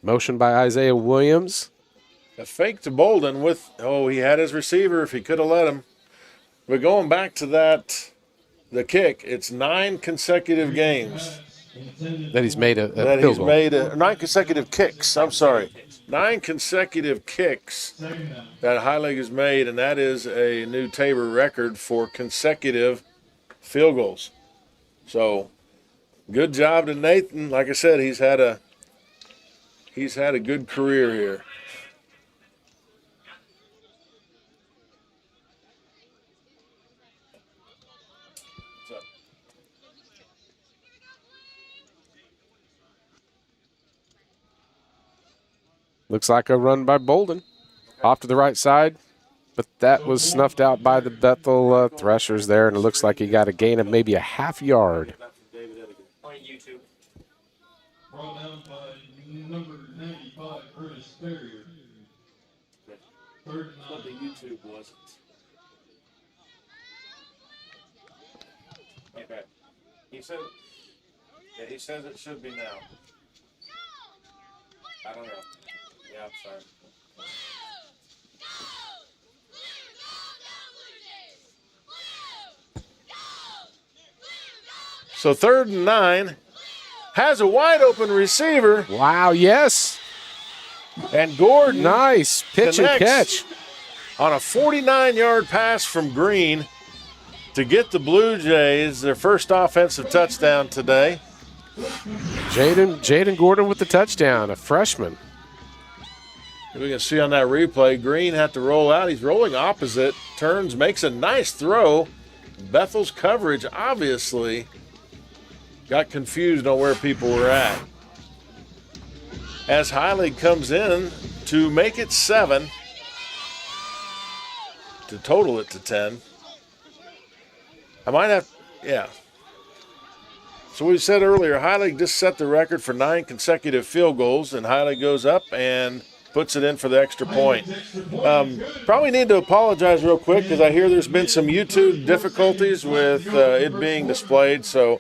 Motion by Isaiah Williams. A fake to Bolden with, he had his receiver if he could have let him. But going back to the kick, it's 9 consecutive games That he's made a that field he's goal. made 9 consecutive kicks. I'm sorry. 9 consecutive kicks that High League has made, and that is a new Tabor record for consecutive field goals. So good job to Nathan. Like I said, he's had a good career here. Looks like a run by Bolden. Off to the right side, but that was snuffed out by the Bethel Threshers there, and it looks like he got a gain of maybe a half yard. On YouTube. Brought down by number 95, Curtis Ferrier. Third and 9. The YouTube wasn't. Okay. He says it should be now. I don't know. Yeah, I'm sorry. So 3rd and 9, has a wide open receiver, Wow, yes. and Gordon Nice pitch and connects catch. on a 49-yard pass from Green to get the Blue Jays their first offensive touchdown today. Jaden Gordon with the touchdown, a freshman. We can see on that replay, Green had to roll out. He's rolling opposite, turns, makes a nice throw. Bethel's coverage obviously got confused on where people were at. As High League comes in to make it 7, to total it to 10. So we said earlier, High League just set the record for 9 consecutive field goals, and High League goes up and puts it in for the extra point. Probably need to apologize real quick because I hear there's been some YouTube difficulties with it being displayed. So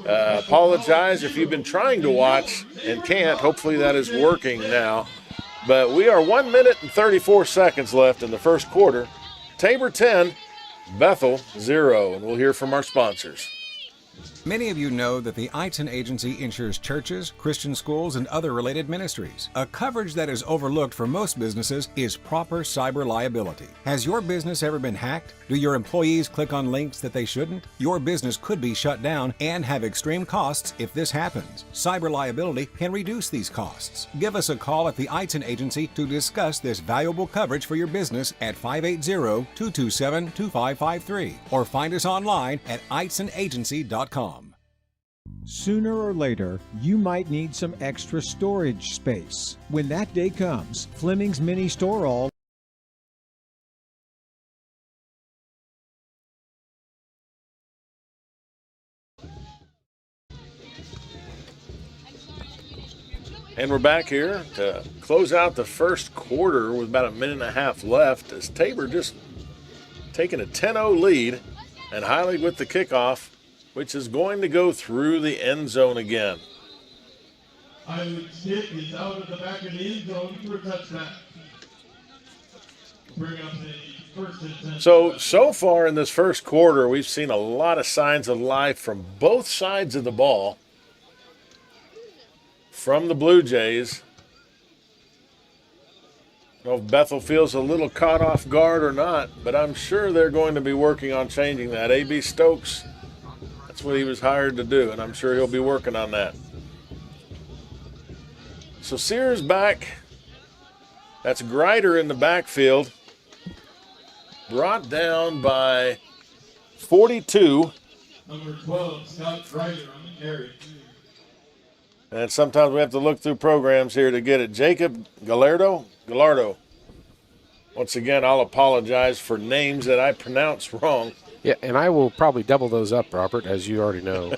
apologize if you've been trying to watch and can't. Hopefully that is working now. But we are 1 minute and 34 seconds left in the first quarter. Tabor 10, Bethel 0. And we'll hear from our sponsors. Many of you know that the Eitzen Agency insures churches, Christian schools, and other related ministries. A coverage that is overlooked for most businesses is proper cyber liability. Has your business ever been hacked? Do your employees click on links that they shouldn't? Your business could be shut down and have extreme costs if this happens. Cyber liability can reduce these costs. Give us a call at the Eitzen Agency to discuss this valuable coverage for your business at 580-227-2553 or find us online at eitzenagency.com. Sooner or later, you might need some extra storage space. When that day comes, Fleming's Mini Store All And we're back here to close out the first quarter with about a minute and a half left as Tabor just taking a 10-0 lead, and High League with the kickoff, which is going to go through the end zone again. High League's kick is out of the back of the end zone for a touchdown. Bring up the first and 10. So far in this first quarter, we've seen a lot of signs of life from both sides of the ball. From the Blue Jays. I don't know if Bethel feels a little caught off guard or not, but I'm sure they're going to be working on changing that. A.B. Stokes, that's what he was hired to do, and I'm sure he'll be working on that. So Sears back. That's Grider in the backfield. Brought down by 42. Number 12, Scott Grider on the carry. And sometimes we have to look through programs here to get it. Jacob Gallardo. Once again, I'll apologize for names that I pronounce wrong. Yeah, and I will probably double those up, Robert, as you already know.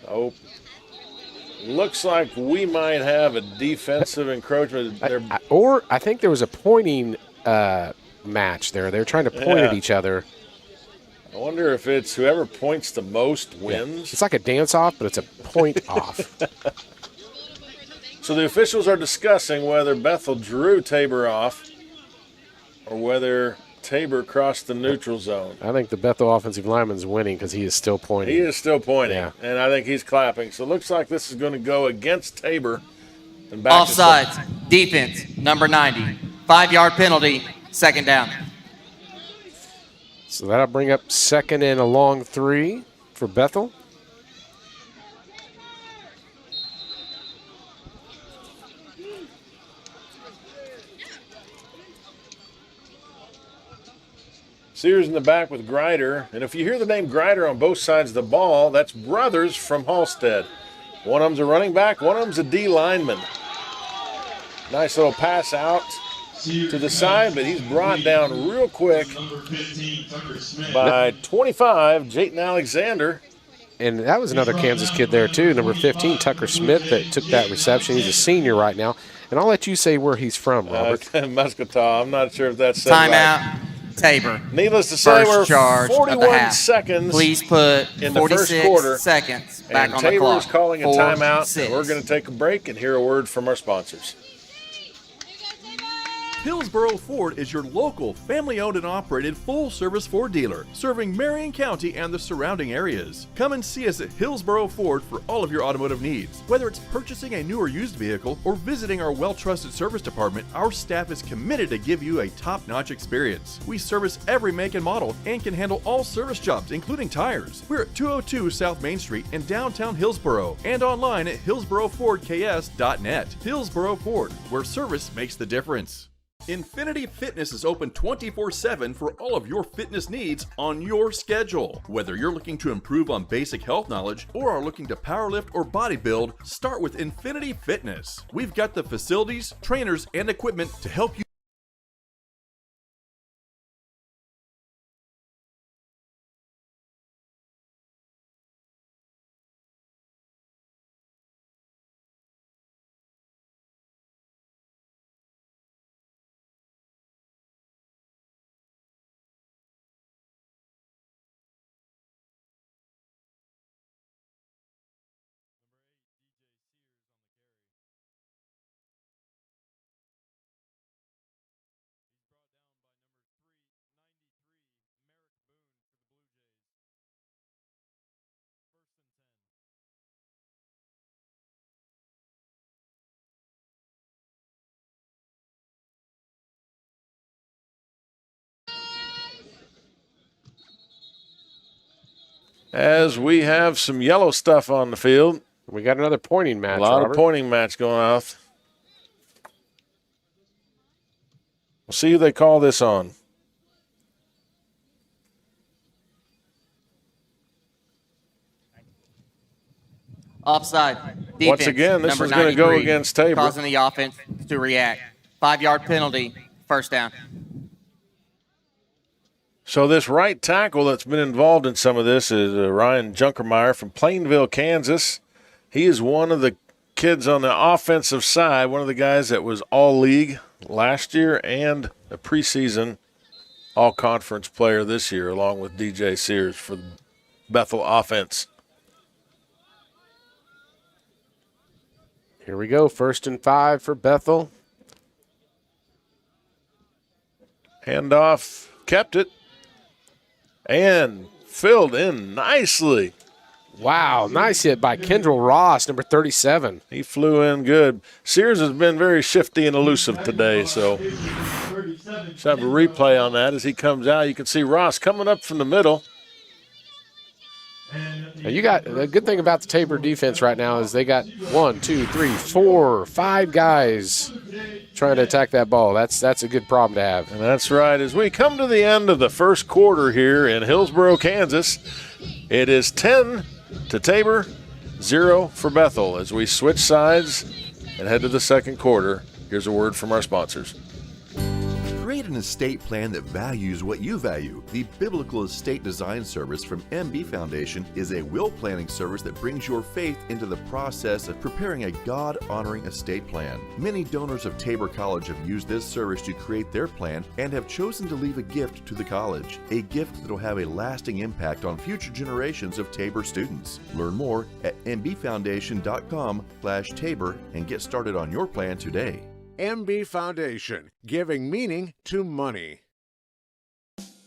Oh, looks like we might have a defensive encroachment. I think there was a pointing match there. They're trying to point at each other. I wonder if it's whoever points the most wins. Yeah. It's like a dance-off, but it's a point-off. So the officials are discussing whether Bethel drew Tabor off or whether Tabor crossed the neutral zone. I think the Bethel offensive lineman's winning because he is still pointing. He is still pointing, Yeah. and I think he's clapping. So it looks like this is going to go against Tabor. And back Offsides, defense, number 90. 5-yard penalty, second down. So that'll bring up second and a long 3 for Bethel. Sears in the back with Grider. And if you hear the name Grider on both sides of the ball, that's brothers from Halstead. One of them's a running back, one of them's a D lineman. Nice little pass out to the side, but he's brought down real quick by 25, Jayton Alexander. And that was another Kansas kid there, too, number 15, Tucker Smith, that took that reception. He's a senior right now. And I'll let you say where he's from, Robert. Muscatah. I'm not sure if that's said Timeout, right. Tabor. Needless to say, we're First charge of the 41 half. seconds Please put in the first 46 quarter. seconds back And on the Tabor clock. is calling a 4, timeout. 6. And we're going to take a break and hear a word from our sponsors. Hillsboro Ford is your local, family-owned and operated full-service Ford dealer, serving Marion County and the surrounding areas. Come and see us at Hillsboro Ford for all of your automotive needs. Whether it's purchasing a new or used vehicle or visiting our well-trusted service department, our staff is committed to give you a top-notch experience. We service every make and model and can handle all service jobs, including tires. We're at 202 South Main Street in downtown Hillsboro and online at hillsborofordks.net. Hillsboro Ford, where service makes the difference. Infinity Fitness is open 24/7 for all of your fitness needs on your schedule. Whether you're looking to improve on basic health knowledge or are looking to powerlift or bodybuild, start with Infinity Fitness. We've got the facilities, trainers, and equipment to help you. As we have some yellow stuff on the field. We got another pointing match, A lot Robert. of pointing match going off. We'll see who they call this on. Offside. Defense, Once again, this number is going to go 93, against Tabor. causing the offense to react. 5-yard penalty, first down. So this right tackle that's been involved in some of this is Ryan Junkermeyer from Plainville, Kansas. He is one of the kids on the offensive side, one of the guys that was all-league last year and a preseason all-conference player this year, along with DJ Sears for the Bethel offense. Here we go, 1st and 5 for Bethel. Handoff, kept it, and filled in nicely. Wow, nice hit by Kendall Ross, number 37. He flew in good. Sears has been very shifty and elusive today, so let's have a replay on that as he comes out. You can see Ross coming up from the middle. Now you got the good thing about the Tabor defense right now is they got 1, 2, 3, 4, 5 guys trying to attack that ball. That's a good problem to have. And that's right. As we come to the end of the first quarter here in Hillsboro, Kansas, it is 10 to Tabor, 0 for Bethel. As we switch sides and head to the second quarter, here's a word from our sponsors. Create Need an estate plan that values what you value? The Biblical Estate Design Service from MB Foundation is a will planning service that brings your faith into the process of preparing a God-honoring estate plan. Many donors of Tabor College have used this service to create their plan and have chosen to leave a gift to the college, a gift that will have a lasting impact on future generations of Tabor students. Learn more at mbfoundation.com/Tabor and get started on your plan today. MB Foundation, giving meaning to money.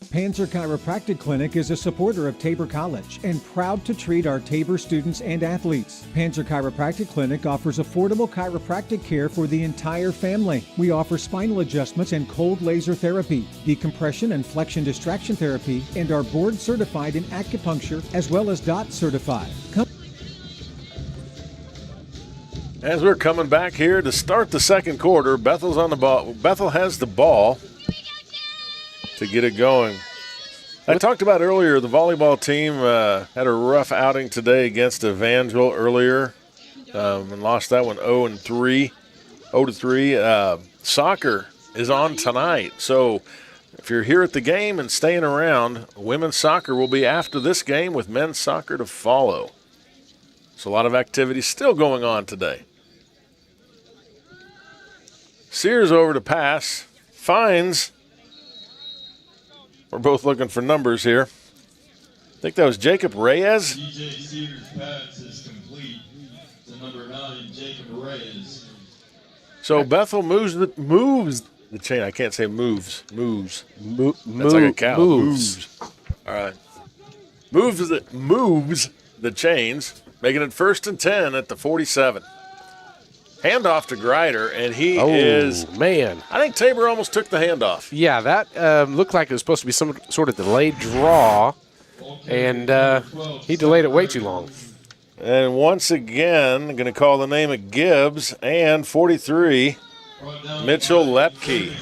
Panzer Chiropractic Clinic is a supporter of Tabor College and proud to treat our Tabor students and athletes. Panzer Chiropractic Clinic offers affordable chiropractic care for the entire family. We offer spinal adjustments and cold laser therapy, decompression and flexion distraction therapy, and are board certified in acupuncture as well as DOT certified. As we're coming back here to start the second quarter, Bethel's on the ball. Bethel has the ball to get it going. I talked about earlier, the volleyball team had a rough outing today against Evangel earlier and lost that one 0-3. Soccer is on tonight, so if you're here at the game and staying around, women's soccer will be after this game with men's soccer to follow. So a lot of activity still going on today. Sears over to pass, finds. We're both looking for numbers here. I think that was Jacob Reyes. DJ Sears' pass is complete to number 9, Jacob Reyes. So Bethel moves the chain. I can't say moves. Moves. That's like a cow. Moves. All right. Moves the chains, making it 1st and 10 at the 47. Handoff to Grider, and he is. Man. I think Tabor almost took the handoff. Yeah, that looked like it was supposed to be some sort of delayed draw, and he delayed it way too long. And once again, I'm going to call the name of Gibbs and 43, Mitchell Lepke.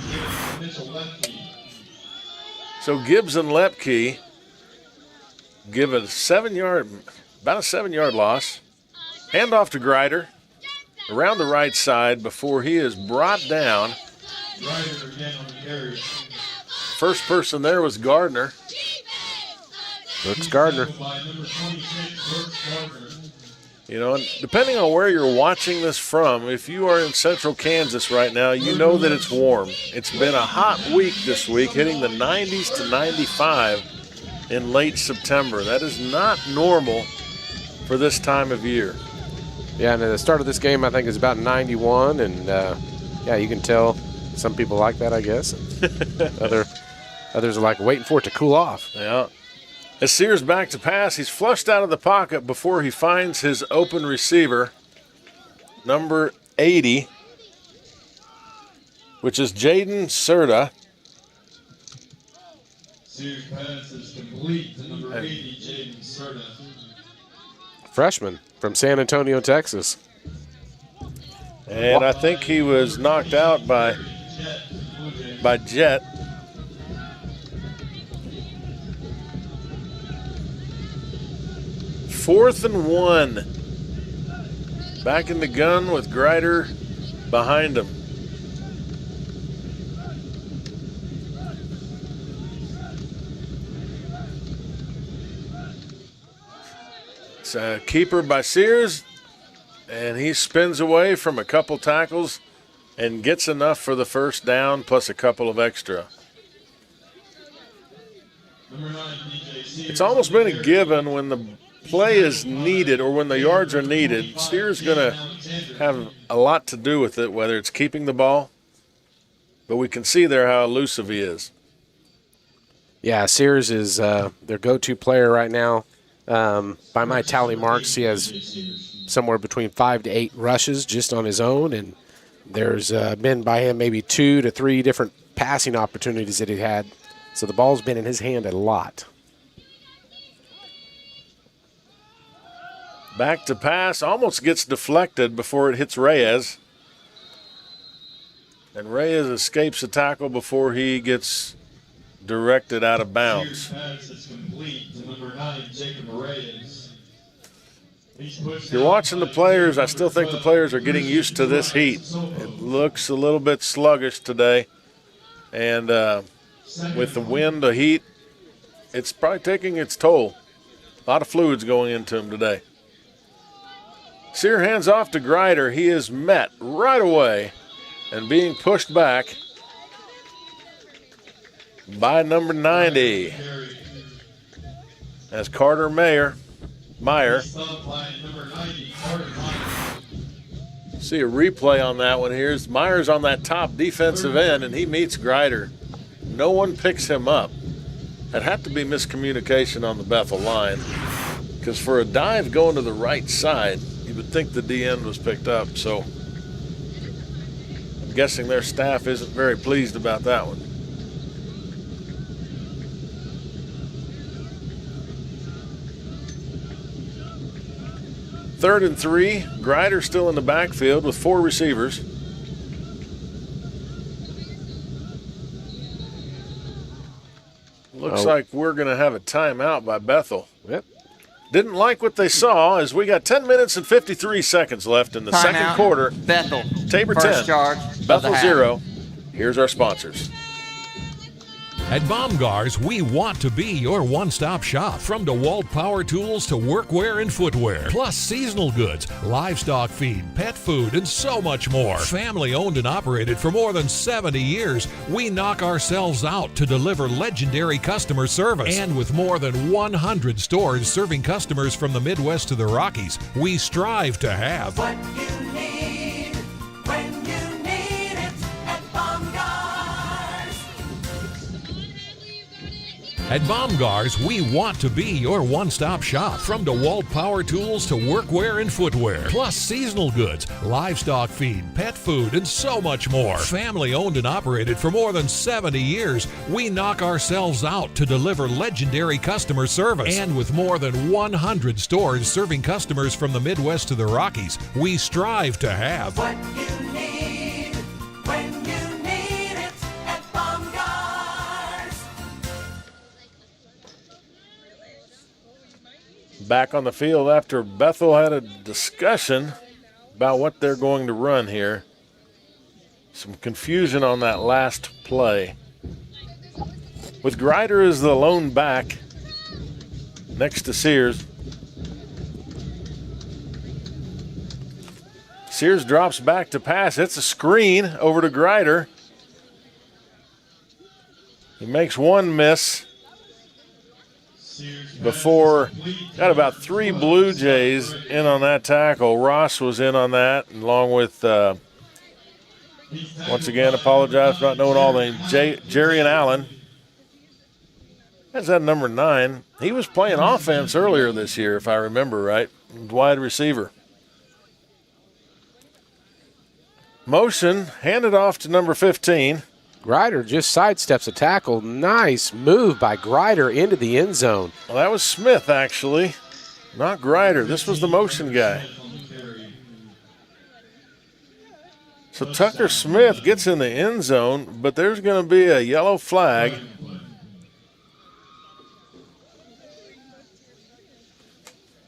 So Gibbs and Lepke give it about a 7-yard loss. Handoff to Grider. Around the right side before he is brought down. First person there was Gardner. Brooks Gardner. You know, depending on where you're watching this from, if you are in central Kansas right now, you know that it's warm. It's been a hot week this week, hitting the 90s to 95 in late September. That is not normal for this time of year. Yeah, and at the start of this game, I think it's about 91, and yeah, you can tell some people like that, I guess. Others are like waiting for it to cool off. Yeah. As Sears back to pass, he's flushed out of the pocket before he finds his open receiver, number 80, which is Jaden Serta. Sears' pass is complete to number 80, Jaden Serta. Freshman from San Antonio, Texas. And I think he was knocked out by Jet. Fourth and 1. Back in the gun with Grider behind him. It's a keeper by Sears, and he spins away from a couple tackles and gets enough for the first down plus a couple of extra. It's almost been a given when the play is needed or when the yards are needed. Sears going to have a lot to do with it, whether it's keeping the ball, but we can see there how elusive he is. Yeah, Sears is their go-to player right now. By my tally marks, he has somewhere between 5 to 8 rushes just on his own, and there's been by him maybe 2 to 3 different passing opportunities that he had. So the ball's been in his hand a lot. Back to pass, almost gets deflected before it hits Reyes. And Reyes escapes a tackle before he gets directed out of bounds. If you're watching the players, I still think the players are getting used to this heat. It looks a little bit sluggish today. And with the wind, the heat, it's probably taking its toll. A lot of fluids going into him today. Sear hands off to Grider. He is met right away and being pushed back by number 90. As Carter Meyer. See a replay on that one here. Meyer's on that top defensive end, and he meets Grider. No one picks him up. It had to be miscommunication on the Bethel line, because for a dive going to the right side, you would think the D end was picked up. So I'm guessing their staff isn't very pleased about that one. Third and 3. Grider still in the backfield with 4 receivers. Looks like we're going to have a timeout by Bethel. Yep. Didn't like what they saw, as we got 10 minutes and 53 seconds left in the second quarter. Bethel. Tabor First 10, charge. Bethel 0. Here's our sponsors. At Baumgar's, we want to be your one-stop shop. From DeWalt power tools to workwear and footwear, plus seasonal goods, livestock feed, pet food, and so much more. Family owned and operated for more than 70 years, we knock ourselves out to deliver legendary customer service. And with more than 100 stores serving customers from the Midwest to the Rockies, we strive to have what you need when you need it at Baumgar's. At Baumgar's, we want to be your one-stop shop. From DeWalt power tools to workwear and footwear, plus seasonal goods, livestock feed, pet food, and so much more. Family owned and operated for more than 70 years, we knock ourselves out to deliver legendary customer service. And with more than 100 stores serving customers from the Midwest to the Rockies, we strive to have what you need when you need it at Baumgar's. Back on the field after Bethel had a discussion about what they're going to run here. Some confusion on that last play. With Grider as the lone back next to Sears. Sears drops back to pass. It's a screen over to Grider. He makes one miss before, got about 3 Blue Jays in on that tackle. Ross was in on that, along with, once again, apologize for not knowing all the names, Jerry and Allen. That's that number 9. He was playing offense earlier this year, if I remember right, wide receiver. Motion, handed off to number 15. Grider just sidesteps a tackle. Nice move by Grider into the end zone. Well, that was Smith, actually, not Grider. This was the motion guy. So Tucker Smith gets in the end zone, but there's going to be a yellow flag.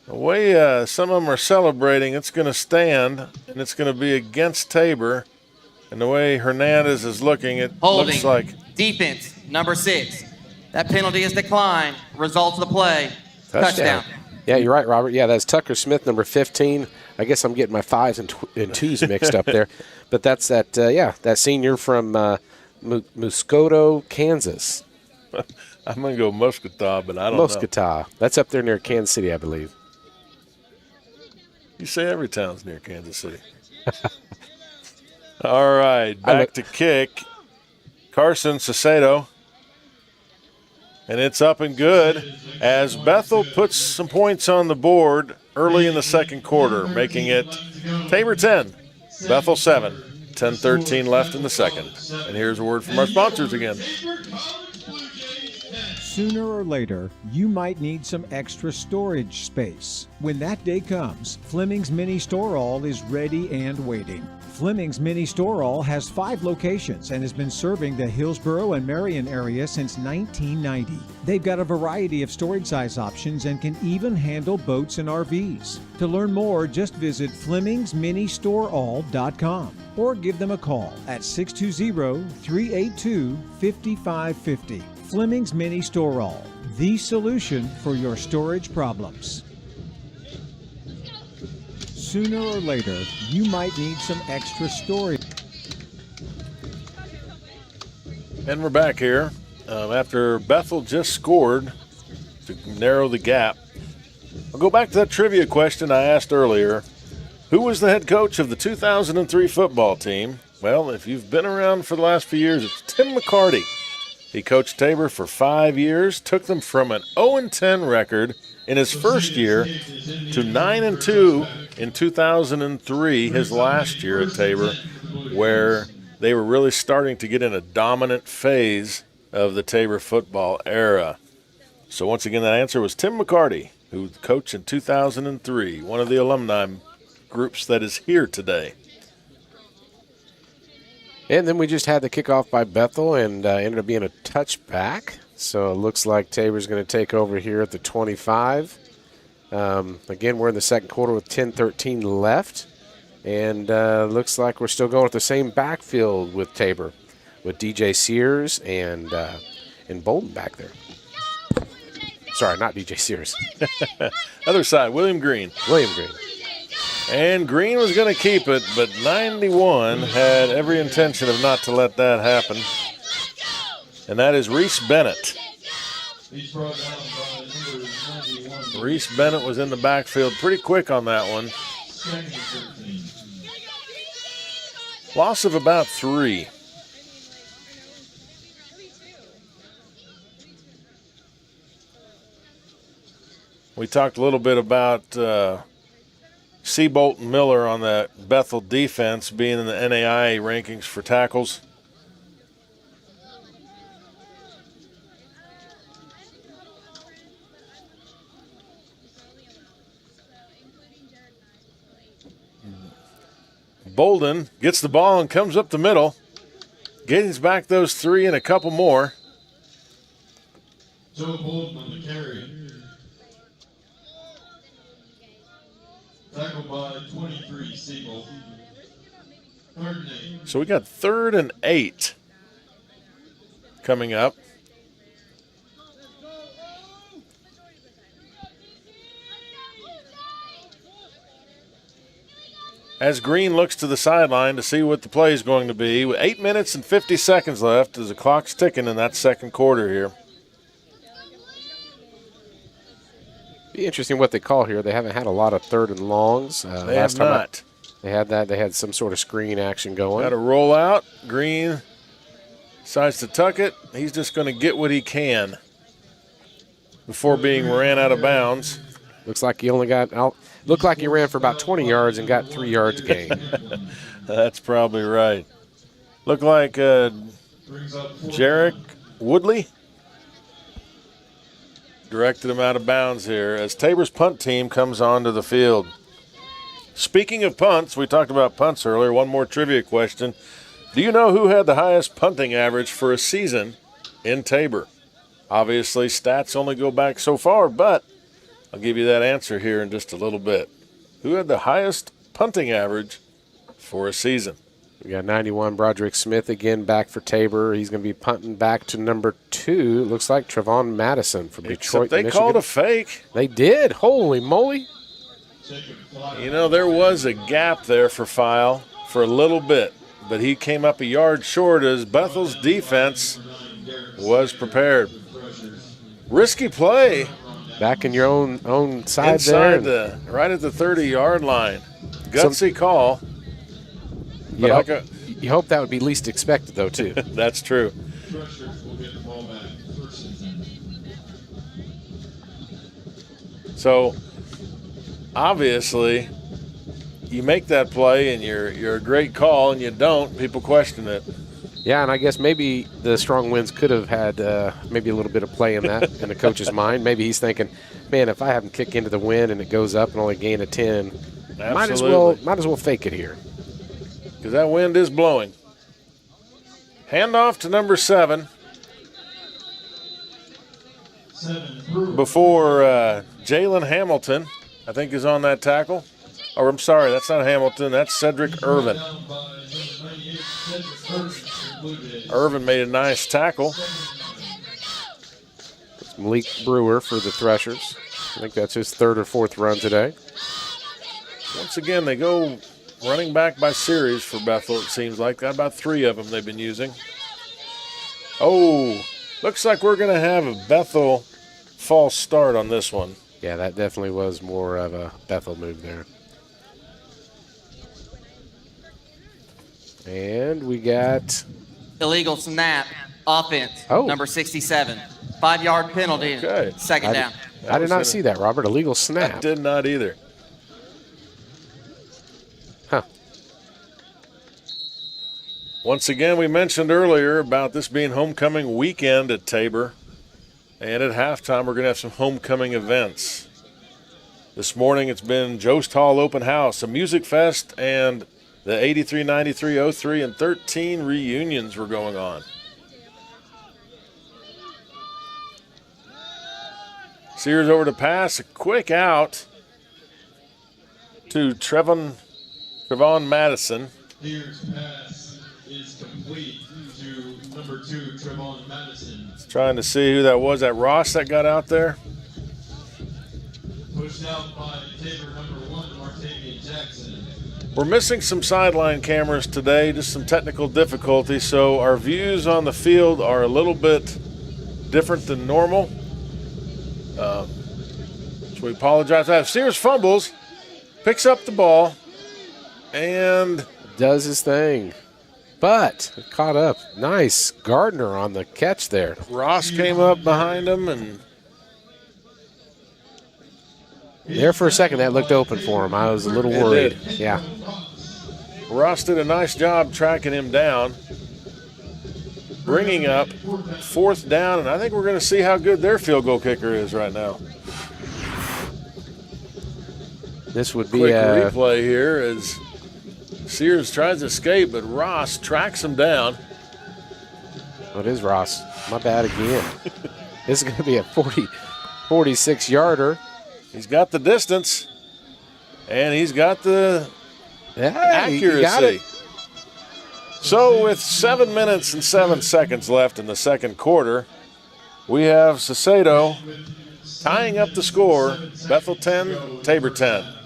The way some of them are celebrating, it's going to stand, and it's going to be against Tabor. And the way Hernandez is looking, it Holding. looks like Defense, number 6. That penalty is declined. Result of the play, touchdown. Yeah, you're right, Robert. Yeah, that's Tucker Smith, number 15. I guess I'm getting my 5s and 2s mixed up there. But that's that, that senior from Muscoto, Kansas. I'm going to go Muscatah, but I don't know. Muscatah. That's up there near Kansas City, I believe. You say every town's near Kansas City. All right, back to kick. Carson Sacedo. And it's up and good as Bethel puts some points on the board early in the second quarter, making it Tabor 10, Bethel 7, 10-13 left in the second. And here's a word from our sponsors again. Sooner or later, you might need some extra storage space. When that day comes, Fleming's Mini Store-All is ready and waiting. Fleming's Mini Store-All has 5 locations and has been serving the Hillsboro and Marion area since 1990. They've got a variety of storage size options and can even handle boats and RVs. To learn more, just visit FlemingsMiniStoreAll.com or give them a call at 620-382-5550. Fleming's Mini Store-All, the solution for your storage problems. Sooner or later, you might need some extra storage. And we're back here after Bethel just scored to narrow the gap. I'll go back to that trivia question I asked earlier. Who was the head coach of the 2003 football team? Well, if you've been around for the last few years, it's Tim McCarty. He coached Tabor for 5 years, took them from an 0-10 record in his first year to 9-2 in 2003, his last year at Tabor, where they were really starting to get in a dominant phase of the Tabor football era. So once again, that answer was Tim McCarty, who coached in 2003, one of the alumni groups that is here today. And then we just had the kickoff by Bethel and ended up being a touchback. So it looks like Tabor's going to take over here at the 25. Again, we're in the second quarter with 10:13 left. And looks like we're still going with the same backfield with Tabor, with DJ Sears and Bolden back there. Sorry, not DJ Sears. Other side, William Green. William Green. And Green was going to keep it, but 91 had every intention of not to let that happen. And that is Reese Bennett. Reese Bennett was in the backfield pretty quick on that one. Loss of about 3. We talked a little bit about Seabolt and Miller on that Bethel defense being in the NAI rankings for tackles. Bolden gets the ball and comes up the middle. Gains back those 3 and a couple more. Joe Bolden on the carry. Tackled by 23, Siegel. 3rd and 8. So we got 3rd and 8 coming up. As Green looks to the sideline to see what the play is going to be, with 8 minutes and 50 seconds left as the clock's ticking in that second quarter here. Be interesting what they call here. They haven't had a lot of 3rd and longs. They have not. They had that. They had some sort of screen action going. Got a rollout. Green decides to tuck it. He's just going to get what he can before being ran out of bounds. Looks like he only got out. Looked like he ran for about 20 yards and got 3 yards gain. That's probably right. Looked like Jarek Woodley directed him out of bounds here as Tabor's punt team comes onto the field. Speaking of punts, we talked about punts earlier. One more trivia question. Do you know who had the highest punting average for a season in Tabor? Obviously, stats only go back so far, but I'll give you that answer here in just a little bit. Who had the highest punting average for a season? We got 91, Broderick Smith again back for Tabor. He's going to be punting back to number 2. Looks like Trevon Madison from Detroit, They Michigan. called a fake. They did. Holy moly. You know, there was a gap there for File for a little bit, but he came up a yard short as Bethel's defense was prepared. Risky play. Back in your own side Inside there. right at the 30-yard line. Gutsy call. But You hope that would be least expected, though, too. That's true. So, obviously, you make that play and you're a great call, and you don't, people question it. Yeah, and I guess maybe the strong winds could have had maybe a little bit of play in that in the coach's mind. Maybe he's thinking, man, if I have him kick into the wind and it goes up and only gain a 10, might as well fake it here. Because that wind is blowing. Handoff to number 7. Before Jalen Hamilton, I think, is on that tackle. Or I'm sorry, that's not Hamilton. That's Cedric Irvin. Irvin made a nice tackle. It's Malik Brewer for the Threshers. I think that's his 3rd or 4th run today. Once again, they go running back by series for Bethel, it seems like. Got about 3 of them they've been using. Oh, looks like we're going to have a Bethel false start on this one. Yeah, that definitely was more of a Bethel move there. And we got Illegal snap, offense, Oh. number 67. 5-yard penalty, Okay. second down. I did not see that, Robert. Illegal I snap. did not either. Huh. Once again, we mentioned earlier about this being homecoming weekend at Tabor. And at halftime, we're going to have some homecoming events. This morning, it's been Jost Hall Open House, a music fest, and the 83, 93, 03, and 13 reunions were going on. Sears over to pass, a quick out to Trevon Madison. Here's pass is complete to number 2, Trevon Madison. Trying to see who that was. That Ross that got out there? Pushed out by Tabor number 1, Martavian Jackson. We're missing some sideline cameras today, just some technical difficulties, so our views on the field are a little bit different than normal. So we apologize for that. Sears fumbles, picks up the ball, and Does his thing. But it caught up. Nice. Gardner on the catch there. Ross came up behind him, and There for a second, that looked open for him. I was a little worried. Yeah. Ross did a nice job tracking him down, bringing up 4th down, and I think we're going to see how good their field goal kicker is right now. This would be Quick a replay here as Sears tries to escape, but Ross tracks him down. What is Ross? My bad again. This is going to be a 46-yarder. He's got the distance, and he's got the accuracy. He got it. So with 7 minutes and 7 seconds left in the second quarter, we have Saucedo tying up the score, Bethel 10, Tabor 10.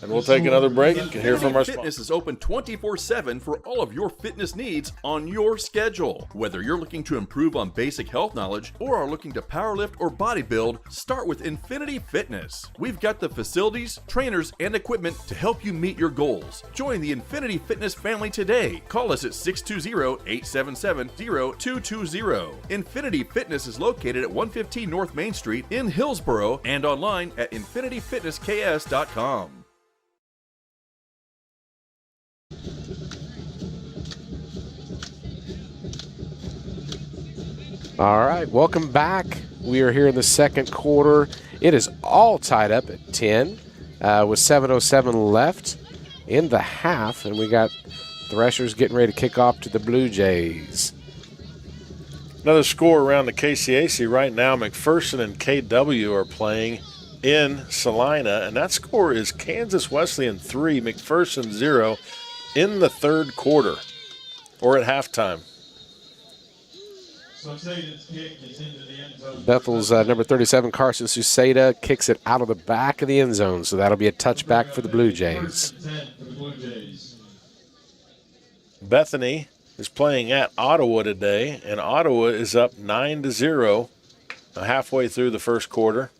And we'll take another break and hear from our Fitness is open 24/7 for all of your fitness needs on your schedule. Whether you're looking to improve on basic health knowledge or are looking to powerlift or bodybuild, start with Infinity Fitness. We've got the facilities, trainers, and equipment to help you meet your goals. Join the Infinity Fitness family today. Call us at 620-877-0220. Infinity Fitness is located at 115 North Main Street in Hillsboro and online at infinityfitnessks.com. All right, welcome back. We are here in the second quarter. It is all tied up at 10 with 7:07 left in the half, and we got Threshers getting ready to kick off to the Blue Jays. Another score around the KCAC right now. McPherson and KW are playing in Salina, and that score is Kansas Wesleyan 3, McPherson 0 in the third quarter, or at halftime. Bethel's number 37, Carson Suseda, kicks it out of the back of the end zone, so that'll be a touchback for the Blue Jays. Bethany is playing at Ottawa today, and Ottawa is up 9-0 halfway through the first quarter.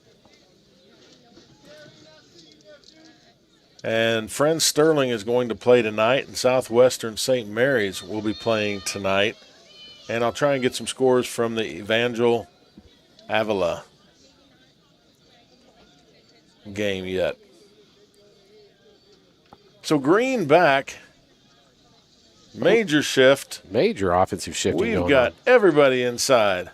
And Friends Sterling is going to play tonight, and Southwestern St. Mary's will be playing tonight. And I'll try and get some scores from the Evangel Avila game yet. So Green back Major shift. Major offensive shifting We've going got on. everybody inside.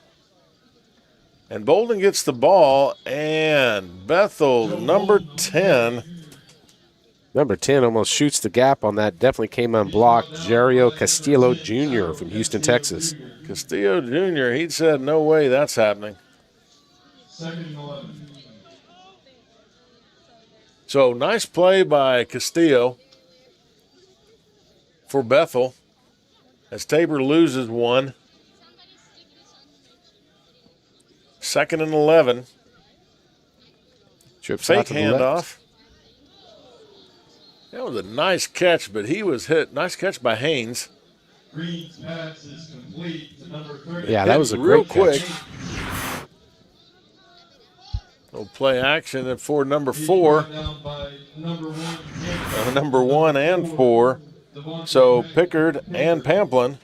And Bolden gets the ball, and Bethel, number 10. Number 10 almost shoots the gap on that. Definitely came unblocked. Jario Castillo Jr. from Houston, Texas. Castillo Jr., he said, no way that's happening. 2nd and 11. So nice play by Castillo for Bethel as Tabor loses one. 2nd and 11. Trips Fake out to the left. handoff. That was a nice catch, but he was hit. Nice catch by Haynes. Green's pass is complete to number 30. Yeah, that was a real great quick. catch. We'll play action for number 4. Down by number 1. Number 1 and 4. So Pickard and Pamplin.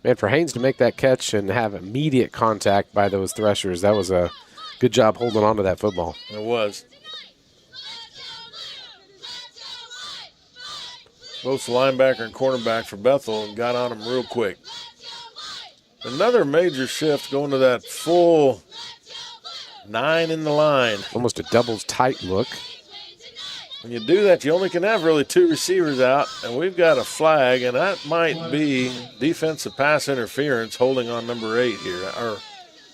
Man, for Haynes to make that catch and have immediate contact by those Threshers, that was a good job holding on to that football. It was. Both linebacker and cornerback for Bethel and got on him real quick. Another major shift going to that full 9 in the line. Almost a doubles tight look. When you do that, you only can have really 2 receivers out, and we've got a flag, and that might be defensive pass interference holding on number 8 here, or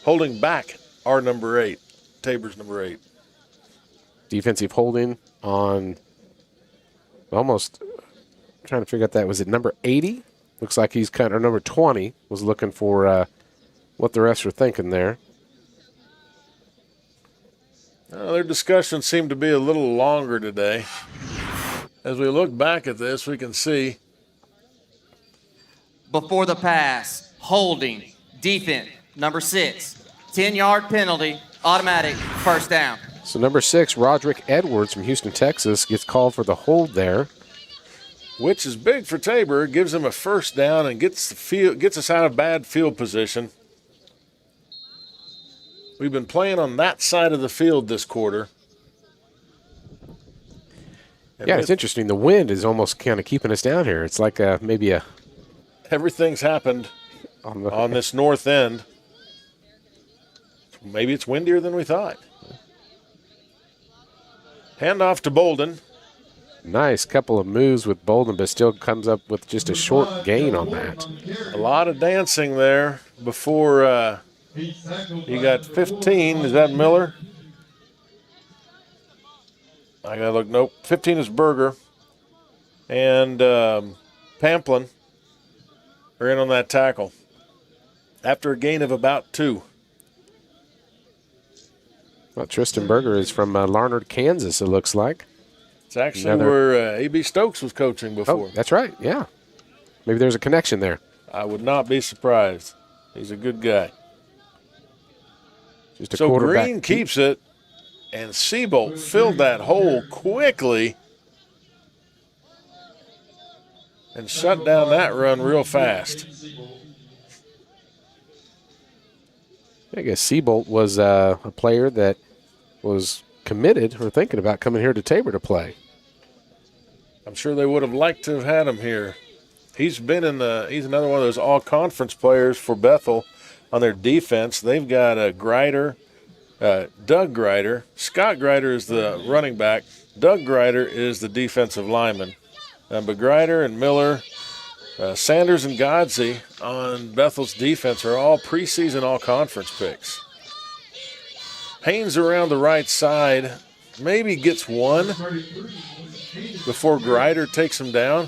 holding back our number 8, Tabor's number 8. Defensive holding on almost trying to figure out that. Was it number 80? Looks like he's kind of, or number 20 was looking for what the refs were thinking there. Their discussion seemed to be a little longer today. As we look back at this, we can see. Before the pass, holding, defense, number 6. 10-yard penalty, automatic, first down. So number 6, Roderick Edwards from Houston, Texas, gets called for the hold there. Which is big for Tabor. It gives them a first down and gets us out of bad field position. We've been playing on that side of the field this quarter. And Yeah, it's interesting. The wind is almost kind of keeping us down here. It's like maybe a... Everything's happened on this north end. Maybe it's windier than we thought. Handoff to Bolden. Nice couple of moves with Bolden, but still comes up with just a short gain on that. A lot of dancing there before you got 15. Is that Miller? I got to look. Nope. 15 is Berger. And Pamplin are in on that tackle after a gain of about 2. Well, Tristan Berger is from Larned, Kansas, it looks like. It's actually where A.B. Stokes was coaching before. Oh, that's right, yeah. Maybe there's a connection there. I would not be surprised. He's a good guy. Just a so quarterback. Green keeps it, and Seabolt filled that hole quickly and shut down that run real fast. I guess Seabolt was a player that was committed or thinking about coming here to Tabor to play. I'm sure they would have liked to have had him here. He's another one of those all-conference players for Bethel on their defense. They've got Grider, Doug Grider. Scott Grider is the running back. Doug Grider is the defensive lineman. But Grider and Miller, Sanders and Godsey on Bethel's defense are all preseason all-conference picks. Haynes around the right side, maybe gets one before Grider takes him down.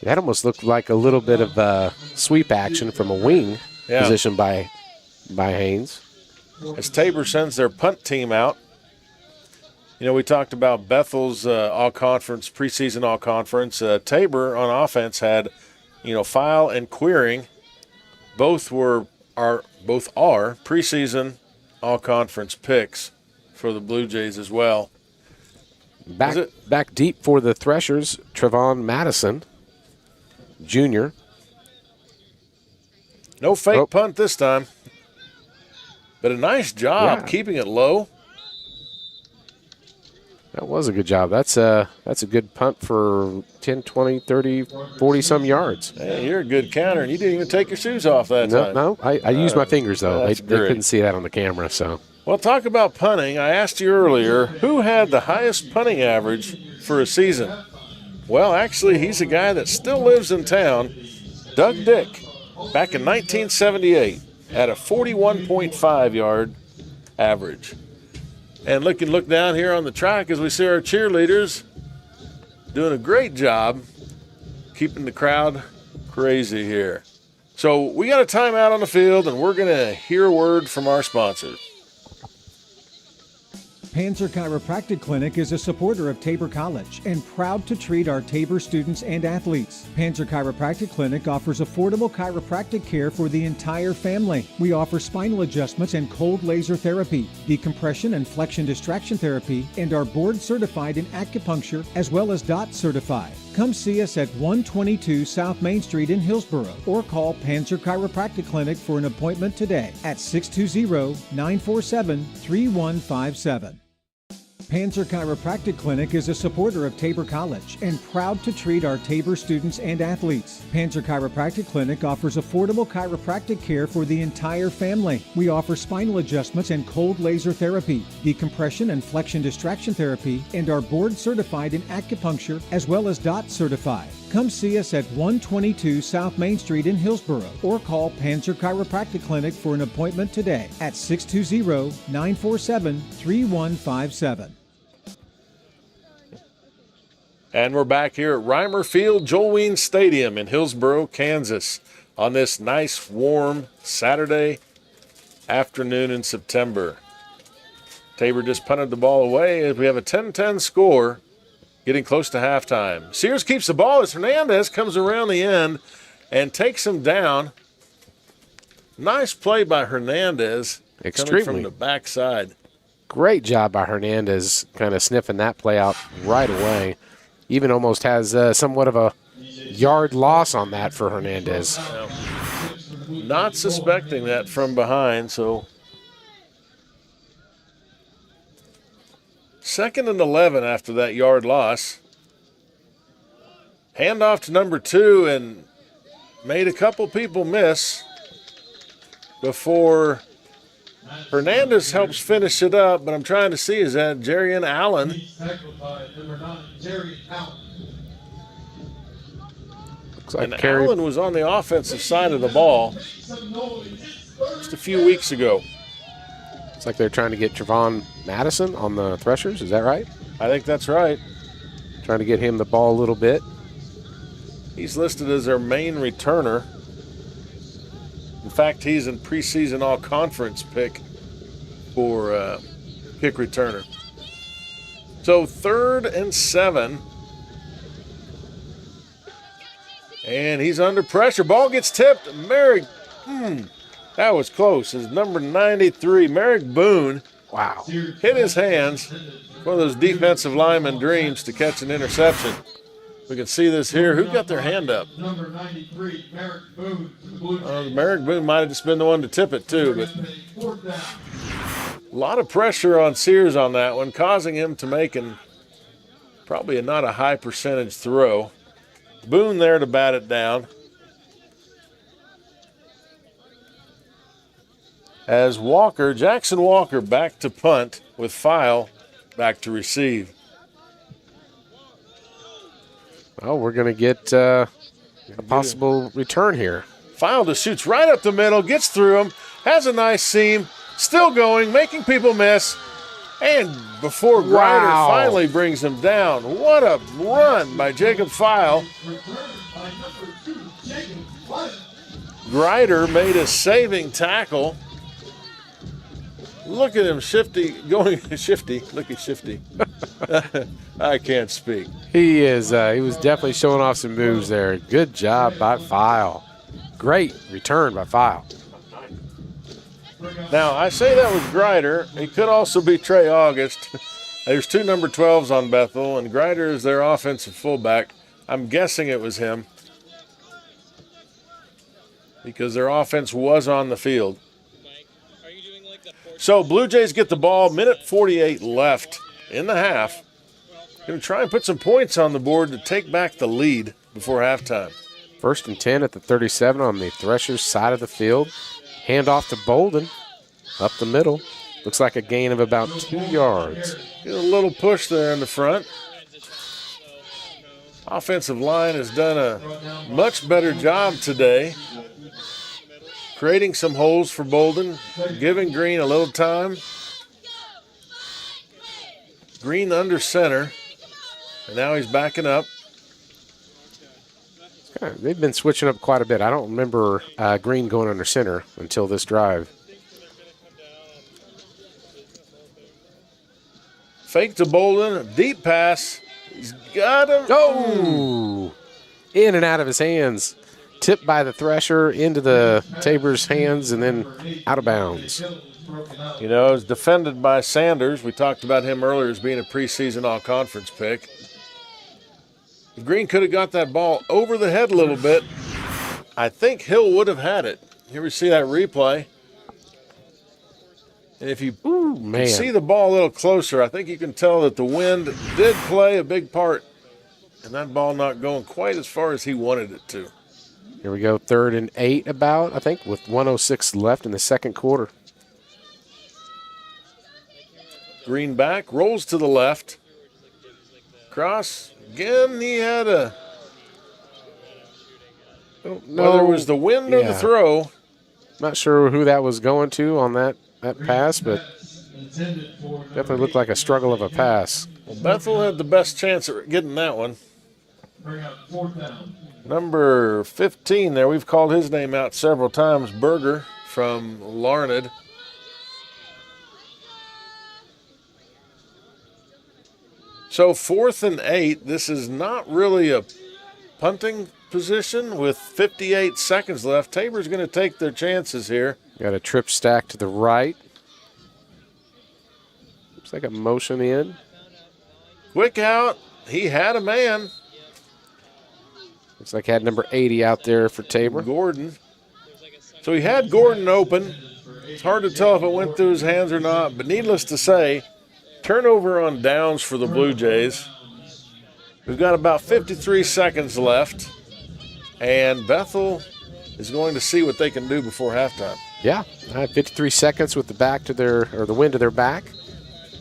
That almost looked like a little bit of sweep action from a wing position by Haynes. As Tabor sends their punt team out. You know, we talked about Bethel's all-conference, preseason all-conference. Tabor on offense had, File and Queering. Both are preseason all-conference picks for the Blue Jays as well. Back deep for the Threshers, Trevon Madison Jr. No fake punt this time. But a nice job keeping it low. That was a good job. That's a good punt for 10, 20, 30, 40-some yards. Hey, you're a good counter, and you didn't even take your shoes off that time. No, I used my fingers, though. They Great. couldn't see that on the camera. So, Well, talk about punting. I asked you earlier, who had the highest punting average for a season? Well, actually, he's a guy that still lives in town, Doug Dick, back in 1978 at a 41.5 yard average. And look down here on the track as we see our cheerleaders doing a great job keeping the crowd crazy here. So we got a timeout on the field, and we're going to hear a word from our sponsors. Panzer Chiropractic Clinic is a supporter of Tabor College and proud to treat our Tabor students and athletes. Panzer Chiropractic Clinic offers affordable chiropractic care for the entire family. We offer spinal adjustments and cold laser therapy, decompression and flexion distraction therapy, and are board certified in acupuncture as well as DOT certified. Come see us at 122 South Main Street in Hillsboro or call Panzer Chiropractic Clinic for an appointment today at 620-947-3157. Panzer Chiropractic Clinic is a supporter of Tabor College and proud to treat our Tabor students and athletes. Panzer Chiropractic Clinic offers affordable chiropractic care for the entire family. We offer spinal adjustments and cold laser therapy, decompression and flexion distraction therapy, and are board certified in acupuncture as well as DOT certified. Come see us at 122 South Main Street in Hillsboro or call Panzer Chiropractic Clinic for an appointment today at 620-947-3157. And we're back here at Reimer Field Jolween Stadium in Hillsboro, Kansas on this nice, warm Saturday afternoon in September. Tabor just punted the ball away as we have a 10-10 score getting close to halftime. Sears keeps the ball as Hernandez comes around the end and takes him down. Nice play by Hernandez coming from the backside. Great job by Hernandez kind of sniffing that play out right away. Even almost has somewhat of a yard loss on that for Hernandez. Not suspecting that from behind, so 2nd and 11 after that yard loss. Handoff to number 2 and made a couple people miss before Hernandez helps finish it up, but I'm trying to see, is that Jerrion Allen? Looks like Allen was on the offensive side of the ball just a few weeks ago. It's like they're trying to get Trevon Madison on the Threshers. Is that right? I think that's right. Trying to get him the ball a little bit. He's listed as their main returner. In fact, he's in preseason all-conference pick for kick returner. So 3rd and 7. And he's under pressure. Ball gets tipped. Merrick, that was close. His number 93, Merrick Boone, hit his hands. One of those defensive lineman dreams to catch an interception. We can see this here. Who got their hand up? Number 93, Merrick Boone. Merrick Boone might have just been the one to tip it too, but a lot of pressure on Sears on that one, causing him to make probably not a high percentage throw. Boone there to bat it down. As Jackson Walker back to punt with File back to receive. Well, we're going to get a possible return here. File just shoots right up the middle, gets through him, has a nice seam, still going, making people miss. And before Grider finally brings him down, what a run by Jacob File. Grider made a saving tackle. Look at him, going shifty. Look at Shifty. I can't speak. He is. He was definitely showing off some moves there. Good job by File. Great return by File. Now, I say that was Grider. He could also be Trey August. There's 2 number 12s on Bethel, and Grider is their offensive fullback. I'm guessing it was him because their offense was on the field. So Blue Jays get the ball, minute 48 left in the half. Going to try and put some points on the board to take back the lead before halftime. 1st and 10 at the 37 on the Threshers side of the field. Hand off to Bolden. Up the middle. Looks like a gain of about 2 yards. Get a little push there in the front. Offensive line has done a much better job today, creating some holes for Bolden, giving Green a little time. Green under center, and now he's backing up. They've been switching up quite a bit. I don't remember Green going under center until this drive. Fake to Bolden, a deep pass. He's got him. Oh! In and out of his hands. Tipped by the Thresher into the Tabor's hands and then out of bounds. You know, it's defended by Sanders. We talked about him earlier as being a preseason all-conference pick. If Green could have got that ball over the head a little bit, I think Hill would have had it. Here we see that replay. And if you can see the ball a little closer, I think you can tell that the wind did play a big part in that ball not going quite as far as he wanted it to. Here we go, 3rd and 8 about, I think, with 1:06 left in the second quarter. Green back, rolls to the left. Cross, again, he had a... whether it was the wind or the throw. Not sure who that was going to on that pass, but definitely looked like a struggle of a pass. Well, Bethel had the best chance at getting that one. Number 15 there, we've called his name out several times, Berger from Larned. So 4th and 8, this is not really a punting position with 58 seconds left. Tabor's going to take their chances here. Got a trip stack to the right. Looks like a motion in. Quick out. He had a man. Looks like had number 80 out there for Tabor. Gordon. So he had Gordon open. It's hard to tell if it went through his hands or not, but needless to say, turnover on downs for the Blue Jays. We've got about 53 seconds left, and Bethel is going to see what they can do before halftime. Yeah, 53 seconds with the back to their, or the wind to their back.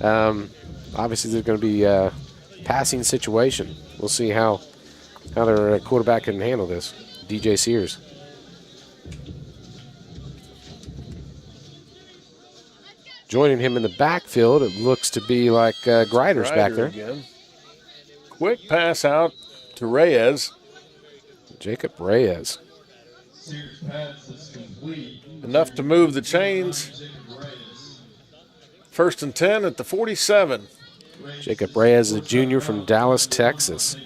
Obviously, there's going to be a passing situation. We'll see how their quarterback can handle this. DJ Sears. Joining him in the backfield, it looks to be like Greider's back there. Again. Quick pass out to Reyes. Jacob Reyes. Enough to move the chains. 1st and 10 at the 47. Jacob Reyes is a junior from Dallas, Texas.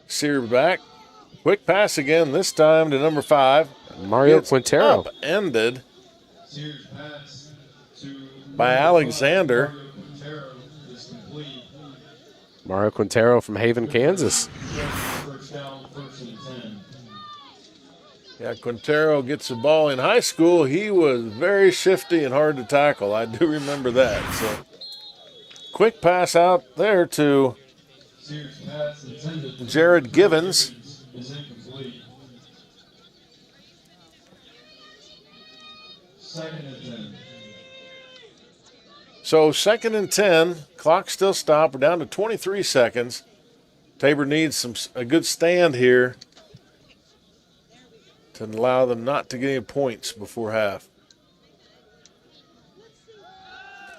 Sear back. Quick pass again, this time to number 5. Mario Quintero. Upended by Alexander. Mario Quintero from Haven, Kansas. Yeah, Quintero gets the ball. In high school, he was very shifty and hard to tackle. I do remember that. So, quick pass out there to Jared Givens. So 2nd and 10, clock still stopped. We're down to 23 seconds. Tabor needs a good stand here to allow them not to get any points before half.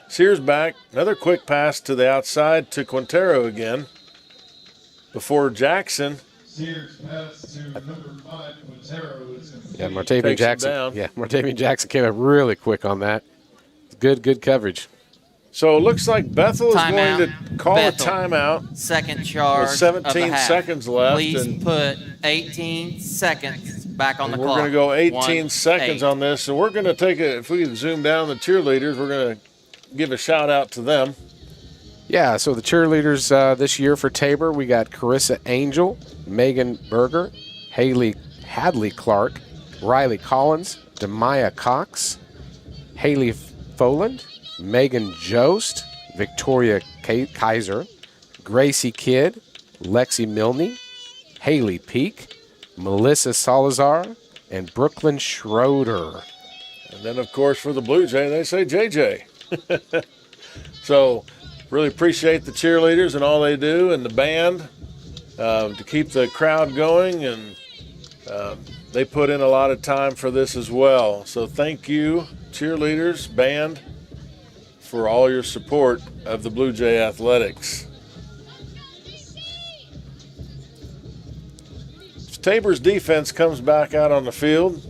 Sears back, another quick pass to the outside to Quintero again before Jackson. Sears pass to number 5, Quintero is complete. Yeah, Martavian Jackson. Yeah, Martavian Jackson came up really quick on that. Good coverage. So it looks like Bethel is Timeout. going to call Bethel. a timeout. Second charge With 17 of the half. seconds left, Please and- put 18 seconds back on the We're clock. going to go 18 1-8. seconds on this, and we're going to take if we zoom down the cheerleaders, we're going to give a shout out to them. Yeah, so the cheerleaders this year for Tabor, we got Carissa Angel, Megan Berger, Haley Hadley Clark, Riley Collins, Demaya Cox, Haley Foland, Megan Jost, Victoria Kaiser, Gracie Kidd, Lexi Milne, Haley Peak, Melissa Salazar, and Brooklyn Schroeder. And then, of course, for the Blue Jay, they say JJ. So really appreciate the cheerleaders and all they do, and the band to keep the crowd going, and they put in a lot of time for this as well. So thank you, cheerleaders, band, for all your support of the Blue Jay Athletics. Tabor's defense comes back out on the field.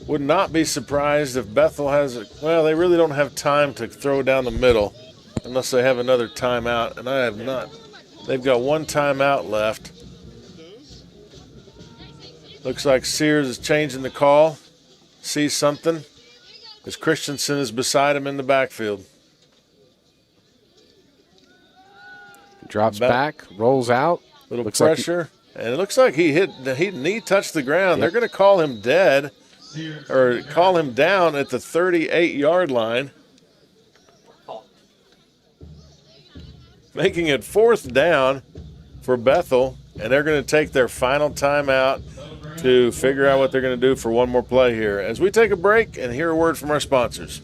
Would not be surprised if Bethel has well, they really don't have time to throw down the middle unless they have another timeout, and I have not. They've got one timeout left. Looks like Sears is changing the call. Sees something as Christensen is beside him in the backfield. Drops back, rolls out. Little pressure. And it looks like he knee touched the ground. Yep. They're going to call him dead or call him down at the 38-yard line. Making it 4th down for Bethel, and they're going to take their final timeout to figure out what they're going to do for one more play here. As we take a break and hear a word from our sponsors.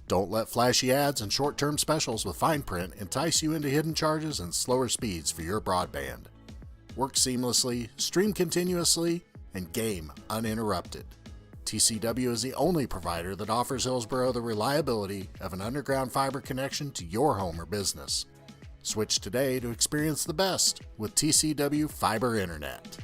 Don't let flashy ads and short-term specials with fine print entice you into hidden charges and slower speeds for your broadband. Work seamlessly, stream continuously, and game uninterrupted. TCW is the only provider that offers Hillsboro the reliability of an underground fiber connection to your home or business. Switch today to experience the best with TCW Fiber Internet.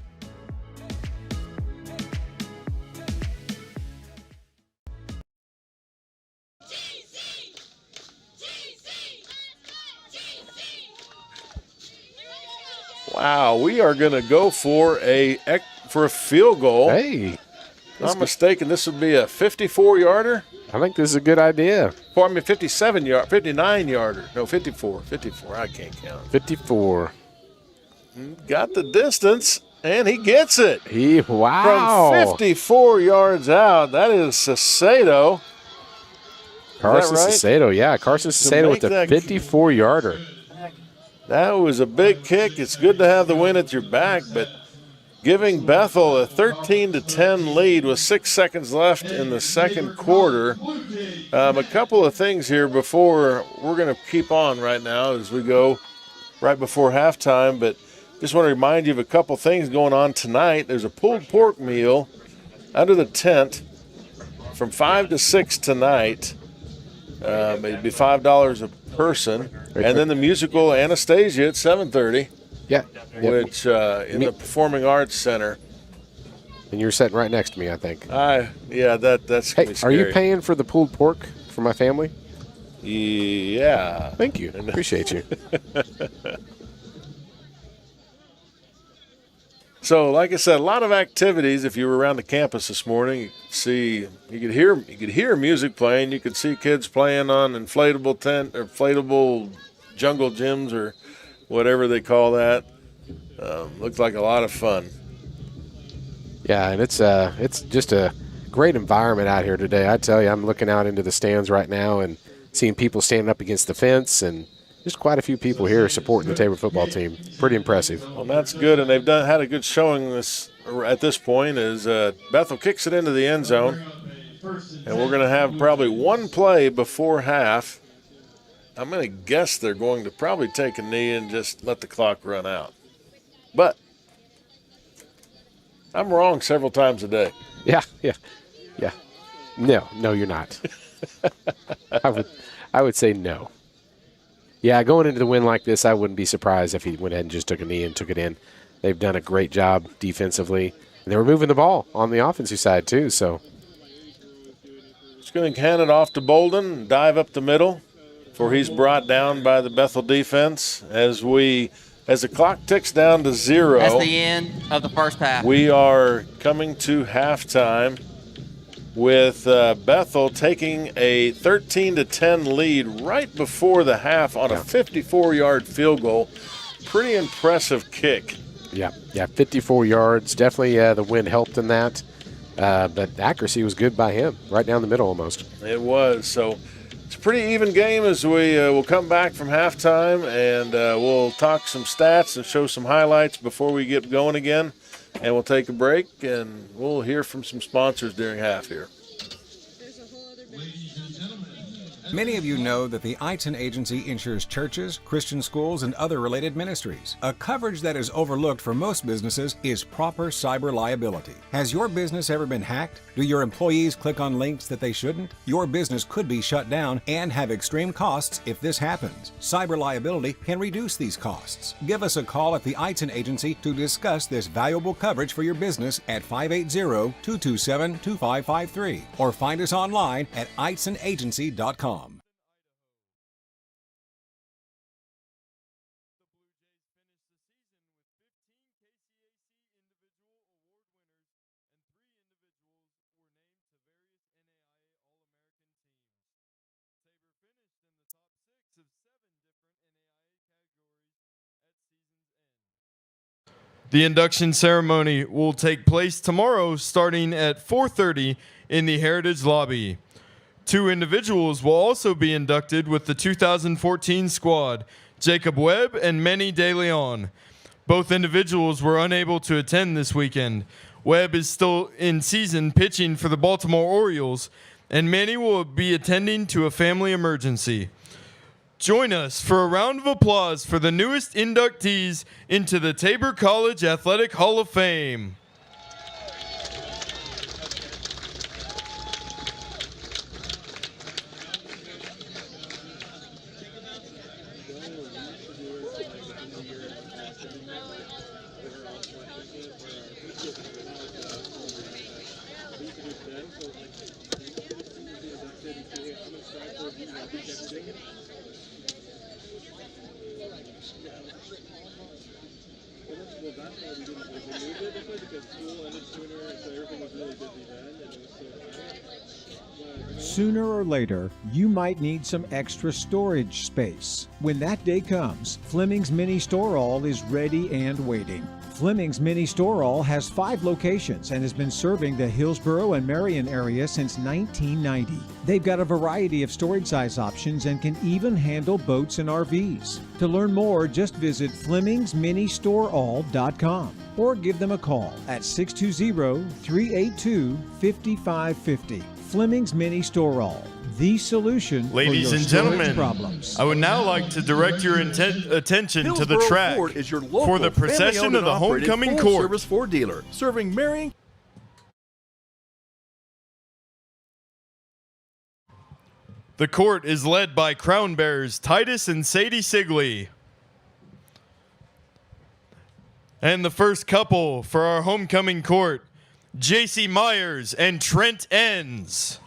Wow, we are going to go for a field goal. Hey. If I'm mistaken, this would be a 54-yarder. I think this is a good idea. 59-yarder. No, 54. I can't count. 54. Got the distance, and he gets it. Wow. From 54 yards out, that is Sacedo. Carson right? Sacedo, yeah. Carson Sacedo with the 54-yarder. That was a big kick. It's good to have the win at your back, but giving Bethel a 13-10 lead with 6 seconds left in the second quarter. A couple of things here before we're going to keep on right now as we go right before halftime, but just want to remind you of a couple things going on tonight. There's a pulled pork meal under the tent from 5 to 6 tonight. It'd be $5 a person. And then the musical Anastasia at 7:30. Yeah. Which in the Performing Arts Center. And you're sitting right next to me, I think. That's Hey, are you paying for the pulled pork for my family? Yeah. Thank you. Appreciate you. So, like I said, a lot of activities. If you were around the campus this morning, you could hear music playing. You could see kids playing on inflatable jungle gyms or whatever they call that. Looked like a lot of fun. Yeah, and it's just a great environment out here today. I tell you, I'm looking out into the stands right now and seeing people standing up against the fence, and just quite a few people here supporting the Tabor football team. Pretty impressive. Well, that's good, and they've had a good showing at this point as Bethel kicks it into the end zone, and we're going to have probably one play before half. I'm going to guess they're going to probably take a knee and just let the clock run out. But I'm wrong several times a day. Yeah. No, you're not. I would say no. Yeah, going into the win like this, I wouldn't be surprised if he went ahead and just took a knee and took it in. They've done a great job defensively. And they were moving the ball on the offensive side, too. So just going to hand it off to Bolden, dive up the middle, for he's brought down by the Bethel defense as the clock ticks down to 0. That's the end of the first half. We are coming to halftime. with Bethel taking a 13-10 lead right before the half on a 54-yard field goal. Pretty impressive kick. Yeah, 54 yards. Definitely the wind helped in that. But accuracy was good by him, right down the middle almost. It was. So it's a pretty even game as we will come back from halftime, and we'll talk some stats and show some highlights before we get going again. And we'll take a break, and we'll hear from some sponsors during half here. Many of you know that the Eitzen Agency insures churches, Christian schools, and other related ministries. A coverage that is overlooked for most businesses is proper cyber liability. Has your business ever been hacked? Do your employees click on links that they shouldn't? Your business could be shut down and have extreme costs if this happens. Cyber liability can reduce these costs. Give us a call at the Eitzen Agency to discuss this valuable coverage for your business at 580-227-2553 or find us online at eitzenagency.com. The induction ceremony will take place tomorrow starting at 4:30 in the Heritage Lobby. 2 individuals will also be inducted with the 2014 squad, Jacob Webb and Manny De Leon. Both individuals were unable to attend this weekend. Webb is still in season pitching for the Baltimore Orioles, and Manny will be attending to a family emergency. Join us for a round of applause for the newest inductees into the Tabor College Athletic Hall of Fame. Sooner or later, you might need some extra storage space. When that day comes, Fleming's Mini Store All is ready and waiting. Fleming's Mini Store All has 5 locations and has been serving the Hillsboro and Marion area since 1990. They've got a variety of storage size options and can even handle boats and RVs. To learn more, just visit FlemingsMiniStoreAll.com or give them a call at 620-382-5550. Fleming's Mini Store All, the solution Ladies for your and storage gentlemen, problems. I would now like to direct your attention to the Hillsboro track Ford is your local for the procession family-owned of the and operated homecoming full court. Service Ford dealer, serving Marion. The court is led by crown bearers Titus and Sadie Sigley. And the first couple for our homecoming court, J.C. Myers and Trent Enns.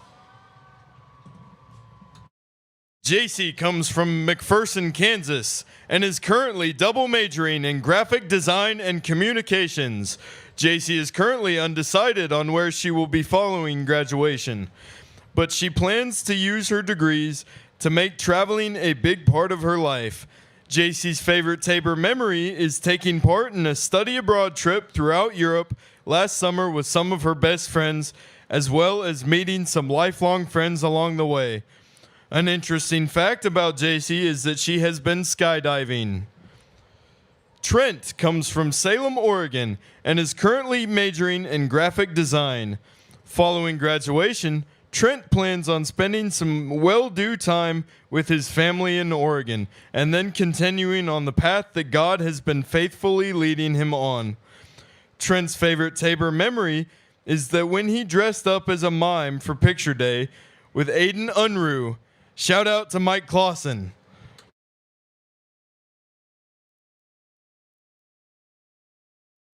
J.C. comes from McPherson, Kansas, and is currently double majoring in graphic design and communications. J.C. is currently undecided on where she will be following graduation, but she plans to use her degrees to make traveling a big part of her life. J.C.'s favorite Tabor memory is taking part in a study abroad trip throughout Europe last summer with some of her best friends, as well as meeting some lifelong friends along the way. An interesting fact about J.C. is that she has been skydiving. Trent comes from Salem, Oregon, and is currently majoring in graphic design. Following graduation, Trent plans on spending some well-due time with his family in Oregon, and then continuing on the path that God has been faithfully leading him on. Trent's favorite Tabor memory is that when he dressed up as a mime for picture day with Aiden Unruh. Shout out to Mike Clausen.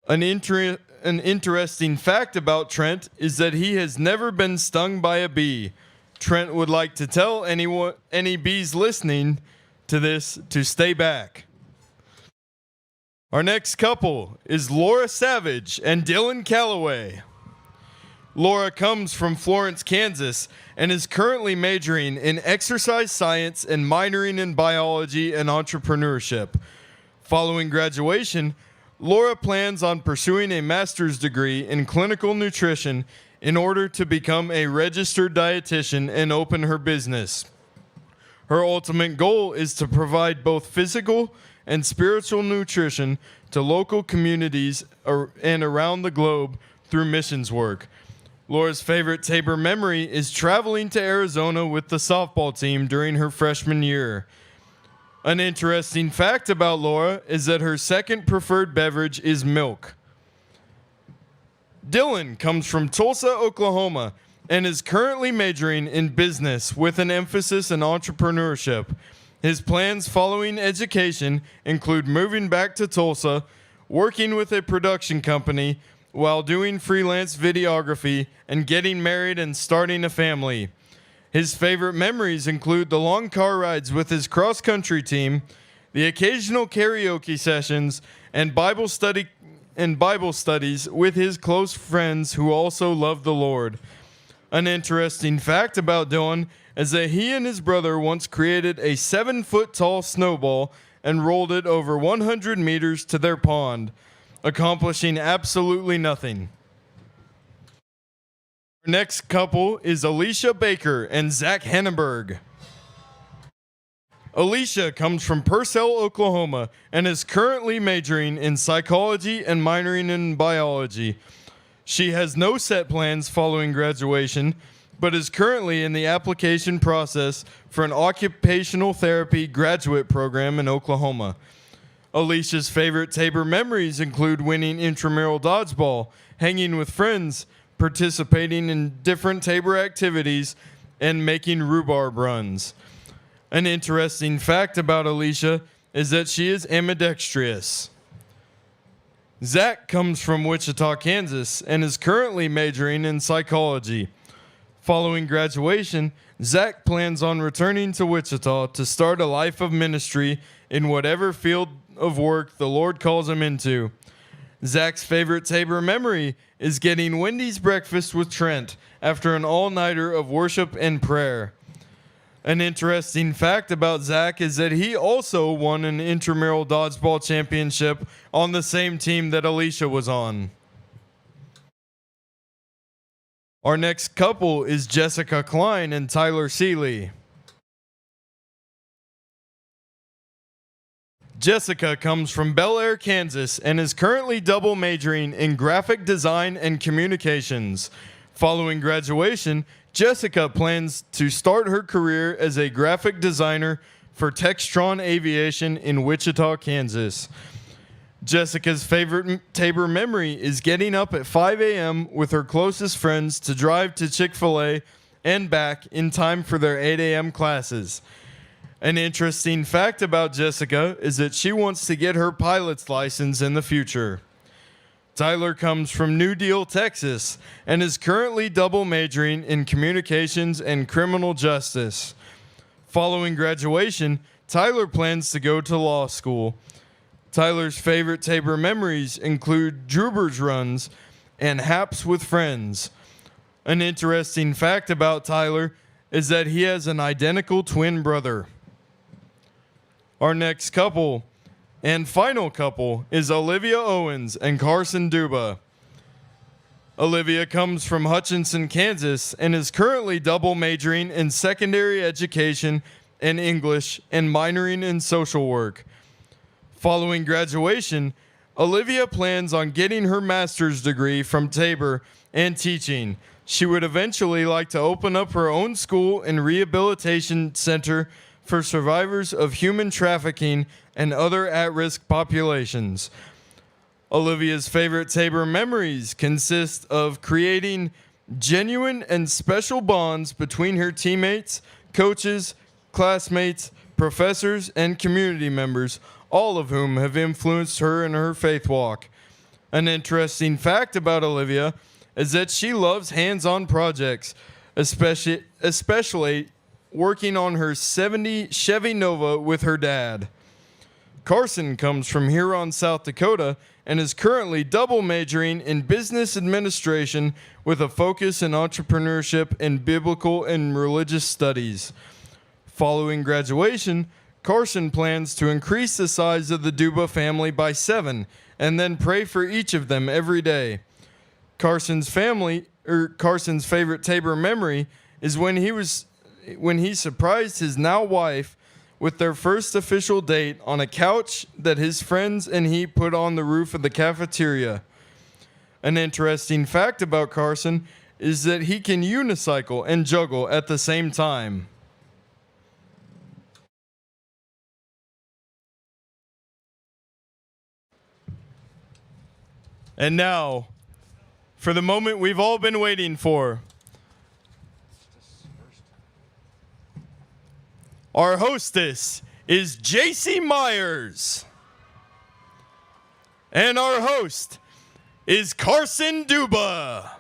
An interesting fact about Trent is that he has never been stung by a bee. Trent would like to tell any bees listening to this to stay back. Our next couple is Laura Savage and Dylan Calloway. Laura comes from Florence, Kansas, and is currently majoring in exercise science and minoring in biology and entrepreneurship. Following graduation, Laura plans on pursuing a master's degree in clinical nutrition in order to become a registered dietitian and open her business. Her ultimate goal is to provide both physical and spiritual nutrition to local communities and around the globe through missions work. Laura's favorite Tabor memory is traveling to Arizona with the softball team during her freshman year. An interesting fact about Laura is that her second preferred beverage is milk. Dylan comes from Tulsa, Oklahoma, and is currently majoring in business with an emphasis in entrepreneurship. His plans following education include moving back to Tulsa, working with a production company while doing freelance videography, and getting married and starting a family. His favorite memories include the long car rides with his cross-country team, the occasional karaoke sessions, and Bible studies with his close friends who also love the Lord. An interesting fact about Dylan is that he and his brother once created a 7-foot-tall snowball and rolled it over 100 meters to their pond, accomplishing absolutely nothing. Our next couple is Alicia Baker and Zach Hennenberg. Alicia comes from Purcell, Oklahoma, and is currently majoring in psychology and minoring in biology. She has no set plans following graduation, but is currently in the application process for an occupational therapy graduate program in Oklahoma. Alicia's favorite Tabor memories include winning intramural dodgeball, hanging with friends, participating in different Tabor activities, and making rhubarb runs. An interesting fact about Alicia is that she is ambidextrous. Zach comes from Wichita, Kansas, and is currently majoring in psychology. Following graduation, Zach plans on returning to Wichita to start a life of ministry in whatever field of work the Lord calls him into. Zach's favorite Tabor memory is getting Wendy's breakfast with Trent after an all-nighter of worship and prayer. An interesting fact about Zach is that he also won an intramural dodgeball championship on the same team that Alicia was on. Our next couple is Jessica Klein and Tyler Seeley. Jessica comes from Bel Air, Kansas, and is currently double majoring in graphic design and communications. Following graduation, Jessica plans to start her career as a graphic designer for Textron Aviation in Wichita, Kansas. Jessica's favorite Tabor memory is getting up at 5 a.m. with her closest friends to drive to Chick-fil-A and back in time for their 8 a.m. classes. An interesting fact about Jessica is that she wants to get her pilot's license in the future. Tyler comes from New Deal, Texas, and is currently double majoring in communications and criminal justice. Following graduation, Tyler plans to go to law school. Tyler's favorite Tabor memories include Druber's runs and haps with friends. An interesting fact about Tyler is that he has an identical twin brother. Our next couple and final couple is Olivia Owens and Carson Duba. Olivia comes from Hutchinson, Kansas, and is currently double majoring in secondary education and English and minoring in social work. Following graduation, Olivia plans on getting her master's degree from Tabor and teaching. She would eventually like to open up her own school and rehabilitation center for survivors of human trafficking and other at-risk populations. Olivia's favorite Tabor memories consist of creating genuine and special bonds between her teammates, coaches, classmates, professors, and community members, all of whom have influenced her in her faith walk. An interesting fact about Olivia is that she loves hands-on projects, especially working on her '70 Chevy Nova with her dad. Carson comes from Huron, South Dakota, and is currently double majoring in business administration with a focus in entrepreneurship and biblical and religious studies. Following graduation, Carson plans to increase the size of the Duba family by 7 and then pray for each of them every day. Carson's favorite Tabor memory is when he surprised his now wife with their first official date on a couch that his friends and he put on the roof of the cafeteria. An interesting fact about Carson is that he can unicycle and juggle at the same time. And now, for the moment we've all been waiting for. Our hostess is JC Myers. And our host is Carson Duba.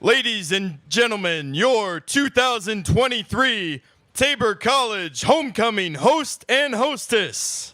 Ladies and gentlemen, your 2023 Tabor College Homecoming host and hostess.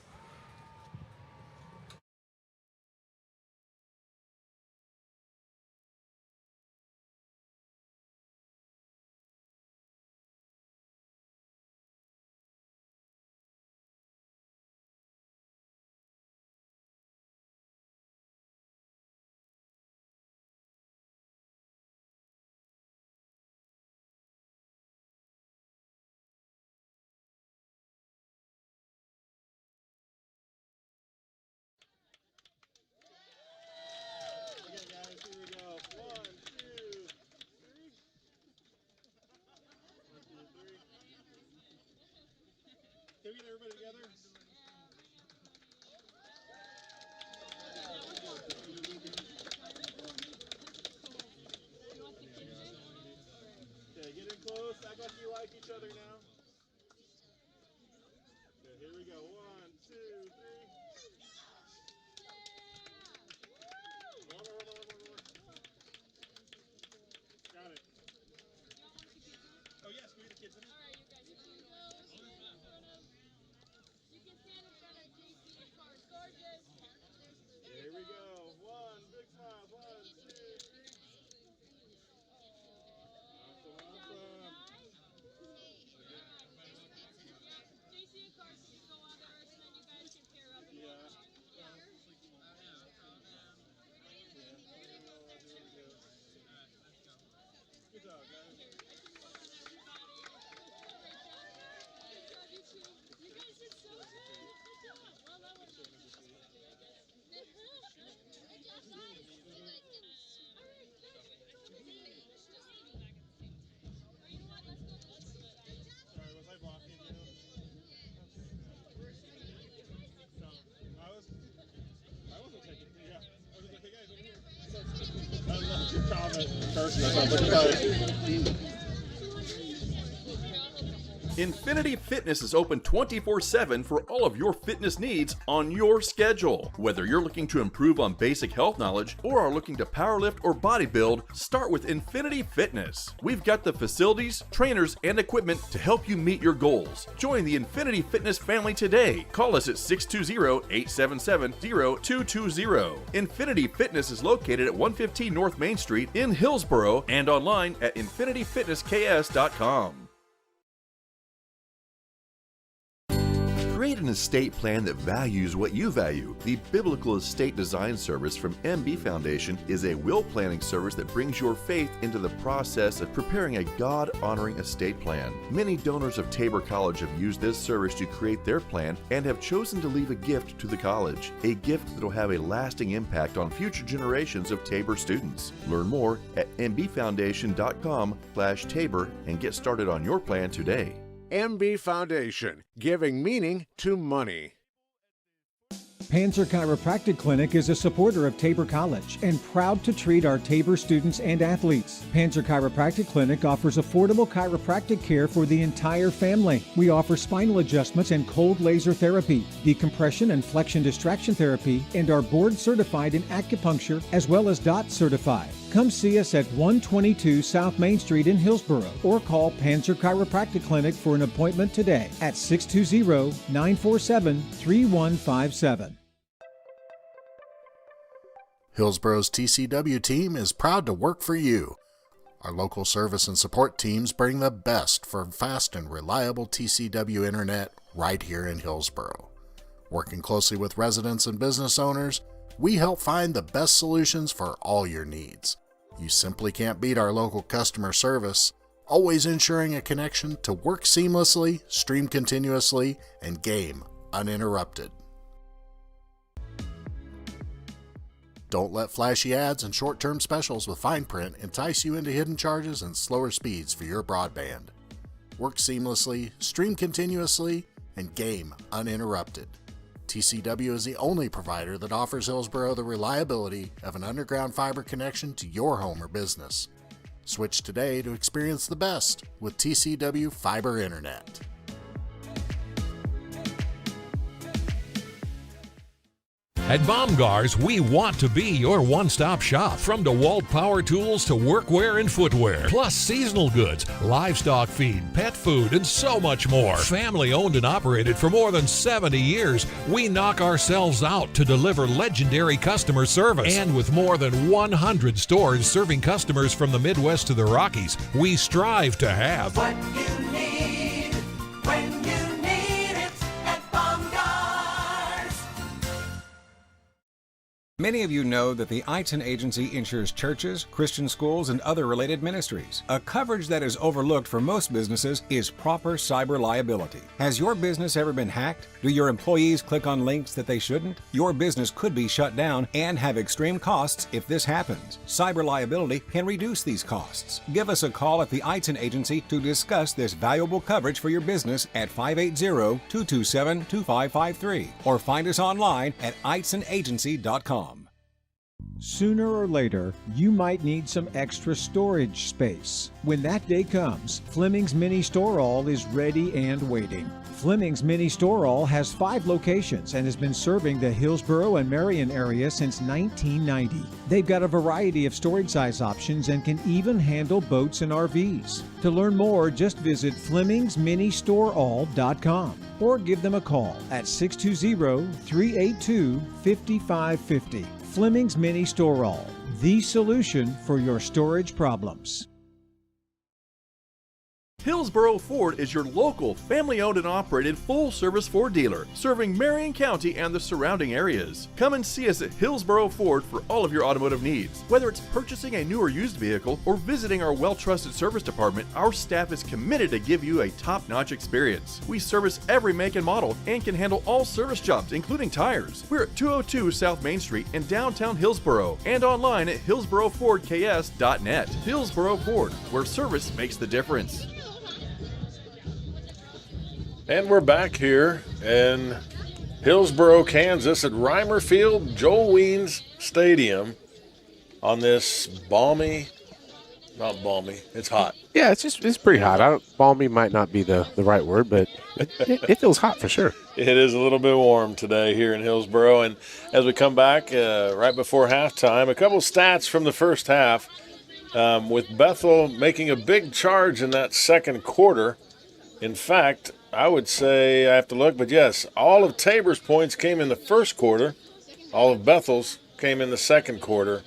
Can we get everybody together? Okay, get in close. Act like you like each other now. Okay, here we go. 1, 2, 3. One more. Got it. Oh, yes, we the kids in it. Here we go. 1, big smile. 1, 2, 3. Awesome. JC and Carson can go on the earth, and then you guys can pair up. Yeah. Good job, guys. You guys did so good. Good job. Well, that was good. Sorry, was I blocking you? No, I wasn't taking. Yeah, I was like, hey guys, over here. I love your comment, Carson. Infinity Fitness is open 24/7 for all of your fitness needs on your schedule. Whether you're looking to improve on basic health knowledge or are looking to powerlift or bodybuild, start with Infinity Fitness. We've got the facilities, trainers, and equipment to help you meet your goals. Join the Infinity Fitness family today. Call us at 620-877-0220. Infinity Fitness is located at 115 North Main Street in Hillsboro and online at infinityfitnessks.com. Create an estate plan that values what you value. The Biblical Estate Design Service from MB Foundation is a will planning service that brings your faith into the process of preparing a God-honoring estate plan. Many donors of Tabor College have used this service to create their plan and have chosen to leave a gift to the college, a gift that will have a lasting impact on future generations of Tabor students. Learn more at mbfoundation.com/Tabor and get started on your plan today. MB Foundation, giving meaning to money. Panzer Chiropractic Clinic is a supporter of Tabor College and proud to treat our Tabor students and athletes. Panzer Chiropractic Clinic offers affordable chiropractic care for the entire family. We offer spinal adjustments and cold laser therapy, decompression and flexion distraction therapy, and are board certified in acupuncture as well as DOT certified. Come see us at 122 South Main Street in Hillsboro or call Panzer Chiropractic Clinic for an appointment today at 620-947-3157. Hillsboro's TCW team is proud to work for you. Our local service and support teams bring the best for fast and reliable TCW internet right here in Hillsboro. Working closely with residents and business owners, we help find the best solutions for all your needs. You simply can't beat our local customer service, always ensuring a connection to work seamlessly, stream continuously, and game uninterrupted. Don't let flashy ads and short-term specials with fine print entice you into hidden charges and slower speeds for your broadband. Work seamlessly, stream continuously, and game uninterrupted. TCW is the only provider that offers Hillsboro the reliability of an underground fiber connection to your home or business. Switch today to experience the best with TCW Fiber Internet. At Baumgar's, we want to be your one-stop shop. From DeWalt power tools to workwear and footwear, plus seasonal goods, livestock feed, pet food, and so much more. Family owned and operated for more than 70 years, we knock ourselves out to deliver legendary customer service. And with more than 100 stores serving customers from the Midwest to the Rockies, we strive to have what you need when you need it at Baumgar's. Many of you know that the Eitzen Agency insures churches, Christian schools, and other related ministries. A coverage that is overlooked for most businesses is proper cyber liability. Has your business ever been hacked? Do your employees click on links that they shouldn't? Your business could be shut down and have extreme costs if this happens. Cyber liability can reduce these costs. Give us a call at the Eitzen Agency to discuss this valuable coverage for your business at 580-227-2553 or find us online at eitzenagency.com. Sooner or later, you might need some extra storage space. When that day comes, Fleming's Mini Store-All is ready and waiting. Fleming's Mini Store-All has 5 locations and has been serving the Hillsboro and Marion area since 1990. They've got a variety of storage size options and can even handle boats and RVs. To learn more, just visit FlemingsMiniStoreAll.com or give them a call at 620-382-5550. Fleming's Mini Store-All, the solution for your storage problems. Hillsboro Ford is your local, family-owned and operated full-service Ford dealer, serving Marion County and the surrounding areas. Come and see us at Hillsboro Ford for all of your automotive needs. Whether it's purchasing a new or used vehicle or visiting our well-trusted service department, our staff is committed to give you a top-notch experience. We service every make and model and can handle all service jobs, including tires. We're at 202 South Main Street in downtown Hillsboro and online at hillsborofordks.net. Hillsboro Ford, where service makes the difference. And we're back here in Hillsboro, Kansas at Reimer Field, Joel Weens Stadium on this not balmy, it's hot. Yeah, it's pretty hot. Balmy might not be the right word, but it feels hot for sure. It is a little bit warm today here in Hillsboro. And as we come back right before halftime, a couple stats from the first half with Bethel making a big charge in that second quarter. In fact, I would say, I have to look, but yes, all of Tabor's points came in the first quarter. All of Bethel's came in the second quarter.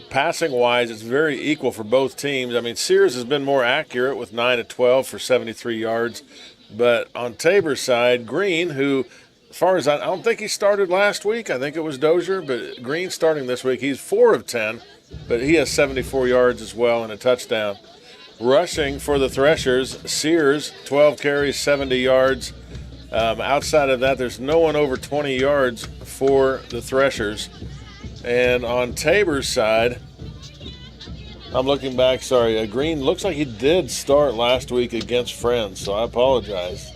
Passing-wise, it's very equal for both teams. I mean, Sears has been more accurate with 9 of 12 for 73 yards. But on Tabor's side, Green, who, as far as I don't think he started last week. I think it was Dozier, but Green starting this week. He's 4 of 10, but he has 74 yards as well and a touchdown. Rushing for the Threshers, Sears, 12 carries, 70 yards. Outside of that, there's no one over 20 yards for the Threshers. And on Tabor's side, I'm looking back, Green looks like he did start last week against Friends, so I apologize.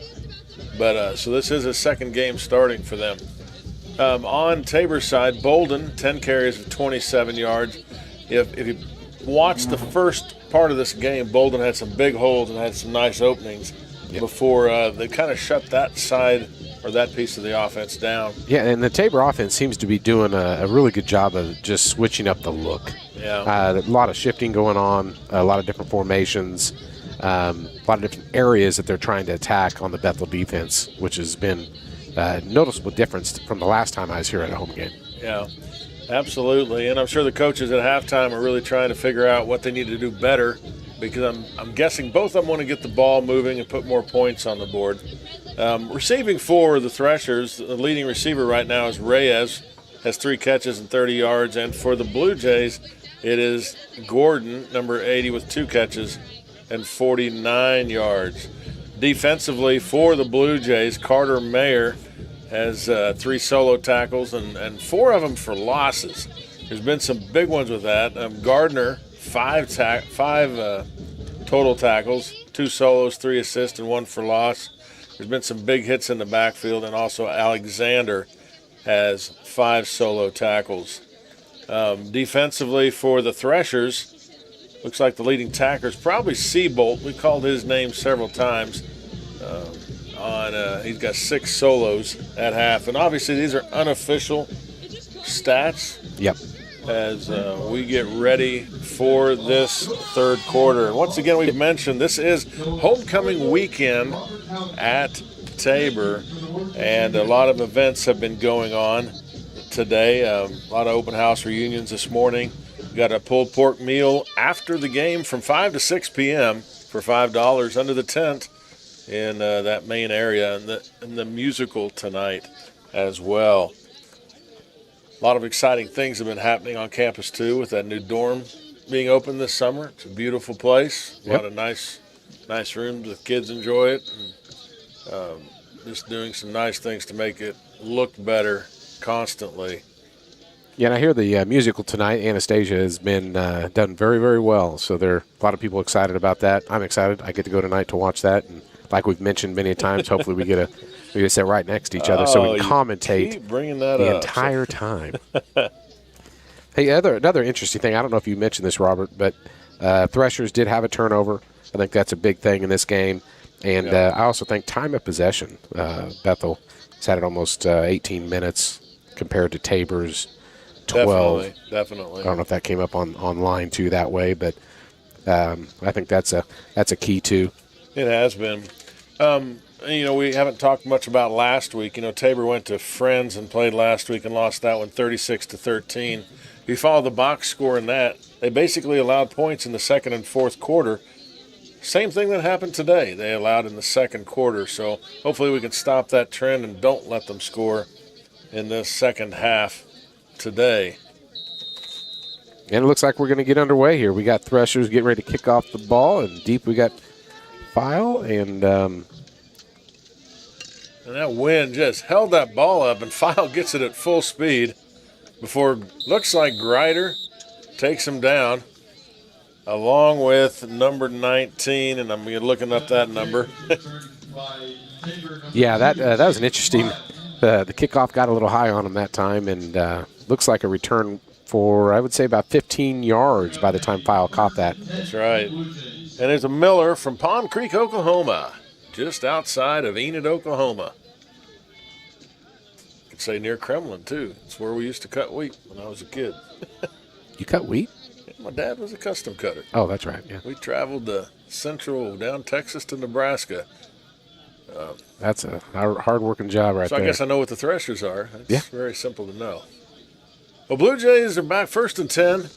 But so this is his second game starting for them. On Tabor's side, Bolden, 10 carries of 27 yards. If you watch the first part of this game, Bolden had some big holes and had some nice openings before they kind of shut that side or that piece of the offense down. Yeah, and the Tabor offense seems to be doing a really good job of just switching up the look. Yeah. A lot of shifting going on, a lot of different formations, a lot of different areas that they're trying to attack on the Bethel defense, which has been a noticeable difference from the last time I was here at a home game. Yeah, absolutely. And I'm sure the coaches at halftime are really trying to figure out what they need to do better, because I'm guessing both of them want to get the ball moving and put more points on the board. Receiving for the Threshers, the leading receiver right now is Reyes, has 3 catches and 30 yards. And for the Blue Jays, it is Gordon, number 80, with 2 catches and 49 yards. Defensively for the Blue Jays, Carter Mayer has 3 solo tackles and 4 of them for losses. There's been some big ones with that. Gardner, 5 total tackles, 2 solos, 3 assists, and 1 for loss. There's been some big hits in the backfield, and also Alexander has 5 solo tackles. Defensively for the Threshers, looks like the leading tackler is probably Seabolt. We called his name several times. He's got 6 solos at half, and obviously these are unofficial stats. Yep. As we get ready for this third quarter. And once again, we've mentioned this is homecoming weekend at Tabor, and a lot of events have been going on today. A lot of open house reunions this morning. We got a pulled pork meal after the game from 5 to 6 p.m. for $5 under the tent in that main area, and the musical tonight as well. A lot of exciting things have been happening on campus, too, with that new dorm being open this summer. It's a beautiful place. A lot of nice rooms. The kids enjoy it. And, just doing some nice things to make it look better constantly. Yeah, and I hear the musical tonight, Anastasia, has been done very, very well. So there are a lot of people excited about that. I'm excited. I get to go tonight to watch that. And like we've mentioned many times, hopefully we get to sit right next to each other so we can commentate keep bringing that the up. entire time. Hey, another interesting thing, I don't know if you mentioned this, Robert, but Threshers did have a turnover. I think that's a big thing in this game. And I also think time of possession. Bethel has had it almost 18 minutes compared to Tabor's 12. Definitely. I don't know if that came up on line too that way, but I think that's a key too. It has been. We haven't talked much about last week. Tabor went to Friends and played last week and lost that one 36-13. If you follow the box score in that, they basically allowed points in the second and fourth quarter. Same thing that happened today. They allowed in the second quarter. So hopefully we can stop that trend and don't let them score in this second half today. And it looks like we're going to get underway here. We got Threshers getting ready to kick off the ball, and deep we got File, and that wind just held that ball up, and File gets it at full speed before looks like Grider takes him down, along with number 19, and I'm looking up that number. Yeah, that was an interesting. The kickoff got a little high on him that time, and looks like a return for, I would say, about 15 yards by the time File caught that. That's right. And there's a Miller from Pond Creek, Oklahoma, just outside of Enid, Oklahoma. You could say near Kremlin, too. It's where we used to cut wheat when I was a kid. You cut wheat? My dad was a custom cutter. Oh, that's right, yeah. We traveled down Texas to Nebraska. That's a hard-working job right there. So I guess I know what the Threshers are. It's very simple to know. Well, Blue Jays are back 1st and 10.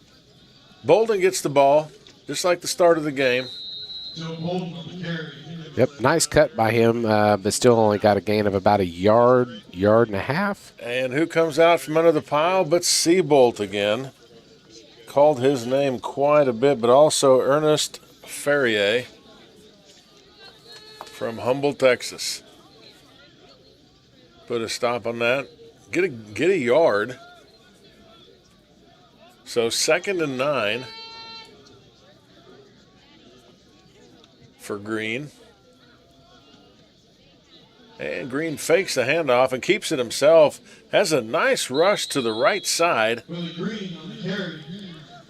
Bolden gets the ball, just like the start of the game. Yep, nice cut by him, but still only got a gain of about a yard and a half. And who comes out from under the pile but Seabolt again. Called his name quite a bit, but also Ernest Ferrier from Humble, Texas. Put a stop on that. Get a yard. So 2nd and 9 for Green. And Green fakes the handoff and keeps it himself. Has a nice rush to the right side.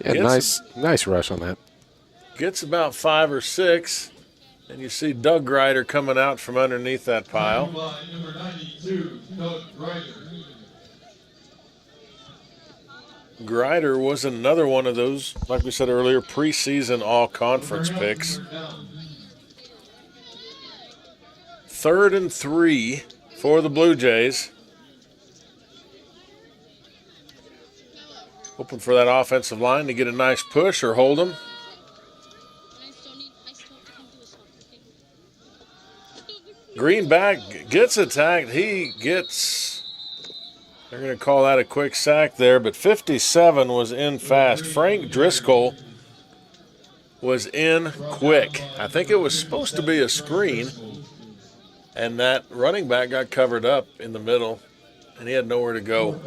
Yeah, nice rush on that. Gets about 5 or 6. And you see Doug Grider coming out from underneath that pile. Number 92, Doug Grider. Grider was another one of those, like we said earlier, preseason all-conference picks. 3rd and 3 for the Blue Jays. Hoping for that offensive line to get a nice push or hold them. Greenback gets attacked. They're going to call that a quick sack there, but 57 was in fast. Frank Driscoll was in quick. I think it was supposed to be a screen, and that running back got covered up in the middle, and he had nowhere to go.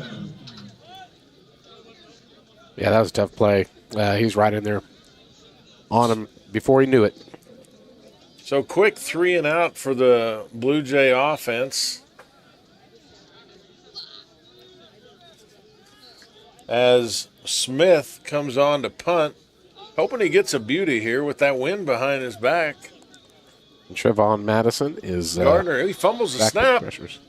Yeah, that was a tough play. He was right in there on him before he knew it. So quick 3 and out for the Blue Jay offense. As Smith comes on to punt, hoping he gets a beauty here with that wind behind his back. And Trevon Madison is Gardner, he fumbles the snap.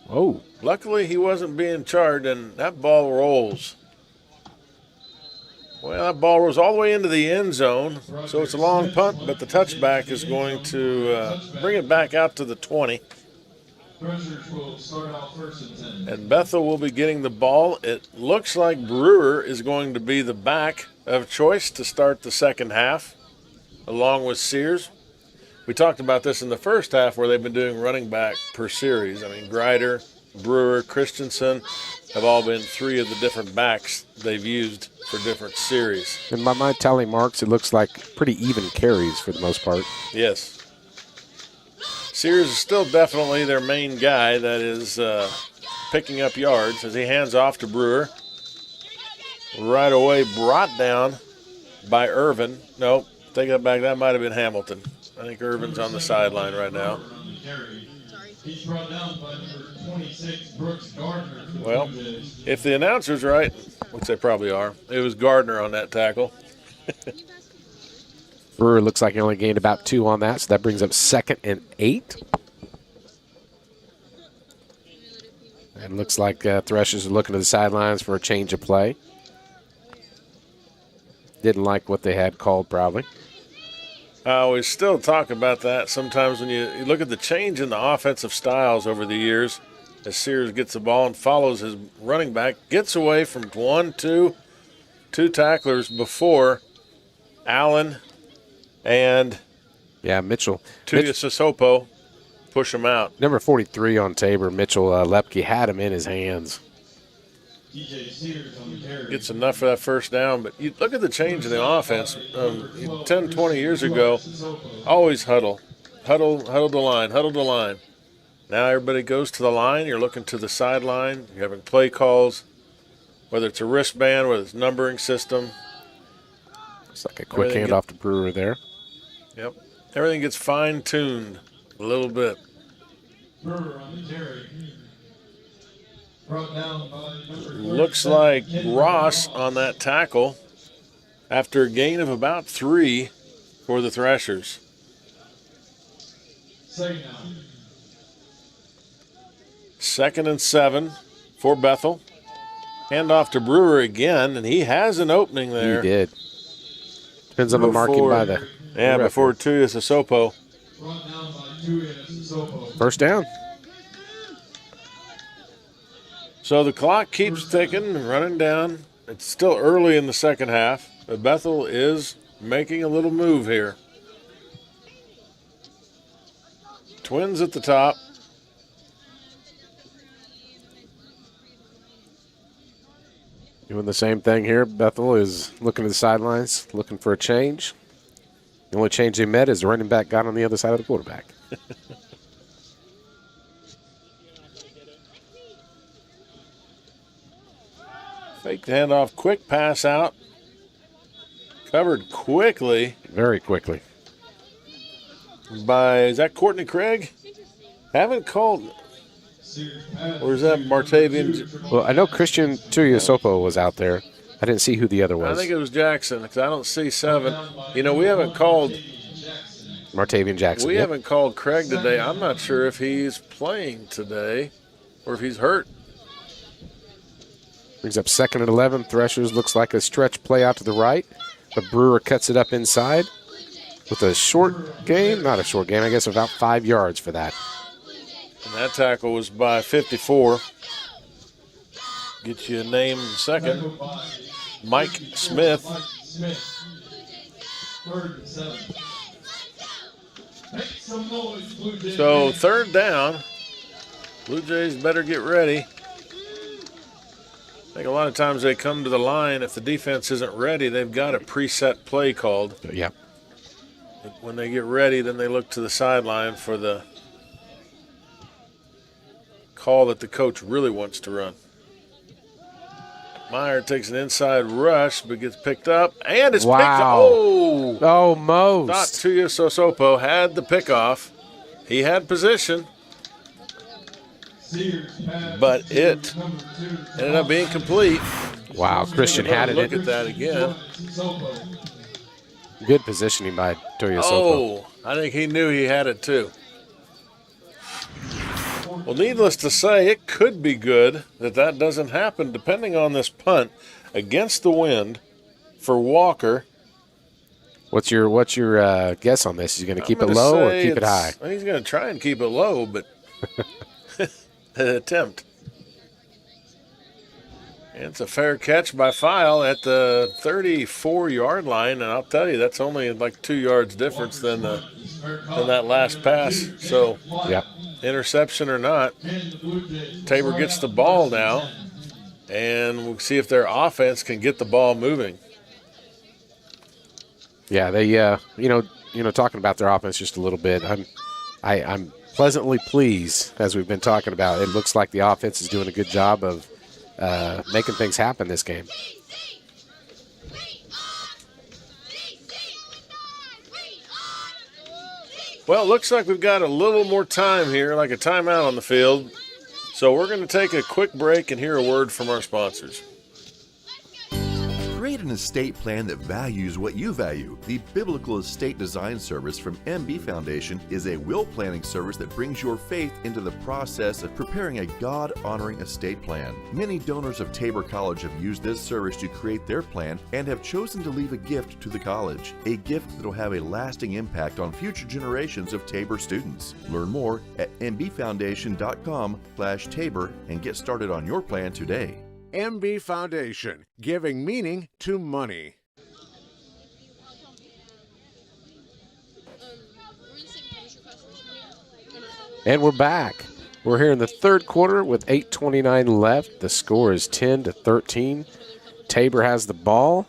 Oh. Luckily, he wasn't being charged, and that ball rolls. Well, that ball rolls all the way into the end zone, so it's a long punt, but the touchback is going to bring it back out to the 20. And Bethel will be getting the ball. It looks like Brewer is going to be the back of choice to start the second half, along with Sears. We talked about this in the first half where they've been doing running back per series. I mean, Grider, Brewer, Christensen have all been 3 of the different backs they've used for different series. And by my tally marks, it looks like pretty even carries for the most part. Yes. Sears is still definitely their main guy that is picking up yards as he hands off to Brewer. Right away brought down by Irvin. No, take that back. That might have been Hamilton. I think Irvin's on the sideline right now. He's brought down by number 26, Brooks Gardner. Well, if the announcer's right, which they probably are, it was Gardner on that tackle. Brewer looks like he only gained about 2 on that, so that brings up 2nd and 8. And looks like Threshers are looking to the sidelines for a change of play. Didn't like what they had called, probably. I always still talk about that sometimes when you look at the change in the offensive styles over the years as Sears gets the ball and follows his running back, gets away from 1, 2 tacklers before Allen and Mitchell. Tuya Sisopo push him out. Number 43 on Tabor, Mitchell Lepke, had him in his hands. Gets enough for that first down, but you look at the change in the offense. 10, 20 years ago, always huddle the line. Now everybody goes to the line. You're looking to the sideline. You're having play calls, whether it's a wristband, whether it's numbering system. It's like a quick handoff to Brewer there. Yep. Everything gets fine-tuned a little bit. Brewer on the carry. Brought down by number Looks like Ross on that tackle after a gain of about 3 for the Threshers. Second down. 2nd and 7 for Bethel. Hand off to Brewer again, and he has an opening there. He did. Depends on the marking by the before Tuya Sisopo. Brought down by Tuya Sisopo. First down. So the clock keeps ticking, running down. It's still early in the second half, but Bethel is making a little move here. Twins at the top. Doing the same thing here. Bethel is looking to the sidelines, looking for a change. The only change they met is the running back got on the other side of the quarterback. Fake the handoff, quick pass out. Covered quickly. Very quickly. Is that Courtney Craig? Haven't called. Or is that Martavian? Well, I know Christian Tuiasopo was out there. I didn't see who the other was. I think it was Jackson because I don't see 7. You know, we haven't called Martavian Jackson. We yep. haven't called Craig today. I'm not sure if he's playing today or if he's hurt. Brings up 2nd and 11. Threshers looks like a stretch play out to the right, but Brewer cuts it up inside with a short game. Not a short game, I guess about 5 yards for that. And that tackle was by 54. Get you a name in a second. Mike Smith. Smith. 3rd and 7. Make some noise, Blue Jays. So 3rd down. Blue Jays better get ready. I think a lot of times they come to the line. If the defense isn't ready, they've got a preset play called. Yep. When they get ready, then they look to the sideline for the call that the coach really wants to run. Meyer takes an inside rush, but gets picked up, and it's picked up. Oh! Almost. Not Tuya Sosopo had the pickoff. He had position, but it ended up being complete. Wow, Christian had it. Look at that again. Good positioning by Tuya Sosopo. Oh, I think he knew he had it too. Well, needless to say, it could be good that doesn't happen, depending on this punt against the wind for Walker. What's your guess on this? Is he going to keep it low or keep it high? He's going to try and keep it low, but an attempt. And it's a fair catch by File at the 34-yard line, and I'll tell you, that's only like 2 yards difference than that last pass. So, yep. Interception or not, Tabor gets the ball now, and we'll see if their offense can get the ball moving. Yeah, they talking about their offense just a little bit. I'm pleasantly pleased, as we've been talking about. It looks like the offense is doing a good job of making things happen this game. Well, it looks like we've got a little more time here, like a timeout on the field. So we're going to take a quick break and hear a word from our sponsors. Create an estate plan that values what you value. The Biblical Estate Design Service from MB Foundation is a will planning service that brings your faith into the process of preparing a God-honoring estate plan. Many donors of Tabor College have used this service to create their plan and have chosen to leave a gift to the college, a gift that will have a lasting impact on future generations of Tabor students. Learn more at mbfoundation.com/Tabor and get started on your plan today. MB Foundation, giving meaning to money. And we're back. We're here in the 3rd quarter with 8:29 left. The score is 10-13. Tabor has the ball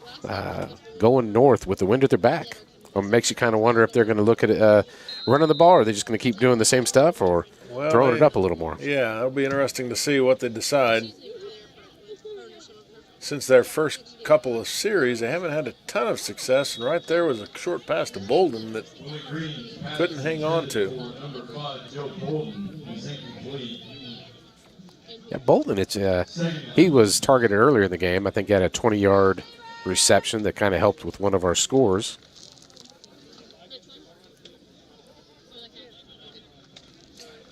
going north with the wind at their back. It makes you kind of wonder if they're going to look at running the ball, or are they just going to keep doing the same stuff, or throwing it up a little more. Yeah, it'll be interesting to see what they decide. Since their first couple of series, they haven't had a ton of success, and right there was a short pass to Bolden that couldn't hang on to. Yeah, Bolden, he was targeted earlier in the game. I think he had a 20-yard reception that kind of helped with one of our scores.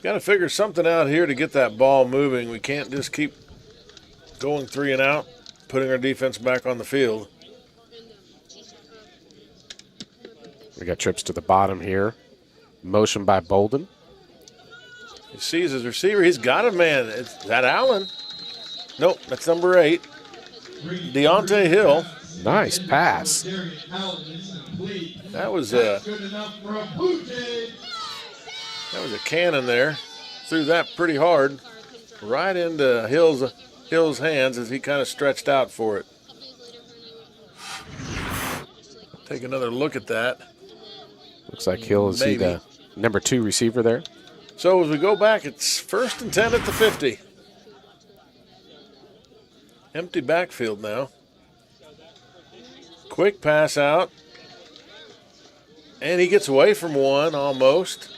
Got to figure something out here to get that ball moving. We can't just keep going 3 and out, putting our defense back on the field. We got trips to the bottom here. Motion by Bolden. He sees his receiver. He's got a man. Is that Allen? Nope, that's number 8. Deontay Hill. Nice pass. That was a cannon there. Threw that pretty hard. Right into Hill's hands as he kind of stretched out for it. Take another look at that. Looks like Hill is the number 2 receiver there. So as we go back, it's 1st and 10 at the 50. Empty backfield now. Quick pass out. And he gets away from one almost.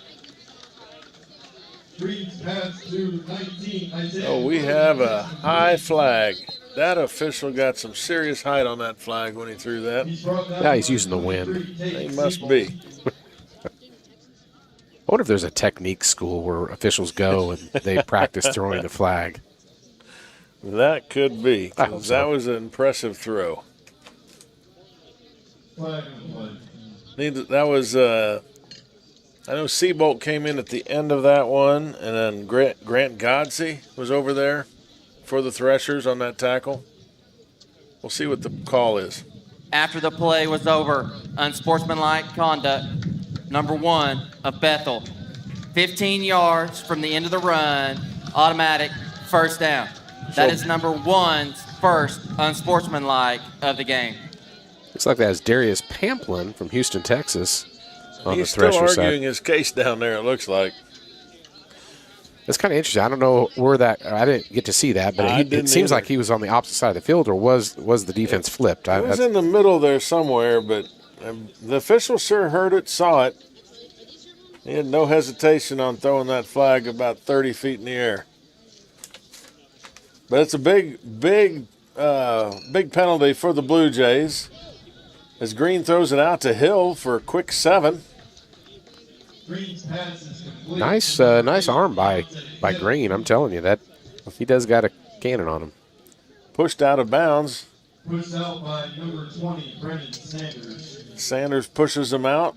Oh, we have a high flag. That official got some serious height on that flag when he threw that. Yeah, he's using the wind. He must be. I wonder if there's a technique school where officials go and they practice throwing the flag. That could be. I hope 'Cause so. that was an impressive throw. Flag on play. That was, I know Seabolt came in at the end of that one, and then Grant Godsey was over there for the Threshers on that tackle. We'll see what the call is. After the play was over, unsportsmanlike conduct, number 1 of Bethel. 15 yards from the end of the run, automatic first down. That is number 1's first unsportsmanlike of the game. Looks like that's Darius Pamplin from Houston, Texas on He's the still Thresher arguing side. his case down there, it looks like. That's kind of interesting. I don't know where that – I didn't get to see that, but I it didn't seems either. like he was on the opposite side of the field, or was the defense flipped? It was in the middle there somewhere, but the official sure heard it, saw it. He had no hesitation on throwing that flag about 30 feet in the air. But it's a big penalty for the Blue Jays as Green throws it out to Hill for a quick 7. Green's pass is complete. Nice arm by Green. I'm telling you that he does got a cannon on him. Pushed out of bounds. Pushed out by number 20, Brendan Sanders. Sanders pushes him out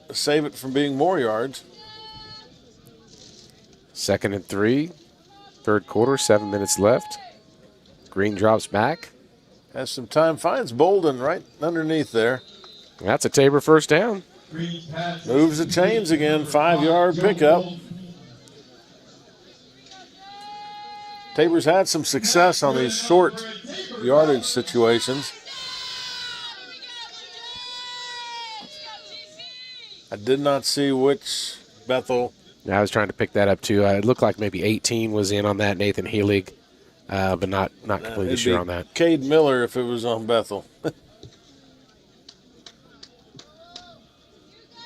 to save it from being more yards. 2nd and 3, third quarter, 7 minutes left. Green drops back. Has some time, finds Bolden right underneath there. That's a Tabor first down. Green's pass Moves the chains again, 5-yard pickup. Tabor's had some success on these short yardage situations. I did not see which Bethel. I was trying to pick that up too. It looked like maybe 18 was in on that, Nathan Healig, but not completely It'd sure be on that. Cade Miller if it was on Bethel.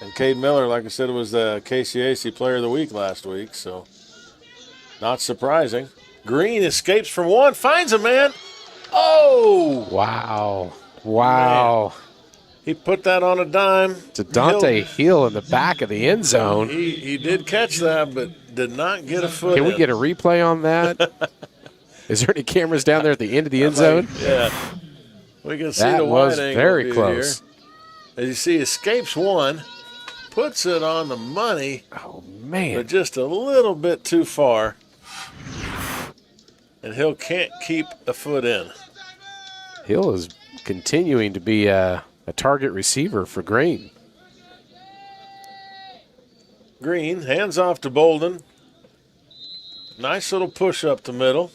And Cade Miller, like I said, was the KCAC Player of the Week last week, so not surprising. Green escapes from one, finds a man. Oh! Wow. He put that on a dime. To Dante Hill in the back of the end zone. He did catch that, but did not get a foot Can we in. get a replay on that? Is there any cameras down there at the end of the end zone? Yeah. We can see That the was wide angle very view close. here. As you see, escapes one, puts it on the money, Oh, man. but just a little bit too far. And Hill can't keep a foot in. Hill is continuing to be a target receiver for Green. Green, hands off to Bolden. Nice little push up the middle.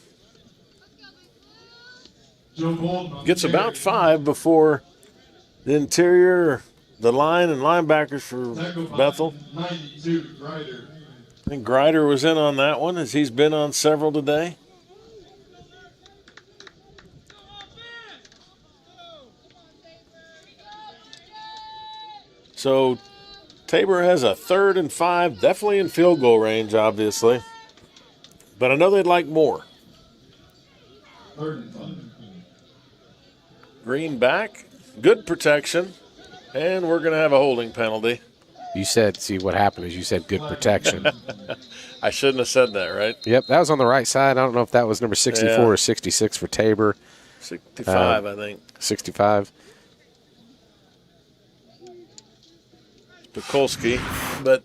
Joe Bolden on Gets the about carry. 5 before the interior, the line and linebackers for Tackle by Bethel. 92, Grider. I think Grider was in on that one, as he's been on several today. So Tabor has a 3rd and 5, definitely in field goal range, obviously. But I know they'd like more. 3rd and 5. Green back, good protection, and we're going to have a holding penalty. You said, see what happened is you said good protection. I shouldn't have said that, right? Yep, that was on the right side. I don't know if that was number 64 Yeah. or 66 for Tabor. 65, I think. 65. Pekulski, but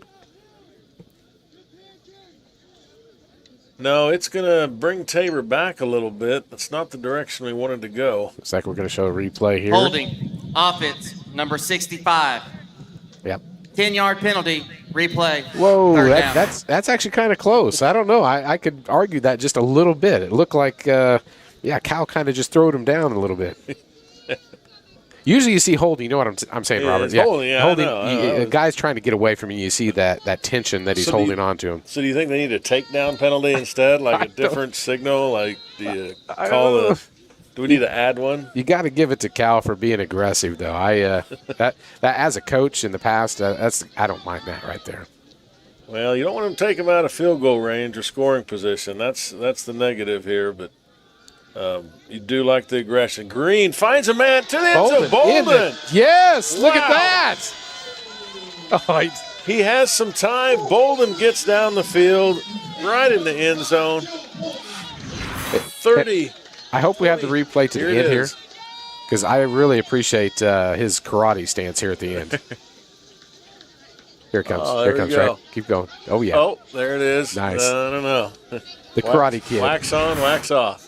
no, it's going to bring Tabor back a little bit. That's not the direction we wanted to go. Looks like we're going to show a replay here. Holding, offense, number 65. Yep. 10-yard penalty, replay. Whoa, third down. that's actually kind of close. I don't know. I could argue that just a little bit. It looked like, Cal kind of just throwed him down a little bit. Usually you see holding. You know what I'm saying, Yeah, Robert? it's holding, yeah, I holding. know. A guy's trying to get away from you. You see that tension that he's So do holding you- on to him. So do you think they need a takedown penalty instead, like a different signal? Like, do you call the? Do we need to add one? You got to give it to Cal for being aggressive, though. That as a coach in the past, I don't mind that right there. Well, you don't want to take them out of field goal range or scoring position. That's the negative here, but you do like the aggression. Green finds a man to the end zone. in Bolden. it. Yes, look at Wow. that. Oh, He has some time. Bolden gets down the field, right in the end zone. 30. I hope we have the replay to the end here, is. because I really appreciate his karate stance here at the end. Here it comes. Oh, Here there it we comes. go. Right? Keep going. Oh, yeah. Oh, there it is. Nice. I don't know. The Karate Kid. Wax on, wax off.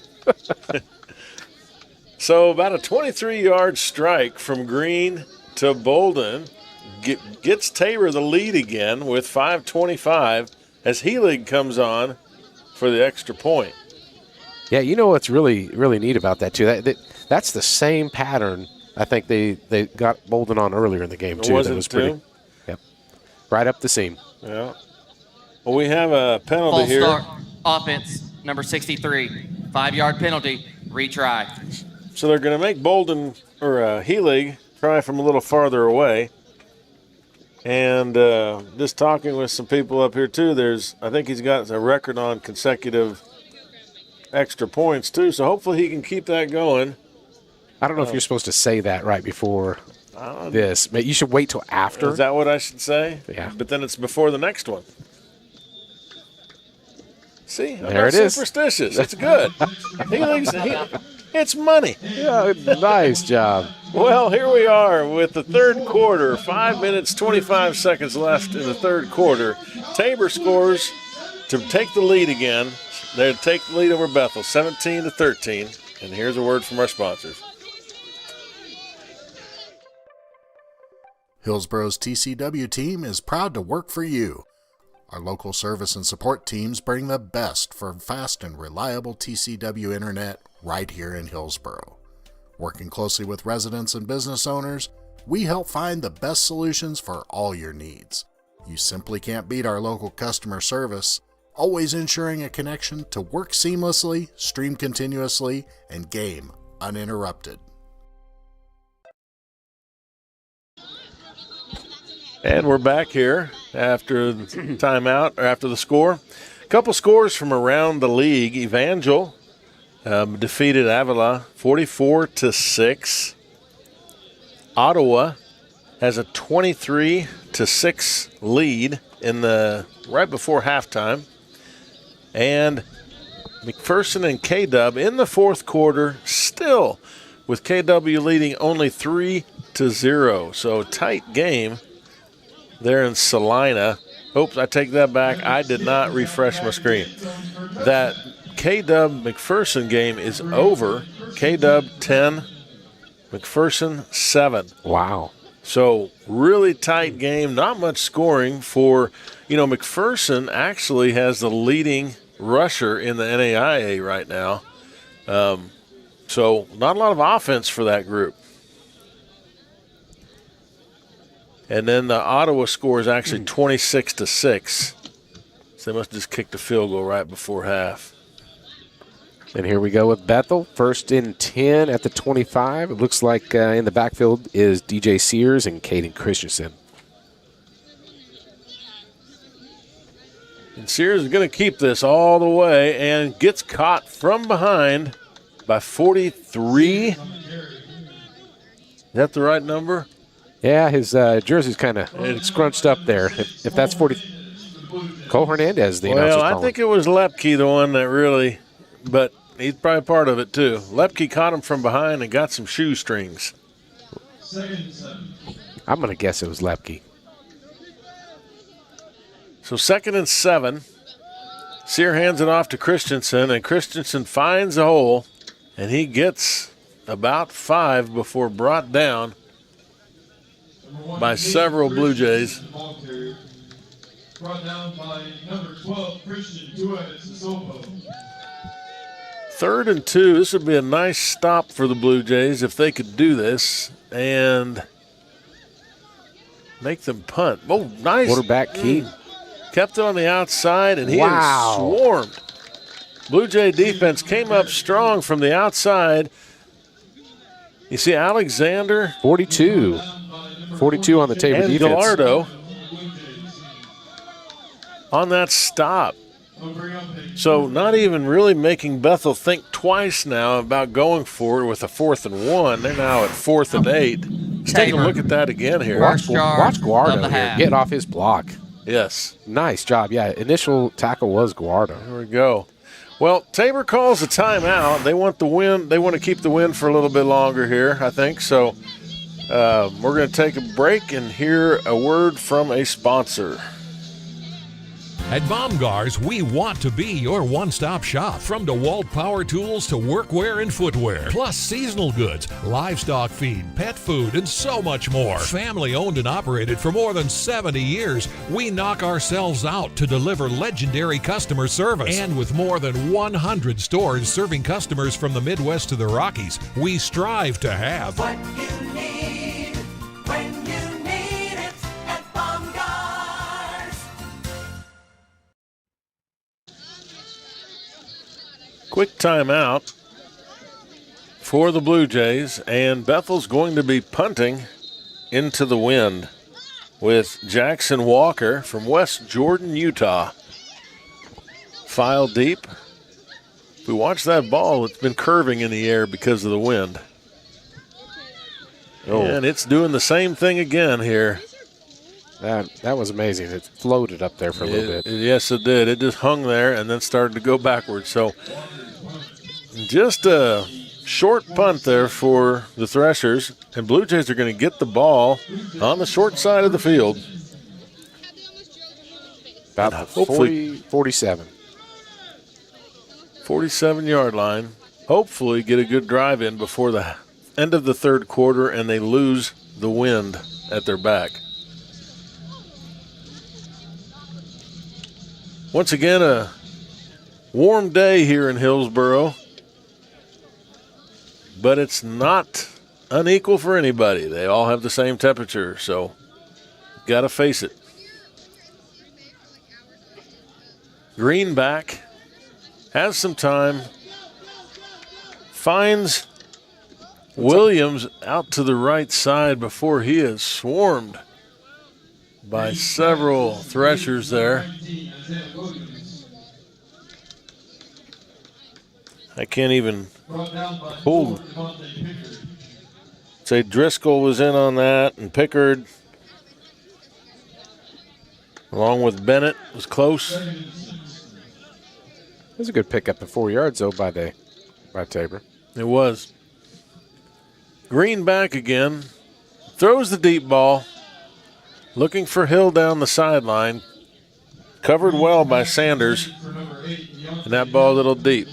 So about a 23-yard strike from Green to Bolden gets Tabor the lead again with 5:25 as Helig comes on for the extra point. Yeah, you know what's really, really neat about that, too? That's the same pattern I think they got Bolden on earlier in the game, too. Was that it was pretty. too? Yep. Right up the seam. Yeah. Well, we have a penalty False here. start. Offense, number 63. 5-yard penalty. Retry. So they're going to make Bolden or Helig try from a little farther away. And just talking with some people up here too, I think he's got a record on consecutive extra points too. So hopefully he can keep that going. I don't know if you're supposed to say that right before this. You should wait till after. Is that what I should say? Yeah. But then it's before the next one. See, I'm There not it is. superstitious. It's good. It's money. Yeah, nice job. Well, here we are with the third quarter. 5 minutes, 25 seconds left in the third quarter. Tabor scores to take the lead again. They take the lead over Bethel, 17-13. And here's a word from our sponsors. Hillsboro's TCW team is proud to work for you. Our local service and support teams bring the best for fast and reliable TCW internet right here in Hillsboro. Working closely with residents and business owners, we help find the best solutions for all your needs. You simply can't beat our local customer service, always ensuring a connection to work seamlessly, stream continuously, and game uninterrupted. And we're back here after the timeout, or after the score. A couple scores from around the league. Evangel defeated Avila 44-6. Ottawa has a 23-6 lead in the right before halftime. And McPherson and K-Dub in the fourth quarter, still with KW leading only 3-0. So tight game there in Salina. Oops, I take that back. I did not refresh my screen. That K-Dub McPherson game is over. K-Dub 10, McPherson 7. Wow. So really tight game, not much scoring for, McPherson actually has the leading rusher in the NAIA right now. So not a lot of offense for that group. And then the Ottawa score is actually 26-6. So they must have just kicked a field goal right before half. And here we go with Bethel. First and 10 at the 25. It looks like in the backfield is DJ Sears and Caden Christensen. And Sears is going to keep this all the way and gets caught from behind by 43. Is that the right number? Yeah, his jersey's kind of scrunched up there. If that's 40. Cole Hernandez, the announcer's Well, I calling. think it was Lepke, the one that really, but he's probably part of it too. Lepke caught him from behind and got some shoestrings. I'm going to guess it was Lepke. So 2nd and 7. Sear hands it off to Christensen, and Christensen finds a hole, and he gets about 5 before brought down by several Blue Jays. Brought down by number 12, Christian Tuet-Sissoko. 3rd and 2. This would be a nice stop for the Blue Jays if they could do this and make them punt. Oh, nice. Quarterback Key. Kept it on the outside, and he is Wow. swarmed. Blue Jay defense came up strong from the outside. You see Alexander. 42. 42 on the Tabor and defense. Gallardo on that stop. So not even really making Bethel think twice now about going for it with a 4th and 1. They're now at 4th and 8. Let's take a look at that again here. Watch of Guardo the here half. get off his block. Yes. Nice job. Yeah, initial tackle was Guardo. There we go. Well, Tabor calls a timeout. They want the win. They want to keep the win for a little bit longer here, I think. So we're going to take a break and hear a word from a sponsor. At Baumgar's, we want to be your one-stop shop. From DeWalt power tools to workwear and footwear, plus seasonal goods, livestock feed, pet food, and so much more. Family owned and operated for more than 70 years, we knock ourselves out to deliver legendary customer service. And with more than 100 stores serving customers from the Midwest to the Rockies, we strive to have What you need when you need it at Baumgart's. Quick timeout for the Blue Jays, and Bethel's going to be punting into the wind with Jackson Walker from West Jordan, Utah. File deep. If we watch that ball, it's been curving in the air because of the wind. And it's doing the same thing again here. That was amazing. It floated up there for a little bit. Yes, it did. It just hung there and then started to go backwards. So just a short punt there for the Threshers. And Blue Jays are going to get the ball on the short side of the field. About hopefully 47. 47-yard line. Hopefully get a good drive in before the end of the third quarter and they lose the wind at their back. Once again, a warm day here in Hillsboro, but it's not unequal for anybody. They all have the same temperature, so got to face it. Greenback has some time, finds Williams out to the right side before he is swarmed by several Threshers there. I can't even hold. Say Driscoll was in on that, and Pickard, along with Bennett, was close. It was a good pickup at 4 yards, though, by Tabor. It was. Greenback again, throws the deep ball, looking for Hill down the sideline. Covered well by Sanders, and that ball a little deep.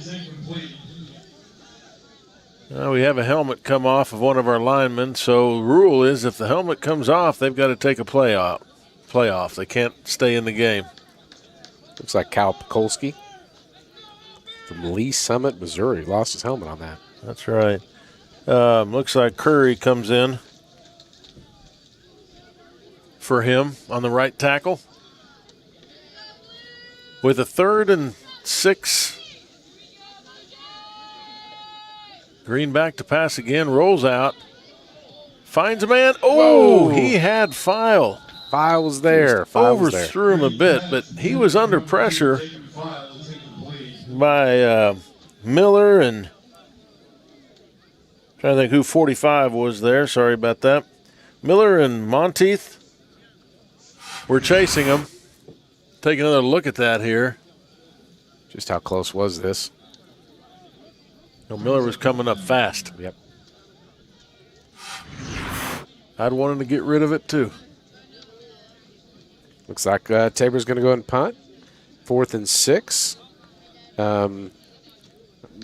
Now we have a helmet come off of one of our linemen, so the rule is if the helmet comes off, they've got to take a playoff. They can't stay in the game. Looks like Cal Pekolsky from Lee Summit, Missouri. Lost his helmet on that. That's right. Looks like Curry comes in for him on the right tackle. With a 3rd and 6. Greenback to pass again, rolls out, finds a man. Oh, Whoa. He had File. File was there. Overthrew him a bit, but he was under pressure by Miller and trying to think who 45 was there. Sorry about that. Miller and Monteith were chasing him. Take another look at that here. Just how close was this? No, Miller was coming up fast. Yep. I'd want him to get rid of it too. Looks like Tabor's going to go ahead and punt. 4th and 6.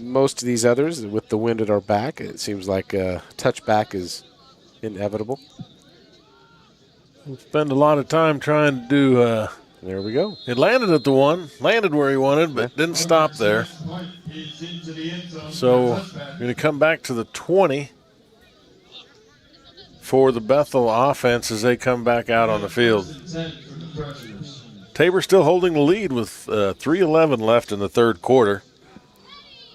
Most of these others, with the wind at our back, it seems like touchback is inevitable. We'll spend a lot of time trying to do. There we go. It landed at the one, landed where he wanted, but didn't stop there. So we're going to come back to the 20 for the Bethel offense as they come back out on the field. Tabor still holding the lead with 3:11 left in the third quarter.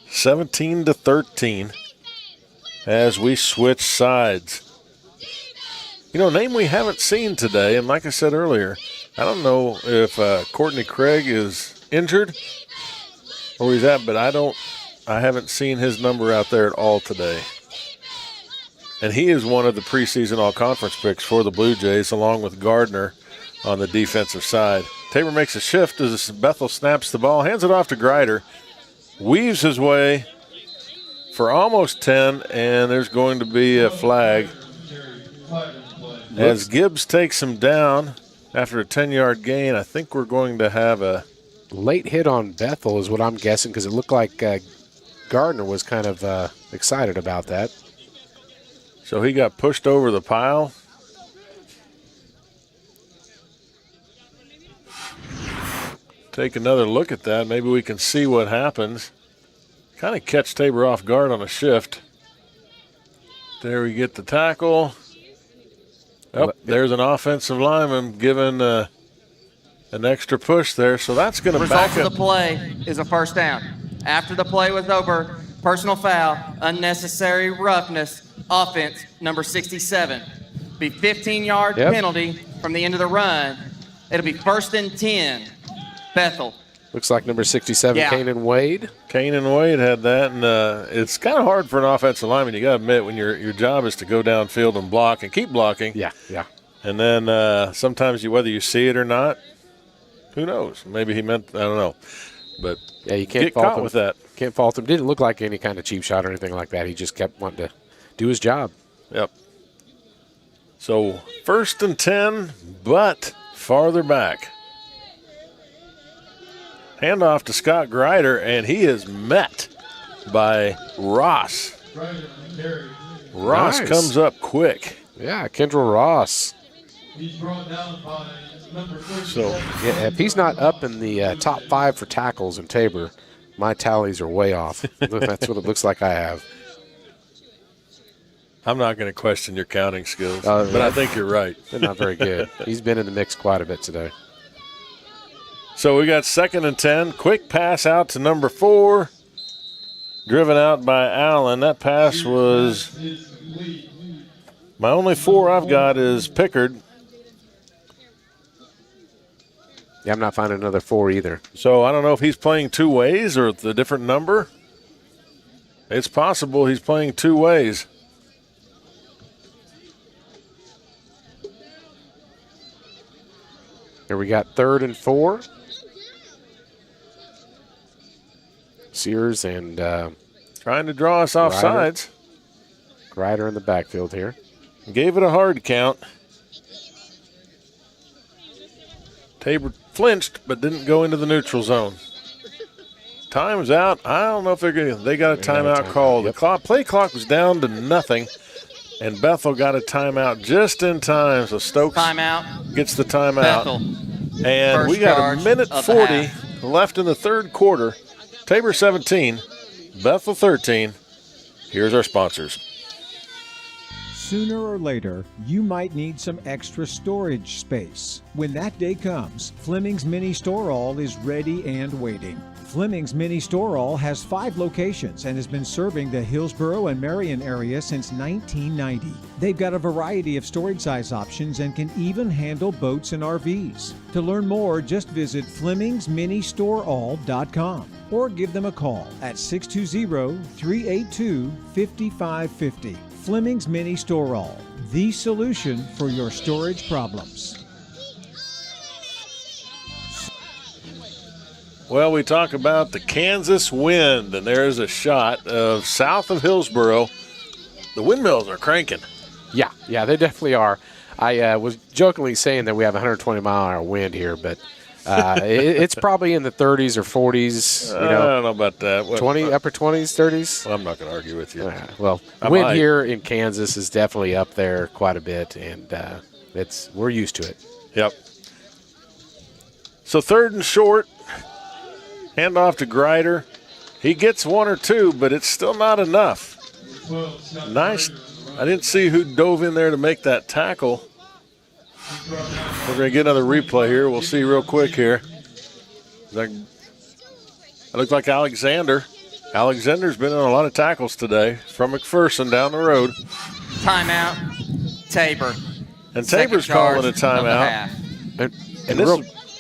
17-13 as we switch sides. You know, a name we haven't seen today, and like I said earlier, I don't know if Courtney Craig is injured or where he's at, but I haven't seen his number out there at all today. And he is one of the preseason all-conference picks for the Blue Jays, along with Gardner on the defensive side. Tabor makes a shift as Bethel snaps the ball, hands it off to Greider, weaves his way for almost 10, and there's going to be a flag as Gibbs takes him down after a 10-yard gain. I think we're going to have a late hit on Bethel is what I'm guessing, because it looked like Gardner was kind of excited about that. So he got pushed over the pile. Take another look at that. Maybe we can see what happens. Kind of catch Tabor off guard on a shift. There we get the tackle. Oh, there's an offensive lineman giving an extra push there. So that's going to back up. Result of the play is a first down. After the play was over, personal foul, unnecessary roughness, offense, number 67. Be 15-yard penalty from the end of the run. It'll be 1st and 10, Bethel. Looks like number 67, Kanan Wade. Kanan Wade had that, and it's kind of hard for an offensive lineman. You got to admit, when your job is to go downfield and block and keep blocking. Yeah. And then sometimes whether you see it or not, who knows? Maybe he meant, I don't know. But yeah, you can't get fault caught him with that. Can't fault him. Didn't look like any kind of cheap shot or anything like that. He just kept wanting to do his job. Yep. So 1st and 10, but farther back. Handoff to Scott Greider, and he is met by Ross. Ross comes up quick. Yeah, Kendall Ross. He's brought down by number 30. So yeah, if he's not up in the top 5 for tackles in Tabor, my tallies are way off. That's what it looks like I have. I'm not going to question your counting skills, but I think you're right. They're not very good. He's been in the mix quite a bit today. So we got 2nd and 10. Quick pass out to number 4. Driven out by Allen. That pass was my only 4 I've got is Pickard. Yeah, I'm not finding another 4 either. So I don't know if he's playing 2 ways or it's a different number. It's possible he's playing 2 ways. Here we got 3rd and 4. Sears and trying to draw us off sides. Greider in the backfield here. Gave it a hard count. Tabor flinched, but didn't go into the neutral zone. Time's out. I don't know if they got a timeout called. Yep. The play clock was down to nothing, and Bethel got a timeout just in time. So Stokes gets the timeout. Bethel. And First we got charge a minute of the 40 half. left in the 3rd quarter. Tabor 17, Bethel 13. Here's our sponsors. Sooner or later, you might need some extra storage space. When that day comes, Fleming's Mini Store All is ready and waiting. Fleming's Mini Store All has 5 locations and has been serving the Hillsboro and Marion area since 1990. They've got a variety of storage size options and can even handle boats and RVs. To learn more, just visit FlemingsMiniStoreAll.com or give them a call at 620-382-5550. Fleming's Mini Store All, the solution for your storage problems. Well, we talk about the Kansas wind, and there's a shot of south of Hillsboro. The windmills are cranking. Yeah, they definitely are. I was jokingly saying that we have 120-mile-an-hour wind here, but it's probably in the 30s or 40s. I don't know about that. Upper 20s, 30s. Well, I'm not going to argue with you. Well, wind here in Kansas is definitely up there quite a bit, and we're used to it. Yep. So 3rd and short. Hand off to Greider. He gets 1 or 2, but it's still not enough. Nice. I didn't see who dove in there to make that tackle. We're going to get another replay here. We'll see real quick here. It looked like Alexander. Alexander's been in a lot of tackles today from McPherson down the road. Timeout, Tabor. And Tabor's calling a timeout. And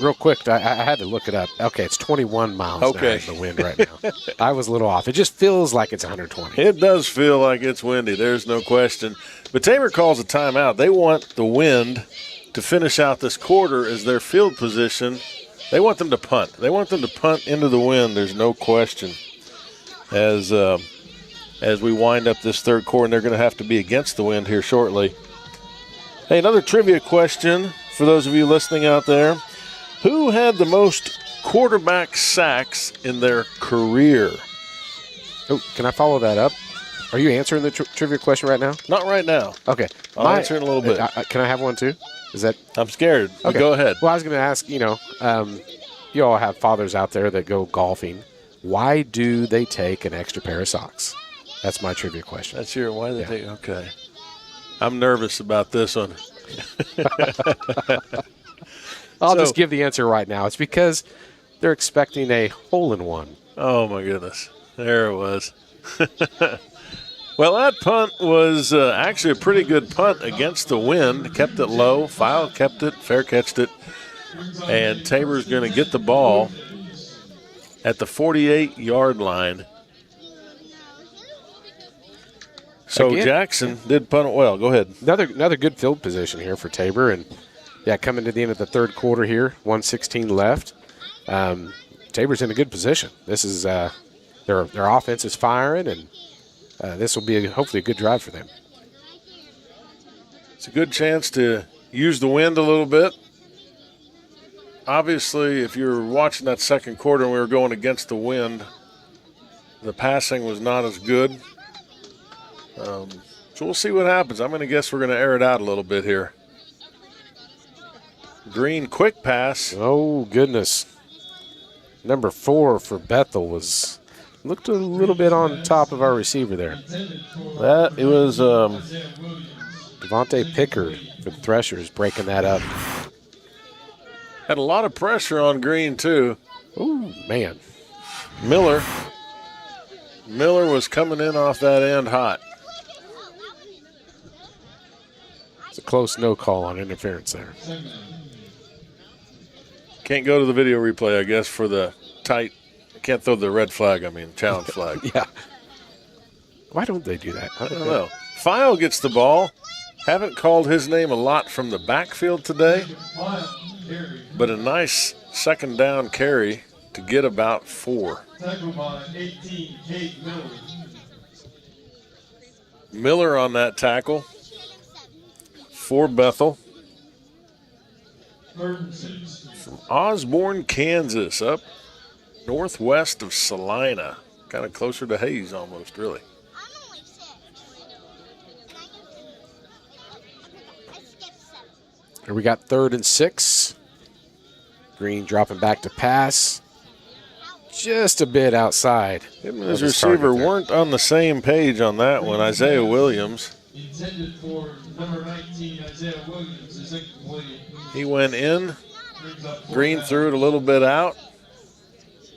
Real quick, I had to look it up. Okay, it's 21 miles an hour in the wind right now. I was a little off. It just feels like it's 120. It does feel like it's windy. There's no question. But Tabor calls a timeout. They want the wind to finish out this quarter as their field position. They want them to punt. They want them to punt into the wind. There's no question. As we wind up this third quarter, and they're going to have to be against the wind here shortly. Hey, another trivia question for those of you listening out there. Who had the most quarterback sacks in their career? Oh, can I follow that up? Are you answering the trivia question right now? Not right now. Okay. I'll answer in a little bit. Can I have one too? Is that? I'm scared. Okay. Go ahead. Well, I was going to ask, you all have fathers out there that go golfing. Why do they take an extra pair of socks? That's my trivia question. That's your, why do they take, okay. I'm nervous about this one. I'll just give the answer right now. It's because they're expecting a hole-in-one. Oh, my goodness. There it was. Well, that punt was actually a pretty good punt against the wind. Kept it low. File kept it. Fair catched it. And Tabor's going to get the ball at the 48-yard line. So Again, Jackson did punt it well. Go ahead. Another good field position here for Tabor. And, coming to the end of the third quarter here, 1:16 left. Tabor's in a good position. This is their offense is firing, and this will be hopefully a good drive for them. It's a good chance to use the wind a little bit. Obviously, if you're watching that second quarter and we were going against the wind, the passing was not as good. So we'll see what happens. I'm going to guess we're going to air it out a little bit here. Green, quick pass. Oh, goodness. Number 4 for Bethel looked a little bit on top of our receiver there. That it was Devontae Pickard for the Threshers breaking that up. Had a lot of pressure on Green, too. Oh, man. Miller was coming in off that end hot. It's a close no call on interference there. Can't go to the video replay, I guess, for the tight. Can't throw the red flag, challenge flag. Yeah. Why don't they do that? I don't know. File gets the ball. Haven't called his name a lot from the backfield today, but a nice second down carry to get about 4. Tackle by 18, Kate Miller. Miller on that tackle for Bethel. From Osborne, Kansas, up northwest of Salina. Kind of closer to Hayes almost, really. Here we got 3rd and 6. Green dropping back to pass. Just a bit outside. Him and his receiver weren't on the same page on that one. Isaiah Williams. Intended for number 19, Isaiah Williams, is incomplete. He went in. Green threw it a little bit out.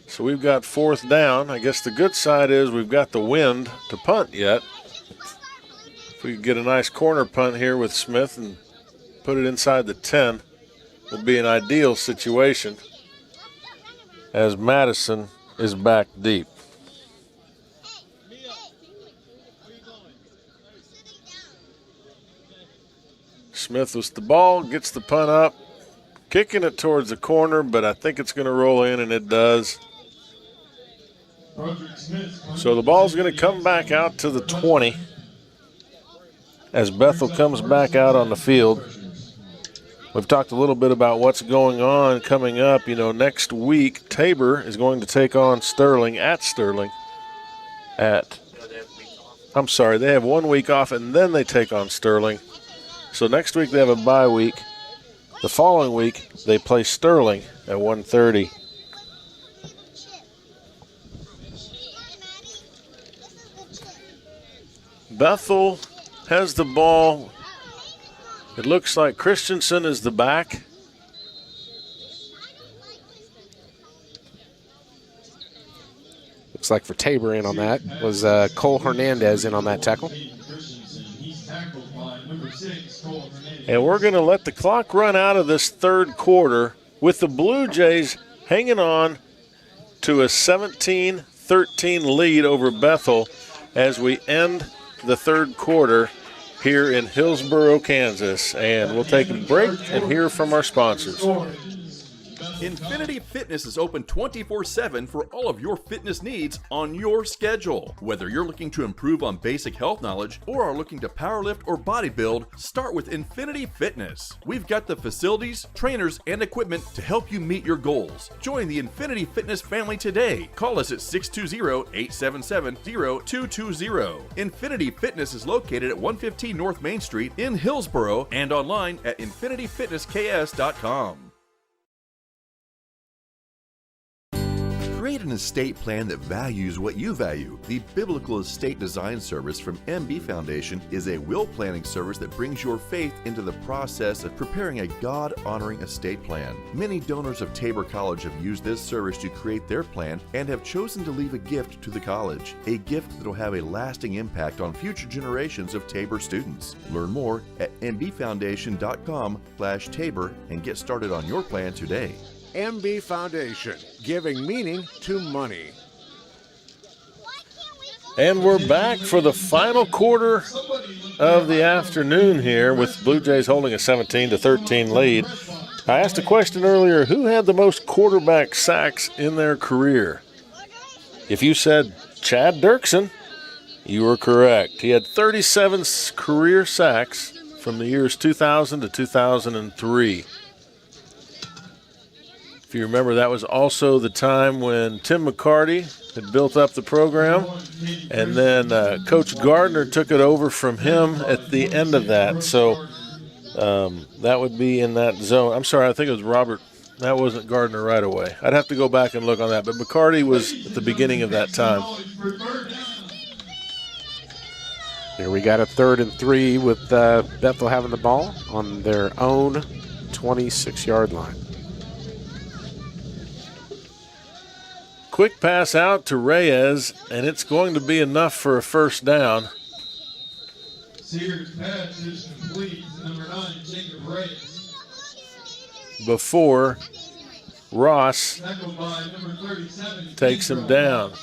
So we've got 4th down. I guess the good side is we've got the wind to punt yet. If we could get a nice corner punt here with Smith and put it inside the 10, would be an ideal situation as Madison is back deep. Smith with the ball, gets the punt up, kicking it towards the corner, but I think it's going to roll in, and it does. So the ball's going to come back out to the 20 as Bethel comes back out on the field. We've talked a little bit about what's going on coming up. Next week, Tabor is going to take on Sterling at Sterling. They have 1 week off, and then they take on Sterling. So next week they have a bye week. The following week, they play Sterling at 1:30. Bethel has the ball. It looks like Christensen is the back. Looks like for Tabor in on that was Cole Hernandez in on that tackle. And we're going to let the clock run out of this third quarter with the Blue Jays hanging on to a 17-13 lead over Bethel as we end the third quarter here in Hillsboro, Kansas. And we'll take a break and hear from our sponsors. Infinity Fitness is open 24/7 for all of your fitness needs on your schedule. Whether you're looking to improve on basic health knowledge or are looking to powerlift or bodybuild, start with Infinity Fitness. We've got the facilities, trainers, and equipment to help you meet your goals. Join the Infinity Fitness family today. Call us at 620-877-0220. Infinity Fitness is located at 115 North Main Street in Hillsboro and online at infinityfitnessks.com. Create an estate plan that values what you value. The Biblical Estate Design Service from MB Foundation is a will planning service that brings your faith into the process of preparing a God-honoring estate plan. Many donors of Tabor College have used this service to create their plan and have chosen to leave a gift to the college, a gift that will have a lasting impact on future generations of Tabor students. Learn more at mbfoundation.com/Tabor and get started on your plan today. MB Foundation, giving meaning to money. And we're back for the final quarter of the afternoon here with Blue Jays holding a 17-13 lead. I asked a question earlier, who had the most quarterback sacks in their career? If you said Chad Dirksen, you were correct. He had 37 career sacks from the years 2000 to 2003. If you remember, that was also the time when Tim McCarty had built up the program, and then Coach Gardner took it over from him at the end of that. So that would be in that zone. I'm sorry, I think it was Robert. That wasn't Gardner right away. I'd have to go back and look on that, but McCarty was at the beginning of that time. Here we got a 3rd and 3 with Bethel having the ball on their own 26-yard line. Quick pass out to Reyes, and it's going to be enough for a first down. Sears pass is complete. Number 9, Jacob Reyes. Before Ross Tackled by number 37, takes him down.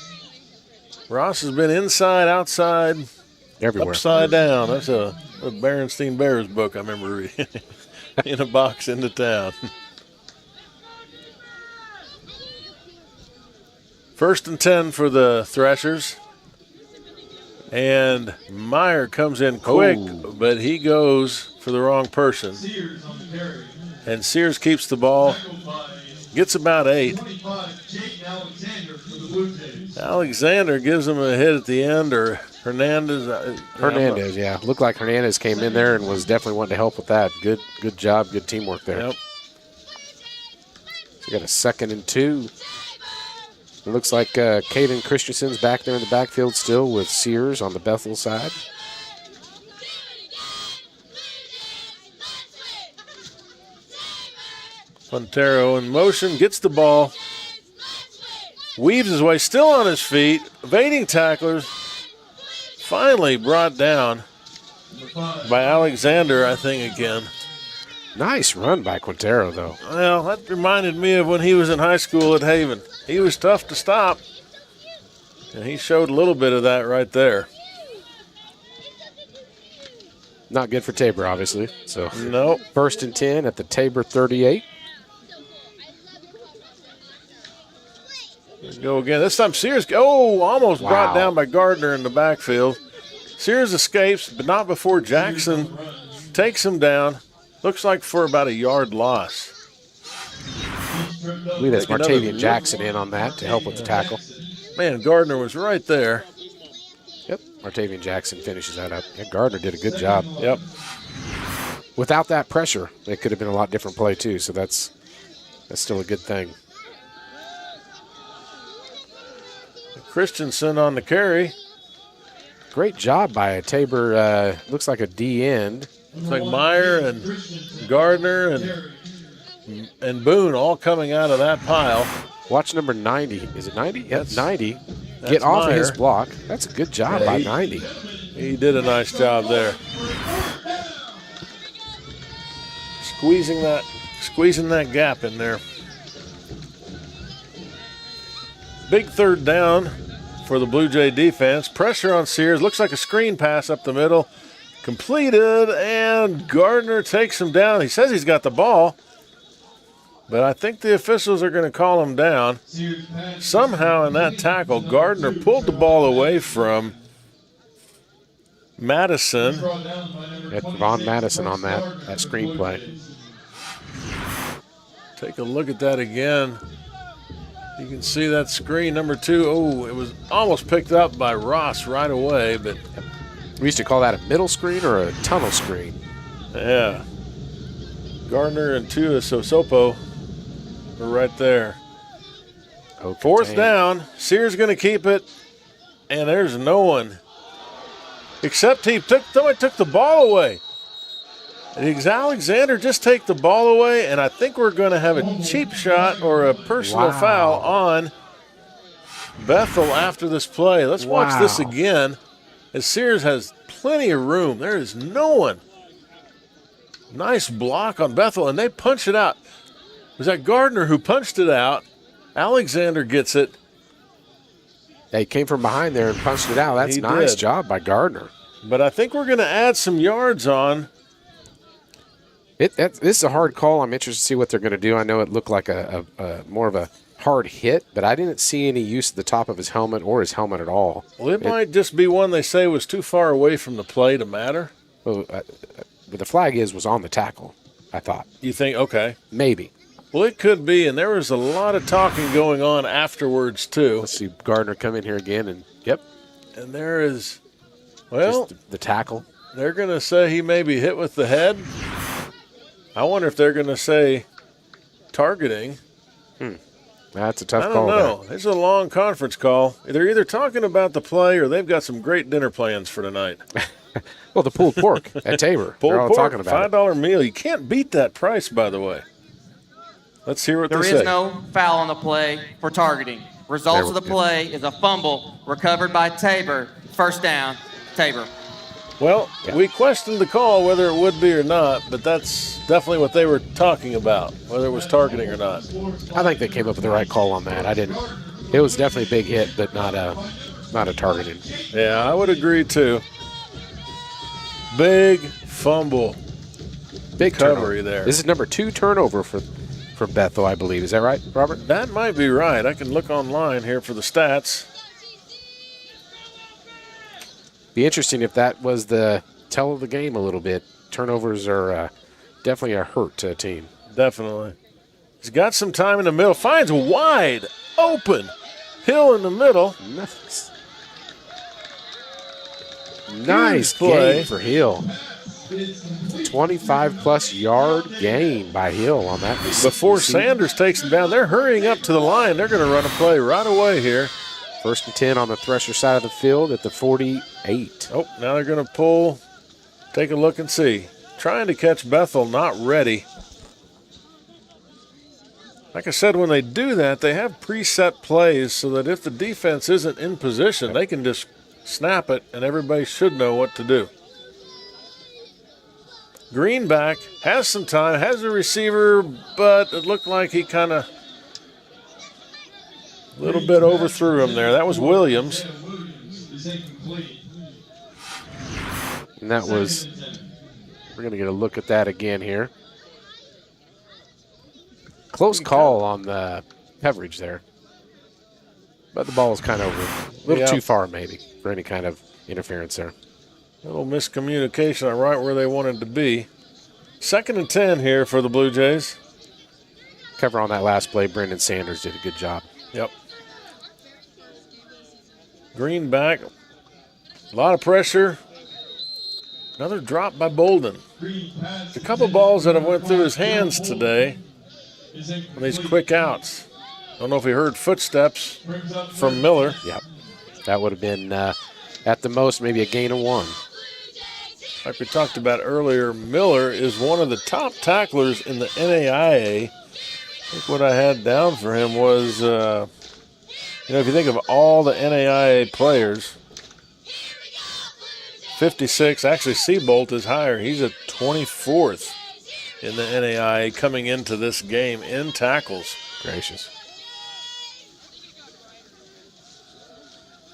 Ross has been inside, outside, everywhere, upside down. That's a Berenstein Bears book I remember reading. In a box into town. 1st and 10 for the Threshers. And Meyer comes in quick, but he goes for the wrong person. Sears on the carry. And Sears keeps the ball, gets about 8. 25, Jake Alexander for the Blue Jays. Alexander gives him a hit at the end, or Hernandez. Hernandez, yeah. Looked like Hernandez came in there and was definitely wanting to help with that. Good job, good teamwork there. Yep. So we got a 2nd and 2. It looks like Caden Christensen's back there in the backfield still with Sears on the Bethel side. Montero in motion, gets the ball, weaves his way, still on his feet, evading tacklers, finally brought down by Alexander, I think, again. Nice run by Quintero, though. Well, that reminded me of when he was in high school at Haven. He was tough to stop, and he showed a little bit of that right there. Not good for Tabor, obviously. So nope. 1st and 10 at the Tabor 38. Let's go again. This time Sears, almost brought down by Gardner in the backfield. Sears escapes, but not before Jackson takes him down. Looks like for about a yard loss. I believe that's Martavian Jackson in on that to help with the tackle. Man, Gardner was right there. Yep, Martavian Jackson finishes that up. Yeah, Gardner did a good job. Yep. Without that pressure, it could have been a lot different play too, so that's still a good thing. Christensen on the carry. Great job by a Tabor, looks like a D end. Looks like Meyer and Gardner and Boone all coming out of that pile. Watch number 90. Is it 90? Yep, 90. That's Get off Meyer. of his block. That's a good job by 90. He did a nice job there. Squeezing that gap in there. Big third down for the Blue Jay defense. Pressure on Sears. Looks like a screen pass up the middle. Completed, and Gardner takes him down. He says he's got the ball, but I think the officials are going to call him down. Somehow in that tackle, Gardner pulled the ball away from Madison. Had Von Madison on that screenplay. Take a look at that again. You can see that screen, number 2. Oh, it was almost picked up by Ross right away, but we used to call that a middle screen or a tunnel screen. Yeah. Gardner and Tua Sosopo are right there. Okay. Fourth down. Sears going to keep it, and there's no one. Except somebody took the ball away. Did Alexander just take the ball away? And I think we're going to have a cheap shot or a personal foul on Bethel after this play. Let's watch this again, as Sears has plenty of room. There is no one. Nice block on Bethel, and they punch it out. Was that Gardner who punched it out? Alexander gets it. They came from behind there and punched it out. That's a nice job by Gardner. But I think we're going to add some yards on. This is a hard call. I'm interested to see what they're going to do. I know it looked like a more of a hard hit, but I didn't see any use of the top of his helmet or his helmet at all. Well, it might just be one they say was too far away from the play to matter. Well, but the flag was on the tackle, I thought. You think, okay. Maybe. Well, it could be, and there was a lot of talking going on afterwards, too. Let's see Gardner come in here again, and yep. And there is, well, just the tackle. They're going to say he may be hit with the head. I wonder if they're going to say targeting. That's a tough call. I don't know. It's a long conference call. They're either talking about the play or they've got some great dinner plans for tonight. Well, the pulled pork at Tabor. Pulled all pork, talking about $5 meal. You can't beat that price, by the way. Let's hear what they say. There is no foul on the play for targeting. Results of the play is a fumble recovered by Tabor. First down, Tabor. Well, we questioned the call whether it would be or not, but that's definitely what they were talking about, whether it was targeting or not. I think they came up with the right call on that. I didn't. It was definitely a big hit, but not a targeting. Yeah, I would agree too. Big fumble. Big recovery turnover there. This is number 2 turnover for Bethel, I believe. Is that right, Robert? That might be right. I can look online here for the stats. Be interesting if that was the tell of the game a little bit. Turnovers are definitely a hurt to a team. Definitely. He's got some time in the middle. Finds a wide open Hill in the middle. Nice play for Hill. 25-plus yard gain by Hill on that. Before Sanders takes him down, they're hurrying up to the line. They're going to run a play right away here. 1st and 10 on the Thresher side of the field at the 48. Oh, now they're going to pull. Take a look and see. Trying to catch Bethel, not ready. Like I said, when they do that, they have preset plays so that if the defense isn't in position, they can just snap it, and everybody should know what to do. Greenback has some time, has a receiver, but it looked like he kind of a little bit overthrew him there. That was Williams. And that was, we're going to get a look at that again here. Close call on the coverage there. But the ball was kind of a little too far maybe for any kind of interference there. A little miscommunication on right where they wanted to be. 2nd and 10 here for the Blue Jays. Cover on that last play, Brendan Sanders did a good job. Yep. Greenback, a lot of pressure. Another drop by Bolden. A couple balls that have went through his hands today on these quick outs. Don't know if he heard footsteps from Miller. Yep. That would have been, at the most, maybe a gain of 1. Like we talked about earlier, Miller is one of the top tacklers in the NAIA. I think what I had down for him was, if you think of all the NAIA players, 56, actually Seabolt is higher. He's at 24th in the NAIA coming into this game in tackles. Gracious.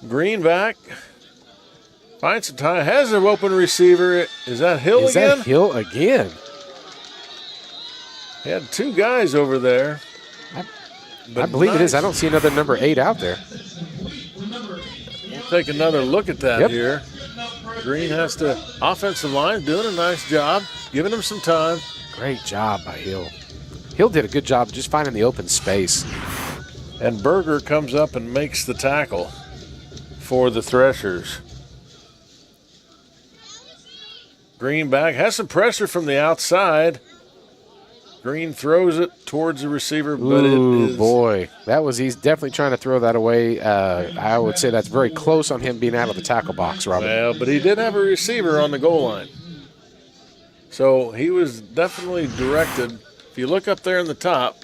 Greenback finds some time, has an open receiver. Is that Hill Is again? that Hill again? He had two guys over there. I believe it is. I don't see another number 8 out there. We'll take another look at that here. Green has to, offensive line doing a nice job, giving him some time. Great job by Hill. Hill did a good job just finding the open space. And Berger comes up and makes the tackle for the Threshers. Greenback has some pressure from the outside. Green throws it towards the receiver, but Ooh, it is. Boy. He's definitely trying to throw that away. I would say that's very close on him being out of the tackle box, Robert. Well, but he did have a receiver on the goal line. So he was definitely directed. If you look up there in the top,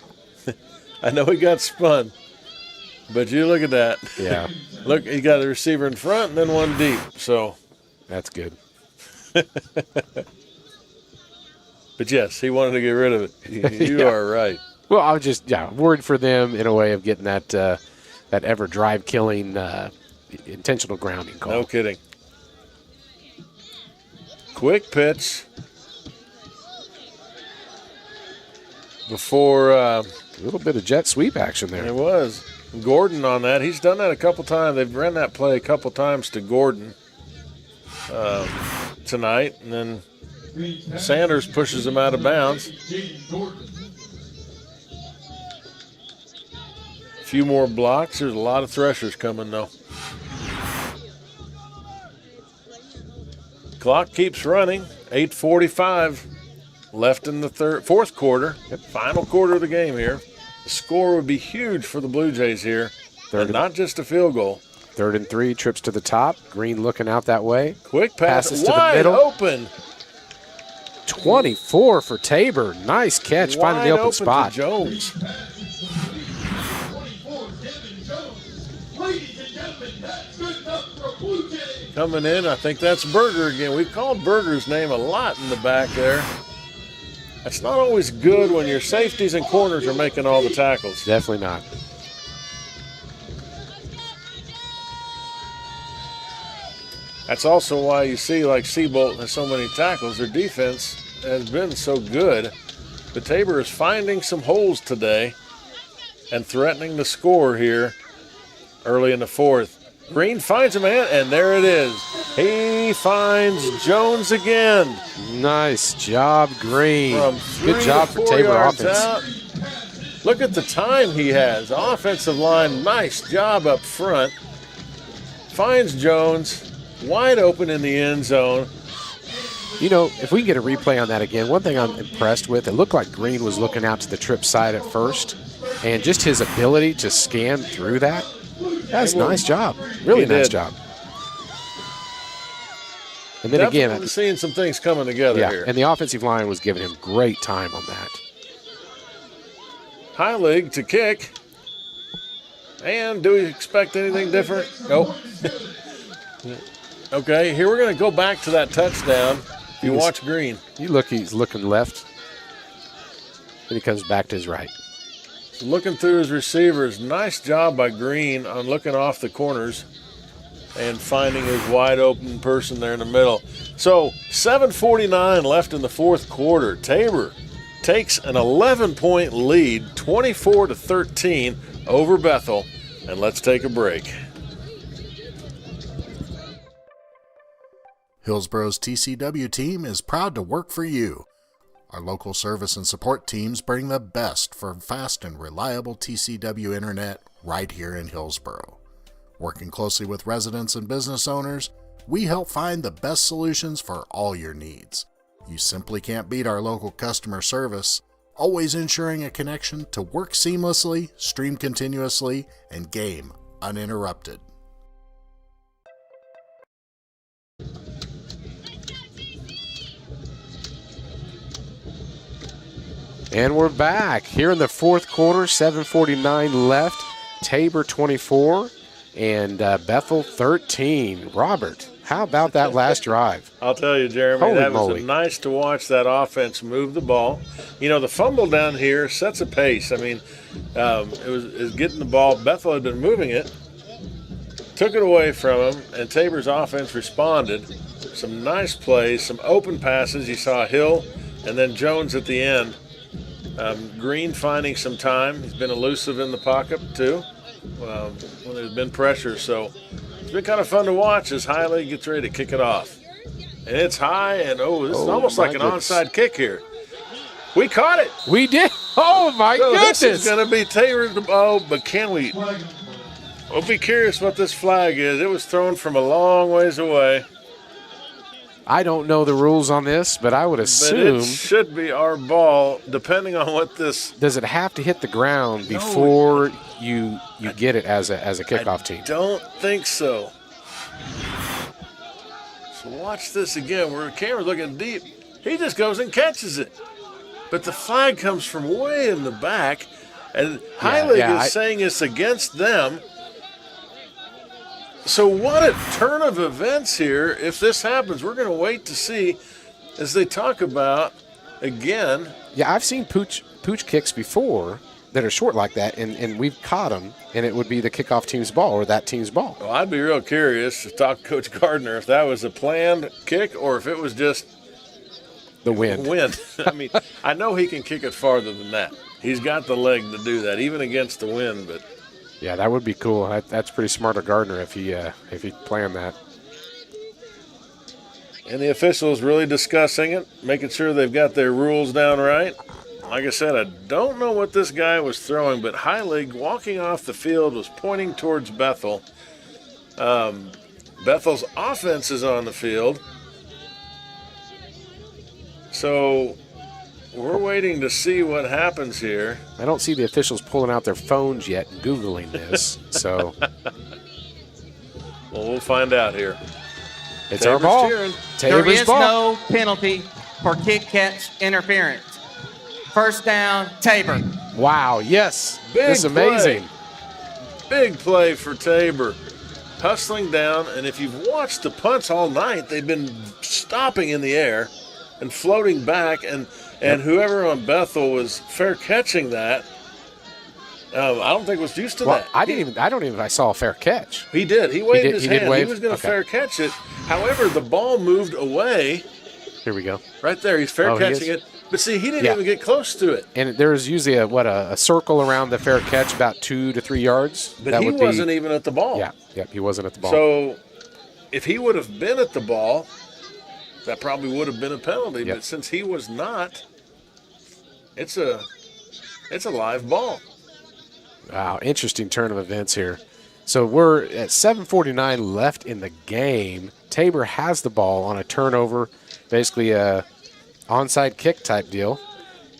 I know he got spun, but you look at that. Yeah. Look, he got a receiver in front and then one deep. So that's good. But yes, he wanted to get rid of it. You are right. Well, I was just worried for them in a way of getting that ever drive killing intentional grounding call. No kidding. Quick pitch before a little bit of jet sweep action there. It was Gordon on that. He's done that a couple times. They've ran that play a couple times to Gordon tonight, and then Sanders pushes him out of bounds. A few more blocks. There's a lot of Threshers coming, though. Clock keeps running. 8:45 left in the fourth quarter. Final quarter of the game here. The score would be huge for the Blue Jays here, and not just a field goal. 3rd and 3, trips to the top. Green looking out that way. Quick pass, passes to the wide middle. open. 24 for Tabor. Nice catch, finding the open spot. To Jones. Coming in, I think that's Berger again. We've called Berger's name a lot in the back there. That's not always good when your safeties and corners are making all the tackles. Definitely not. That's also why you see like Seabolt has so many tackles. Their defense has been so good. But Tabor is finding some holes today and threatening the score here early in the fourth. Green finds a man, and there it is. He finds Jones again. Nice job, Green. Good job for 4 Tabor yards offense. out. Look at the time he has. Offensive line, nice job up front. Finds Jones wide open in the end zone. You know, if we can get a replay on that again, one thing I'm impressed with, it looked like Green was looking out to the trip side at first, and just his ability to scan through that. That's a nice job. Really nice job. And then Definitely again, seeing some things coming together here. And the offensive line was giving him great time on that. Heilig to kick. And do we expect anything different? Nope. Okay, here we're going to go back to that touchdown. You watch Green. He's looking left. Then he comes back to his right. So looking through his receivers. Nice job by Green on looking off the corners and finding his wide open person there in the middle. So 7:49 left in the fourth quarter. Tabor takes an 11-point lead, 24-13 over Bethel. And let's take a break. Hillsboro's TCW team is proud to work for you. Our local service and support teams bring the best for fast and reliable TCW internet right here in Hillsboro. Working closely with residents and business owners, we help find the best solutions for all your needs. You simply can't beat our local customer service, always ensuring a connection to work seamlessly, stream continuously, and game uninterrupted. And we're back here in the fourth quarter, 7:49 left. Tabor 24 and Bethel 13. Robert, how about that last drive? I'll tell you, Jeremy, Holy that moly. was nice to watch that offense move the ball. You know, the fumble down here sets a pace. I mean, it was getting the ball. Bethel had been moving it, took it away from him, and Tabor's offense responded. Some nice plays, some open passes. You saw Hill and then Jones at the end. Green finding some time. He's been elusive in the pocket too when there's been pressure. So it's been kind of fun to watch as Hiley gets ready to kick it off. And it's high, and this is almost like an onside kick here. We caught it. We did. Oh, my goodness. This is going to be Tabor's. But can we? We'll be curious what this flag is. It was thrown from a long ways away. I don't know the rules on this, but I would assume. But it should be our ball, depending on what this. Does it have to hit the ground before you get it as a kickoff team? Don't think so. So watch this again. Where the camera's looking deep. He just goes and catches it. But the flag comes from way in the back, and High League is saying it's against them. So what a turn of events here. If this happens, we're going to wait to see as they talk about again. Yeah, I've seen pooch kicks before that are short like that, and we've caught them, and it would be the kickoff team's ball or that team's ball. Well, I'd be real curious to talk to Coach Gardner if that was a planned kick or if it was just the wind. I mean, I know he can kick it farther than that. He's got the leg to do that, even against the wind. But yeah, that would be cool. That's pretty smart of Gardner if he planned that. And the officials really discussing it, making sure they've got their rules down right. Like I said, I don't know what this guy was throwing, but High League walking off the field was pointing towards Bethel. Bethel's offense is on the field. So we're waiting to see what happens here. I don't see the officials pulling out their phones yet and Googling this. So well, we'll find out here. It's our ball. There is no penalty for kick catch interference. First down, Tabor. Wow, yes. Big This is amazing. Big play for Tabor. Hustling down, and if you've watched the punts all night, they've been stopping in the air and floating back, and whoever on Bethel was fair catching that, I don't think was used to that. I don't even if I saw a fair catch. He did. He waved his hand. Wave? He was going to Okay. fair catch it. However, the ball moved away. Here we go. Right there. He's fair catching it. But see, he didn't even get close to it. And there's usually a circle around the fair catch about 2 to 3 yards. But he wasn't even at the ball. Yeah, he wasn't at the ball. So if he would have been at the ball, that probably would have been a penalty. Yep. But since he was not, it's a live ball. Wow, interesting turn of events here. So we're at 7:49 left in the game. Tabor has the ball on a turnover, basically a onside kick type deal,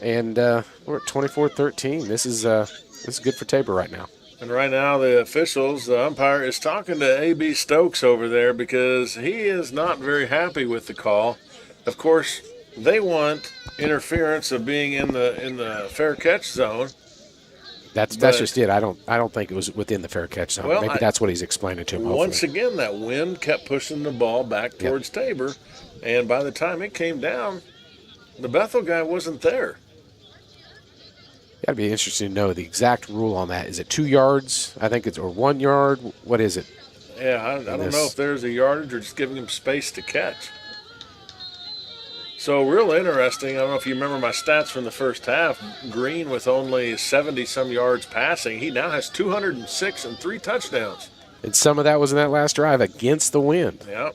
and we're at 24-13. This is good for Tabor right now. And right now the officials, the umpire, is talking to A.B. Stokes over there because he is not very happy with the call. Of course, they want interference of being in the fair catch zone. That's just it. I don't think it was within the fair catch zone. Well, Maybe that's what he's explaining to him. Once again, that wind kept pushing the ball back towards Tabor, and by the time it came down, the Bethel guy wasn't there. That'd be interesting to know the exact rule on that. Is it 2 yards? I think it's or 1 yard. What is it? Yeah, I don't know if there's a yardage or just giving him space to catch. So real interesting. I don't know if you remember my stats from the first half. Green with only 70-some yards passing. He now has 206 and 3 touchdowns. And some of that was in that last drive against the wind. Yeah.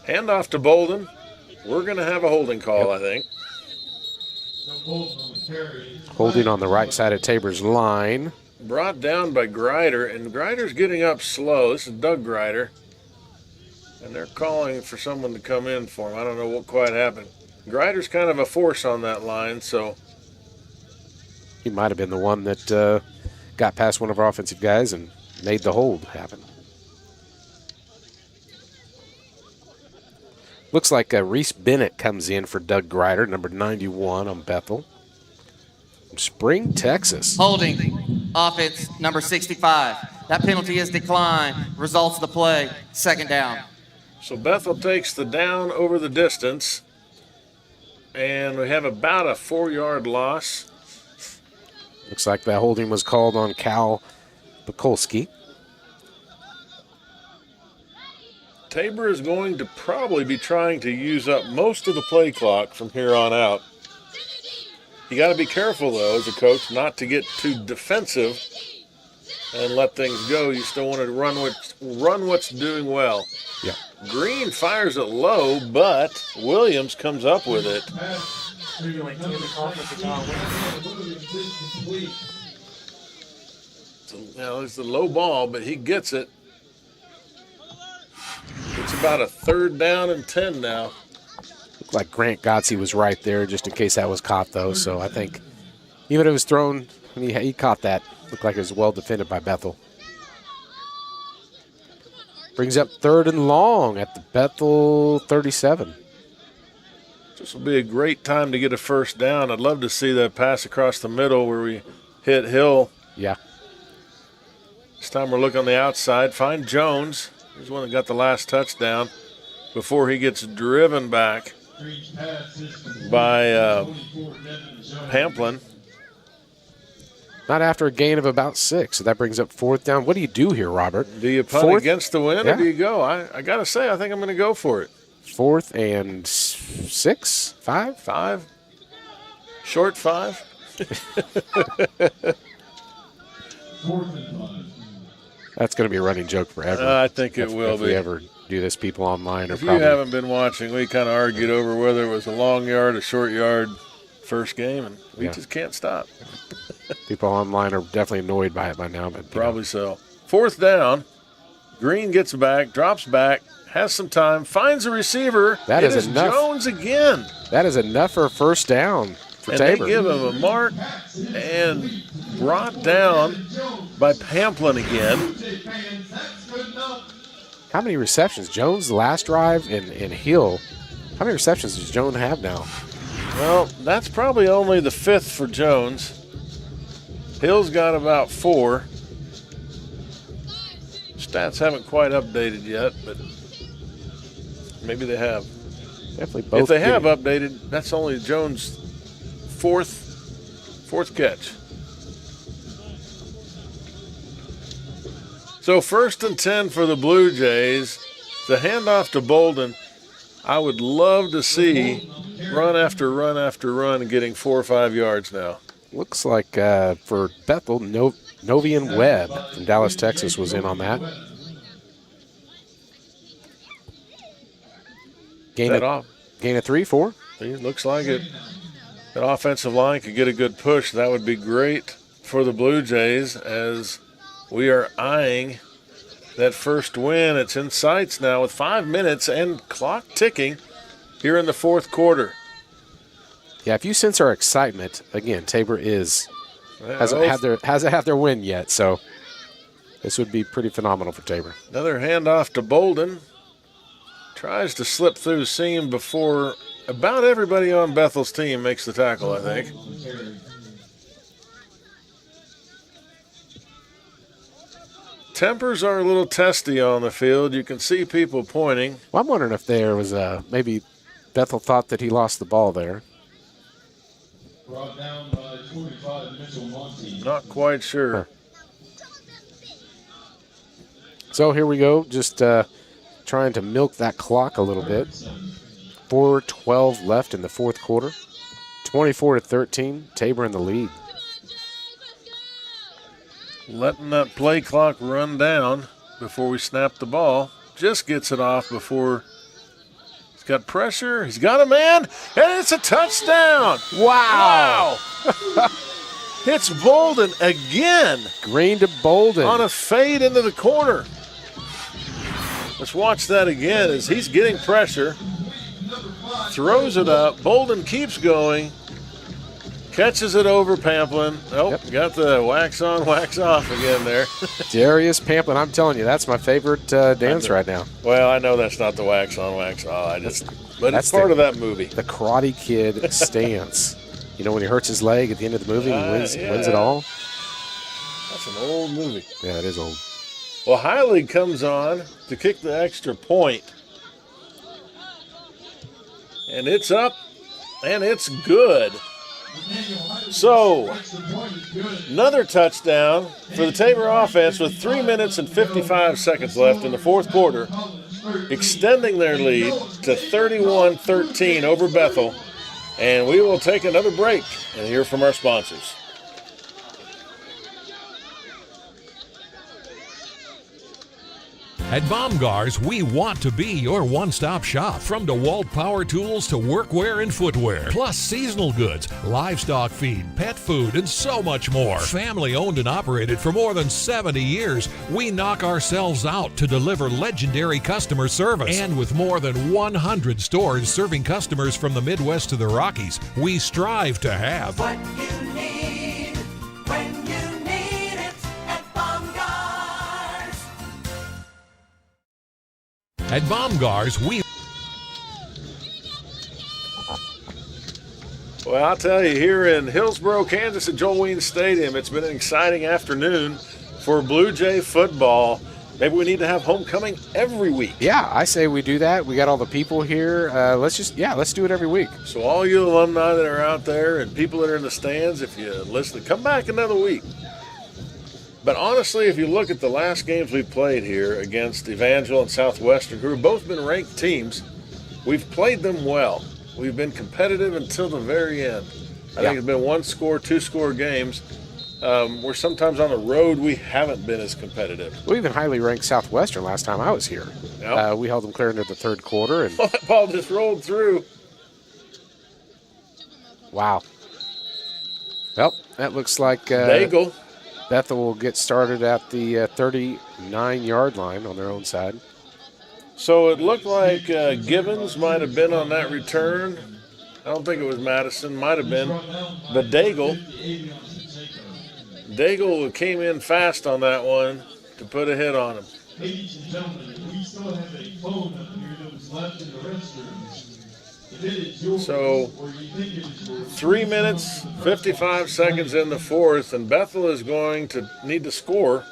Handoff to Bolden. We're going to have a holding call, I think. Holding on the right side of Tabor's line. Brought down by Grider, and Grider's getting up slow. This is Doug Grider. And they're calling for someone to come in for him. I don't know what quite happened. Grider's kind of a force on that line, so. He might have been the one that got past one of our offensive guys and made the hold happen. Looks like Reese Bennett comes in for Doug Grider, number 91 on Bethel. From Spring, Texas. Holding, offense number 65. That penalty is declined. Results of the play, second down. So Bethel takes the down over the distance. And we have about a 4-yard loss. Looks like that holding was called on Cal Bukolski. Tabor is going to probably be trying to use up most of the play clock from here on out. You got to be careful, though, as a coach, not to get too defensive and let things go. You still want to run what's doing well. Yeah. Green fires it low, but Williams comes up with it. It's a low ball, but he gets it. It's about a 3rd down and 10 now. Looked like Grant Gotze was right there just in case that was caught, though. So I think even if it was thrown, he caught that. Looked like it was well defended by Bethel. Brings up 3rd and long at the Bethel 37. This will be a great time to get a first down. I'd love to see that pass across the middle where we hit Hill. Yeah. This time we're looking on the outside. Find Jones. He's the one that got the last touchdown before he gets driven back by Pamplin. Not after a gain of about 6. So that brings up 4th down. What do you do here, Robert? Do you punt against the wind or do you go? I got to say, I think I'm going to go for it. 4th and 6? 5? 5. Short 5. That's going to be a running joke forever. I think it will if be. we ever do this, people online are If probably. you haven't been watching, we kind of argued over whether it was a long yard, a short yard first game, and we just can't stop. People online are definitely annoyed by it by now, but Probably so. 4th down. Green gets back, drops back, has some time, finds a receiver. That is enough. Jones again. That is enough for a first down for And Tabor. they give him a mark and brought down by Pamplin again. How many receptions? Jones, the last drive, and Hill. How many receptions does Jones have now? Well, that's probably only the 5th for Jones. Hill's got about 4. Stats haven't quite updated yet, but maybe they have. Definitely both. If they have updated, that's only Jones' fourth catch. So 1st and 10 for the Blue Jays. The handoff to Bolden. I would love to see run after run after run getting 4 or 5 yards now. Looks like for Bethel, Novian Webb from Dallas, Texas was in on that. Gain of 3, 4. It looks like it. That offensive line could get a good push. That would be great for the Blue Jays as we are eyeing that first win. It's in sights now with 5 minutes and clock ticking here in the 4th quarter. Yeah, if you sense our excitement, again, Tabor hasn't had their win yet, so this would be pretty phenomenal for Tabor. Another handoff to Bolden. Tries to slip through seam before about everybody on Bethel's team makes the tackle, I think. Tempers are a little testy on the field. You can see people pointing. Well, I'm wondering if there was maybe Bethel thought that he lost the ball there. Brought down by 25, Mitchell Monty. Not quite sure. So here we go, just trying to milk that clock a little bit. 4:12 left in the 4th quarter. 24-13, Tabor in the lead. Letting that play clock run down before we snap the ball. Just gets it off before he's got pressure. He's got a man, and it's a touchdown. Wow. It's Bolden again. Green to Bolden. On a fade into the corner. Let's watch that again as he's getting pressure. Throws it up. Bolden keeps going. Catches it over Pamplin. Got the wax on, wax off again there. Darius Pamplin, I'm telling you, that's my favorite dance right now. Well, I know that's not the wax on, wax off. But it's part of that movie. The Karate Kid stance. You know when he hurts his leg at the end of the movie and wins it all? That's an old movie. Yeah, it is old. Well, Heilig comes on to kick the extra point. And it's up, and it's good. So, another touchdown for the Tabor offense with 3 minutes and 55 seconds left in the 4th quarter. extending their lead to 31-13 over Bethel. And we will take another break and hear from our sponsors. At Baumgar's, we want to be your one-stop shop. From DeWalt power tools to workwear and footwear, plus seasonal goods, livestock feed, pet food, and so much more. Family owned and operated for more than 70 years, we knock ourselves out to deliver legendary customer service. And with more than 100 stores serving customers from the Midwest to the Rockies, we strive to have What you need when you need it at Baumgart's. At Baumgar's, we... Well, I'll tell you, here in Hillsboro, Kansas at Joel Weens Stadium, it's been an exciting afternoon for Blue Jay football. Maybe we need to have homecoming every week. Yeah, I say we do that. We got all the people here. Let's do it every week. So all you alumni that are out there and people that are in the stands, if you listen, come back another week. But honestly, if you look at the last games we've played here against Evangel and Southwestern, who have both been ranked teams, we've played them well. We've been competitive until the very end. I think it's been 1-score, 2-score games. Where sometimes on the road we haven't been as competitive. We even highly ranked Southwestern last time I was here. Yep. We held them clear into the third quarter. And Well, that ball just rolled through. wow. Well, that looks like Daigle. Bethel will get started at the 39-yard line on their own side. So it looked like Gibbons might have been on that return. I don't think it was Madison. Might have been. But Daigle came in fast on that one to put a hit on him. Ladies and gentlemen, we still have a phone up here that was left in the restrooms. If it is yours, So or you think it is yours, 3 minutes, 55 seconds in the fourth, and Bethel is going to need to score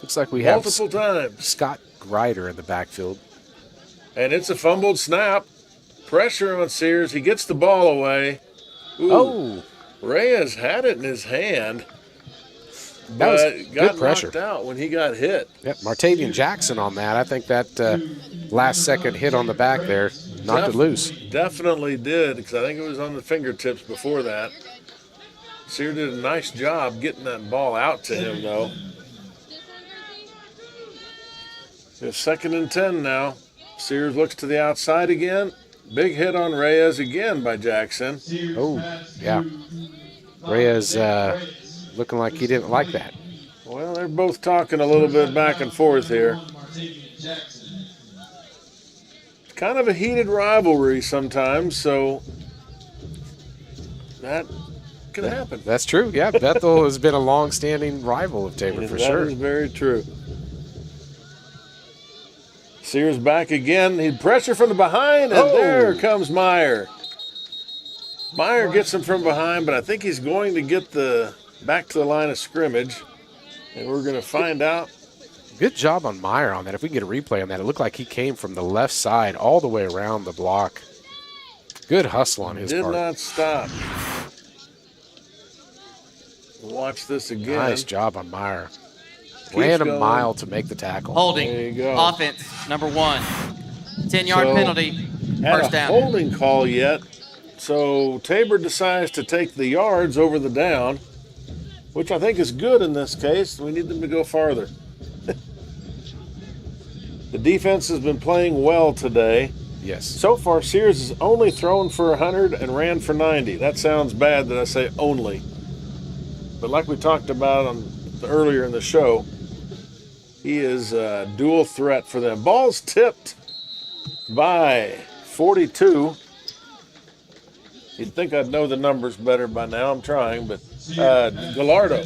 Looks like we have multiple times. Scott Grider in the backfield. And it's a fumbled snap. Pressure on Sears. He gets the ball away. Ooh, Oh, Reyes had it in his hand, that was but got good pressure. knocked out when he got hit. Yep, Martavian Jackson on that. I think that last-second hit on the back there knocked it loose. Definitely did, because I think it was on the fingertips before that. Sears did a nice job getting that ball out to him, though. It's 2nd and 10 now. Sears looks to the outside again. Big hit on Reyes again by Jackson. Oh, yeah. Reyes looking like he didn't like that. Well, they're both talking a little bit back and forth here. It's kind of a heated rivalry sometimes, so that can happen. That's true. Yeah, Bethel has been a long-standing rival of Tabor for sure. That is very true. Sears back again. He'd pressure from the behind, and there comes Meyer. Meyer gets him from behind, but I think he's going to get back to the line of scrimmage, and we're going to find out. Good job on Meyer on that. If we can get a replay on that, it looked like he came from the left side all the way around the block. Good hustle on his part. Did not stop. Watch this again. Nice job on Meyer. Ran a mile to make the tackle. Holding. There you go. Offense, number 1. 10-yard So, penalty. Had First a down. holding call yet, so Tabor decides to take the yards over the down, which I think is good in this case. We need them to go farther. The defense has been playing well today. Yes. So far, Sears has only thrown for 100 and ran for 90. That sounds bad that I say only. But like we talked about earlier in the show, he is a dual threat for them. Ball's tipped by 42. You'd think I'd know the numbers better by now. I'm trying, but Gallardo.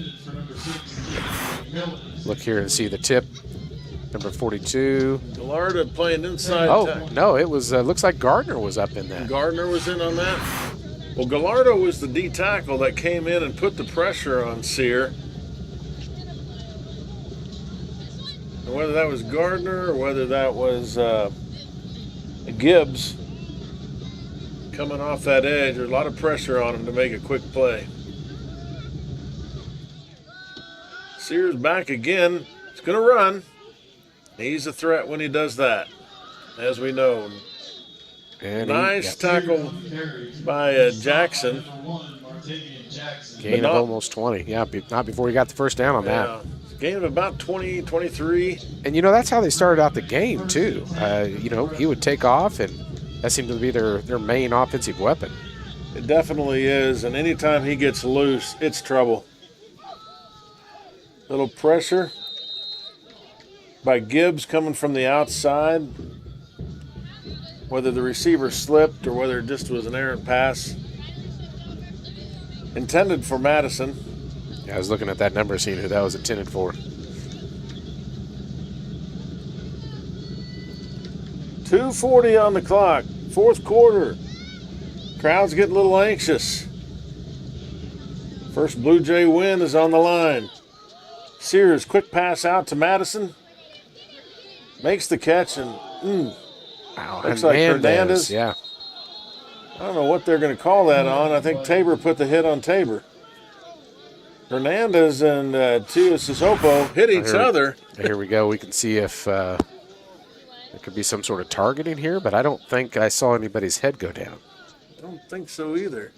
Look here and see the tip. Number 42. Gallardo playing inside. Oh, no, it was, looks like Gardner was up in that. Gardner was in on that. Well, Gallardo was the D tackle that came in and put the pressure on Sear. And whether that was Gardner or whether that was Gibbs coming off that edge, there's a lot of pressure on him to make a quick play. Sears back again. It's going to run. He's a threat when he does that, as we know. And nice tackle by Jackson. Gain of almost 20. Yeah, not before he got the first down on that. Gain of about 20, 23. And, that's how they started out the game, too. He would take off, and that seemed to be their main offensive weapon. It definitely is, and anytime he gets loose, it's trouble. Little pressure by Gibbs coming from the outside. Whether the receiver slipped or whether it just was an errant pass. Intended for Madison. Yeah, I was looking at that number, seeing who that was intended for. 2:40 on the clock, fourth quarter. Crowd's getting a little anxious. First Blue Jay win is on the line. Sears, quick pass out to Madison. Makes the catch and looks like Hernandez. Yeah. I don't know what they're going to call that on. I think Tabor put the hit on Tabor. Hernandez and Tia Sisopo hit each other. Here we go. We can see if there could be some sort of targeting here, but I don't think I saw anybody's head go down. I don't think so either.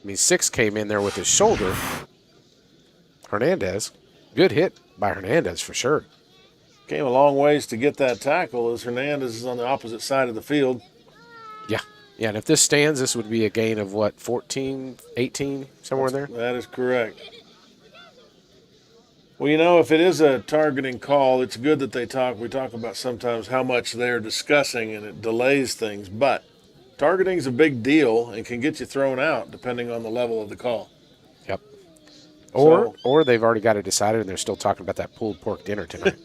I mean, 6 came in there with his shoulder. Hernandez. Good hit by Hernandez for sure. Came a long ways to get that tackle as Hernandez is on the opposite side of the field. Yeah. Yeah, and if this stands, this would be a gain of, 14, 18, somewhere in there? That is correct. Well, if it is a targeting call, it's good that we talk about sometimes how much they're discussing and it delays things, but targeting is a big deal and can get you thrown out depending on the level of the call. Yep. Or they've already got it decided and they're still talking about that pulled pork dinner tonight.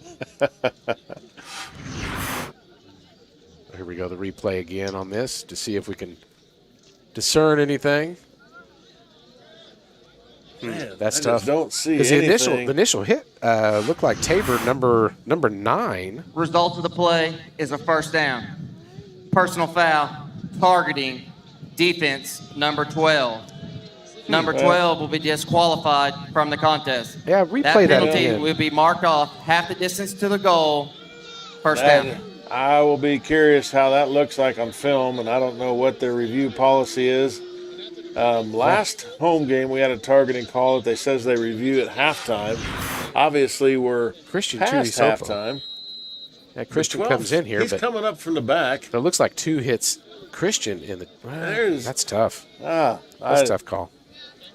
Here we go, the replay again on this to see if we can discern anything. Man, that's I tough. just don't see the initial hit looked like Tabor number 9. Result of the play is a first down. Personal foul, targeting, defense, number 12. Number 12 will be disqualified from the contest. Yeah, replay that penalty again. will be marked off half the distance to the goal. First down. I will be curious how that looks like on film, and I don't know what their review policy is. Last home game, we had a targeting call that they says they review at halftime. Obviously, we're Christian past halftime. Yeah, Christian comes in here, he's coming up from the back. But it looks like 2 hits Christian in the. That's tough. That's a tough call.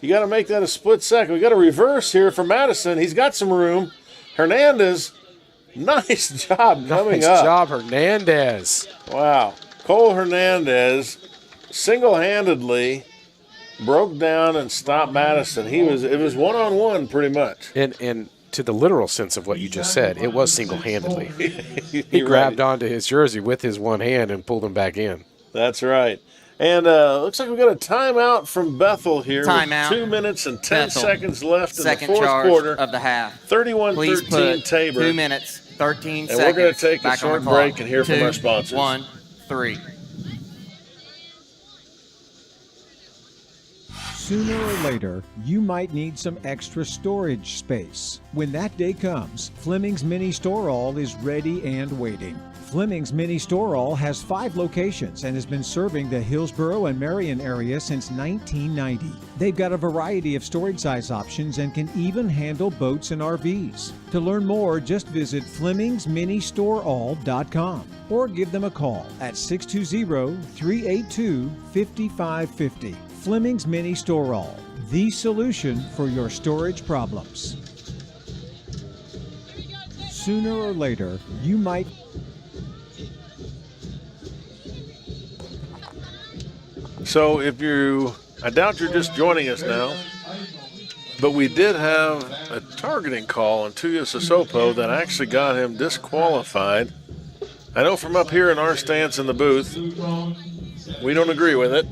You got to make that a split second. We got a reverse here for Madison. He's got some room. Hernandez, nice job coming up. Nice job, Hernandez. Wow. Cole Hernandez single-handedly broke down and stopped Madison. It was one-on-one pretty much. And to the literal sense of what you just said, it was single-handedly. He grabbed onto his jersey with his one hand and pulled him back in. That's right. And looks like we've got a timeout from Bethel here. Timeout. With 2 minutes and 10 Bethel. seconds left in the Second fourth charge quarter. of the half. 31-13 Tabor. 2 minutes, 13 and seconds. we're going to take a back on short the clock. break and hear from 2, our sponsors. 1, 3. Sooner or later, you might need some extra storage space. When that day comes, Fleming's Mini Store All is ready and waiting. Fleming's Mini Store All has 5 locations and has been serving the Hillsborough and Marion area since 1990. They've got a variety of storage size options and can even handle boats and RVs. To learn more, just visit FlemingsMiniStoreAll.com or give them a call at 620-382-5550. Fleming's Mini Store All, the solution for your storage problems. Sooner or later, you might. So I doubt you're just joining us now, but we did have a targeting call on Tuya Sisopo that actually got him disqualified. I know from up here in our stance in the booth, we don't agree with it.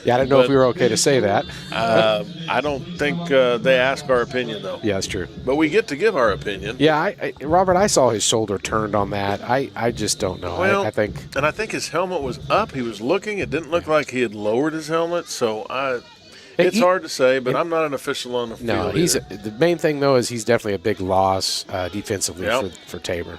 Yeah, I didn't know if we were okay to say that. I don't think they ask our opinion, though. Yeah, that's true. But we get to give our opinion. Yeah, Robert, I saw his shoulder turned on that. I just don't know. Well, I think. And I think his helmet was up. He was looking. It didn't look like he had lowered his helmet. So It's hard to say, but I'm not an official on the field. No, the main thing, though, is he's definitely a big loss defensively for Tabor.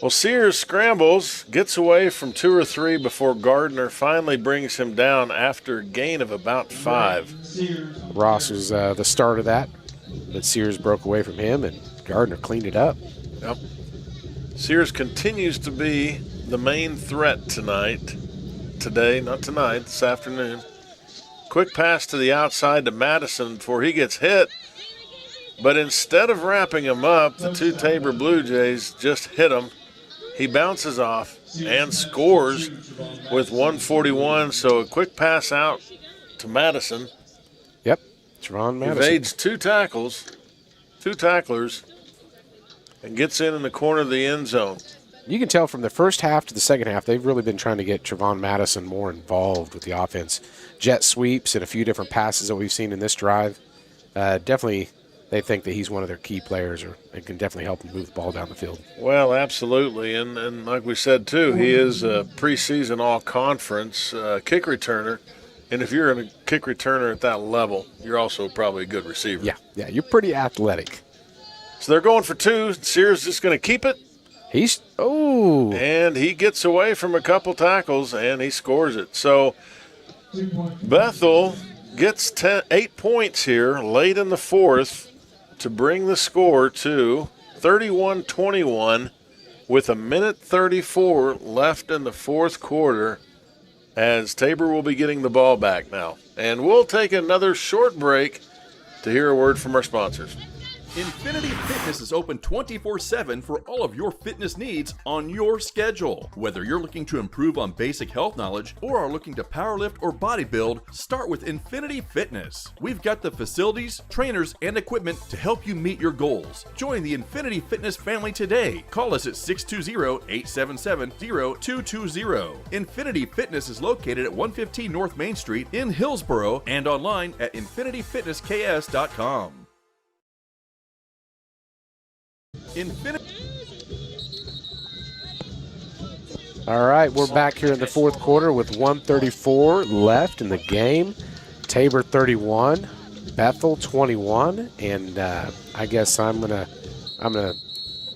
Well, Sears scrambles, gets away from 2 or 3 before Gardner finally brings him down after a gain of about 5. Ross was the start of that, but Sears broke away from him, and Gardner cleaned it up. Yep. Sears continues to be the main threat today, not tonight, this afternoon. Quick pass to the outside to Madison before he gets hit. But instead of wrapping him up, the 2 Tabor Blue Jays just hit him. He bounces off and scores with 141. So a quick pass out to Madison. Yep, Trevon Madison. Evades 2 tacklers, and gets in the corner of the end zone. You can tell from the first half to the second half, they've really been trying to get Trevon Madison more involved with the offense. Jet sweeps and a few different passes that we've seen in this drive. Definitely, they think that he's one of their key players, and can definitely help them move the ball down the field. Well, absolutely. And like we said, too, he is a preseason all-conference kick returner. And if you're a kick returner at that level, you're also probably a good receiver. Yeah, you're pretty athletic. So they're going for 2. Sears just going to keep it. And he gets away from a couple tackles, and he scores it. So Bethel gets 8 points here late in the 4th to bring the score to 31-21 with 1:34 left in the 4th quarter, as Tabor will be getting the ball back now. And we'll take another short break to hear a word from our sponsors. Infinity Fitness is open 24/7 for all of your fitness needs on your schedule. Whether you're looking to improve on basic health knowledge or are looking to powerlift or bodybuild, start with Infinity Fitness. We've got the facilities, trainers, and equipment to help you meet your goals. Join the Infinity Fitness family today. Call us at 620-877-0220. Infinity Fitness is located at 115 North Main Street in Hillsboro and online at infinityfitnessks.com. All right, we're back here in the 4th quarter with 1:34 left in the game. Tabor 31, Bethel 21, and I guess I'm gonna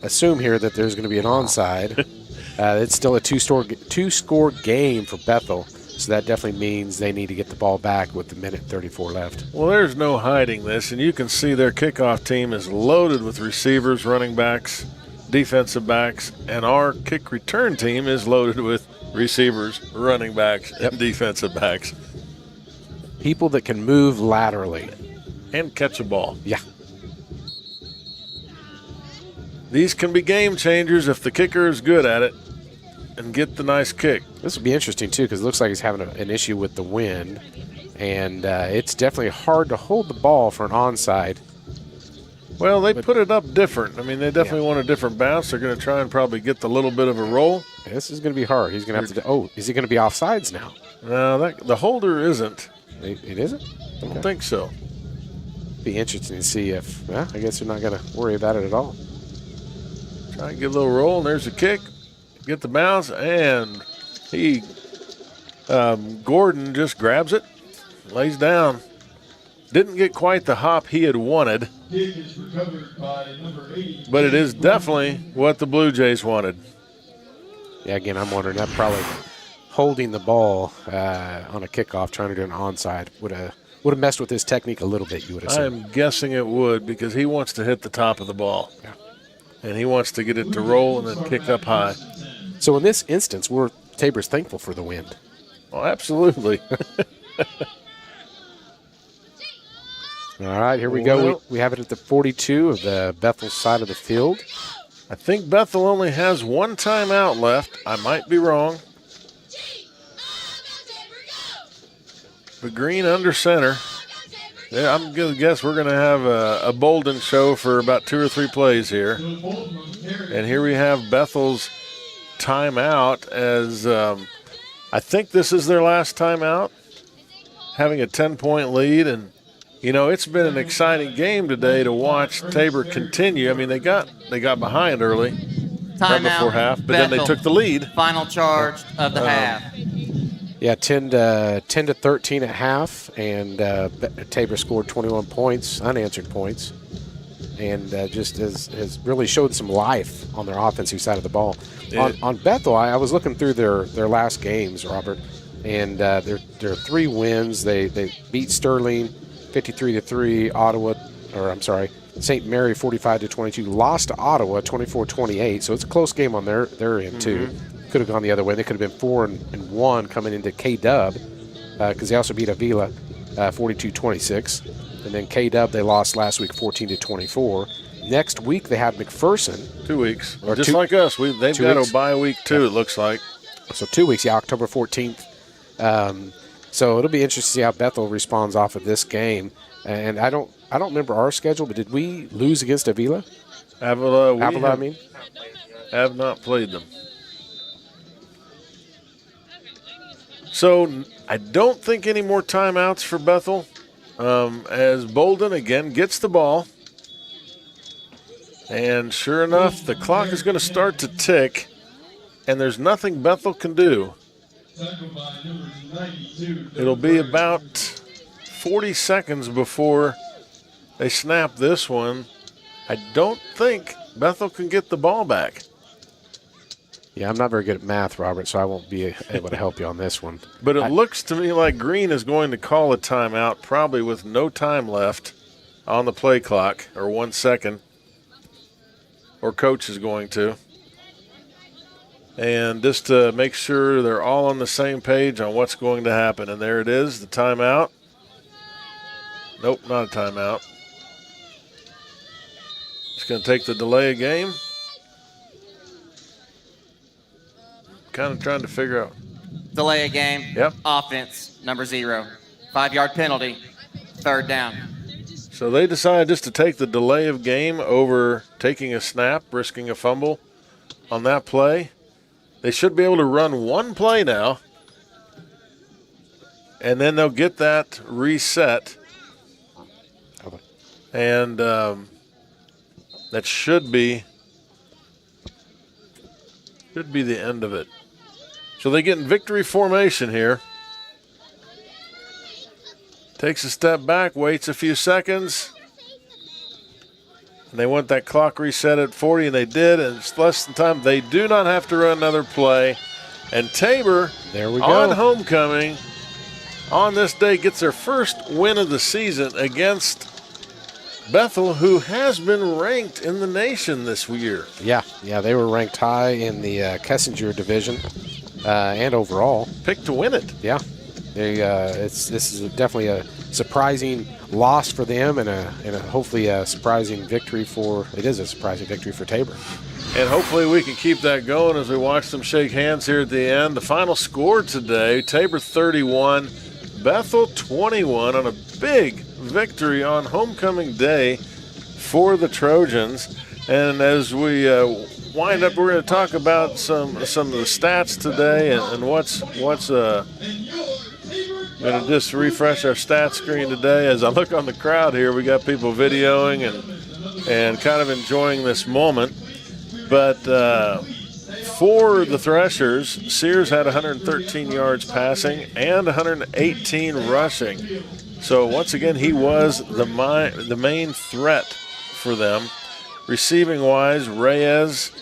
assume here that there's gonna be an onside. It's still a two-score game for Bethel, so that definitely means they need to get the ball back with the 1:34 left. Well, there's no hiding this, and you can see their kickoff team is loaded with receivers, running backs, defensive backs, and our kick return team is loaded with receivers, running backs, and defensive backs. People that can move laterally. And catch a ball. Yeah. These can be game changers if the kicker is good at it and get the nice kick. This will be interesting, too, because it looks like he's having an issue with the wind, and it's definitely hard to hold the ball for an onside. Well, they put it up different. I mean, they definitely want a different bounce. They're going to try and probably get the little bit of a roll. This is going to be hard. He's going to have to – is he going to be offsides now? No, the holder isn't. It isn't? I don't think so. Be interesting to see if I guess they're not going to worry about it at all. Try and get a little roll, and there's a kick. Get the bounce, and Gordon just grabs it, lays down. Didn't get quite the hop he had wanted, but it is definitely what the Blue Jays wanted. Yeah, again, I'm wondering that probably holding the ball on a kickoff, trying to do an onside, would have messed with his technique a little bit, you would assume. I'm guessing it would, because he wants to hit the top of the ball. Yeah. And he wants to get it to roll and then kick up high. So in this instance, Tabor's thankful for the wind. Oh, absolutely. All right, here we go. We have it at the 42 of the Bethel side of the field. I think Bethel only has 1 timeout left. I might be wrong. But Green under center. Yeah, I'm going to guess we're going to have a Bolden show for about 2 or 3 plays here. And here we have Bethel's timeout as I think this is their last timeout, having a 10-point lead. And, you know, it's been an exciting game today to watch Tabor continue. I mean, they got behind early, right before half, but then they took the lead. Final charge of the half. Yeah, 10 to 13 at half, and Tabor scored 21 points, unanswered points, and just has really showed some life on their offensive side of the ball. Yeah. On Bethel, I was looking through their last games, Robert, and their 3 wins. They beat Sterling 53-3, St. Mary 45-22, lost to Ottawa 24-28. So it's a close game on their end too. Could have gone the other way. They could have been 4-1 coming into K-Dub because they also beat Avila 42-26, and then K-Dub they lost last week 14-24. Next week they have McPherson. 2 weeks, just like us. They've got a bye week too. It looks like. So 2 weeks, October 14th. So it'll be interesting to see how Bethel responds off of this game. And I don't remember our schedule, but did we lose against Avila? Avila, have not played them. So I don't think any more timeouts for Bethel as Bolden again gets the ball. And sure enough, the clock is going to start to tick, and there's nothing Bethel can do. It'll be about 40 seconds before they snap this one. I don't think Bethel can get the ball back. Yeah, I'm not very good at math, Robert, so I won't be able to help you on this one. But it looks to me like Green is going to call a timeout, probably with no time left on the play clock, or 1 second. Or Coach is going to. And just to make sure they're all on the same page on what's going to happen. And there it is, the timeout. Nope, not a timeout. It's going to take the delay of game. Kind of trying to figure out. Delay a game. Yep. Offense, number 0. 5-yard penalty. 3rd down. So they decided just to take the delay of game over taking a snap, risking a fumble on that play. They should be able to run one play now, and then they'll get that reset. And that should be the end of it. So they get in victory formation here. Takes a step back, waits a few seconds. And they want that clock reset at 40, and they did, and it's less than time. They do not have to run another play. And Tabor, there we go, on homecoming, on this day, gets their first win of the season against Bethel, who has been ranked in the nation this year. Yeah, they were ranked high in the Kessinger division and overall. Picked to win it. Yeah, this is definitely a surprising loss for them, and a hopefully a surprising victory for. It is a surprising victory for Tabor. And hopefully we can keep that going as we watch them shake hands here at the end. The final score today: Tabor 31, Bethel 21, on a big victory on homecoming day for the Trojans. And as we wind up, we're going to talk about some of the stats today and what's going to just refresh our stat screen today. As I look on the crowd here, we got people videoing and kind of enjoying this moment. But for the Threshers, Sears had 113 yards passing and 118 rushing. So once again, he was the main threat for them. Receiving-wise, Reyes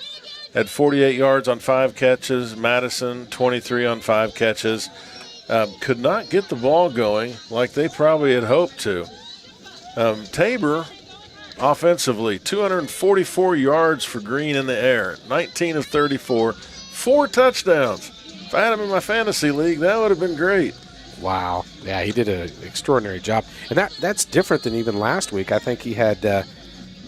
had 48 yards on 5 catches. Madison, 23 on 5 catches. Could not get the ball going like they probably had hoped to. Tabor, offensively, 244 yards for Green in the air, 19 of 34, 4 touchdowns. If I had him in my fantasy league, that would have been great. Wow. Yeah, he did an extraordinary job. And that's different than even last week. I think he had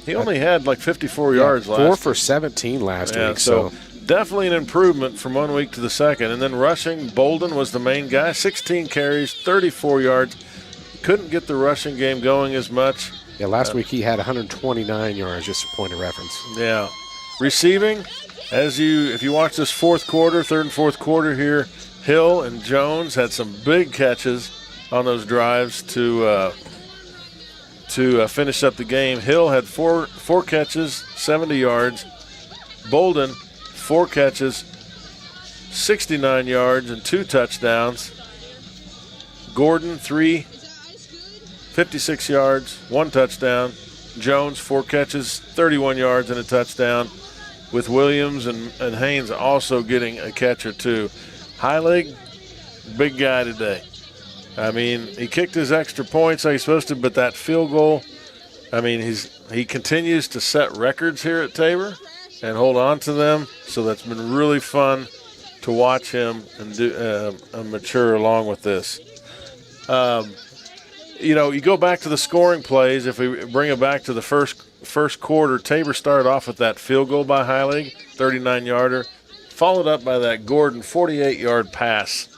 he only had like 54 yards last 4 for 17 last week. So definitely an improvement from one week to the second. And then rushing, Bolden was the main guy, 16 carries, 34 yards. Couldn't get the rushing game going as much. Yeah, last week he had 129 yards, just a point of reference. Yeah. Receiving, if you watch this third and fourth quarter here, Hill and Jones had some big catches on those drives to finish up the game. Hill had four catches, 70 yards. Bolden, 4 catches, 69 yards, and 2 touchdowns. Gordon, 3, 56 yards, 1 touchdown. Jones, 4 catches, 31 yards and a touchdown, with Williams and Haynes also getting a catch or 2. Heilig, big guy today. I mean, he kicked his extra points like he's supposed to, but that field goal, I mean, he continues to set records here at Tabor and hold on to them. So that's been really fun to watch him and do mature along with this. You know, you go back to the scoring plays. If we bring it back to the first quarter, Tabor started off with that field goal by Heilig, 39-yarder, followed up by that Gordon 48-yard pass.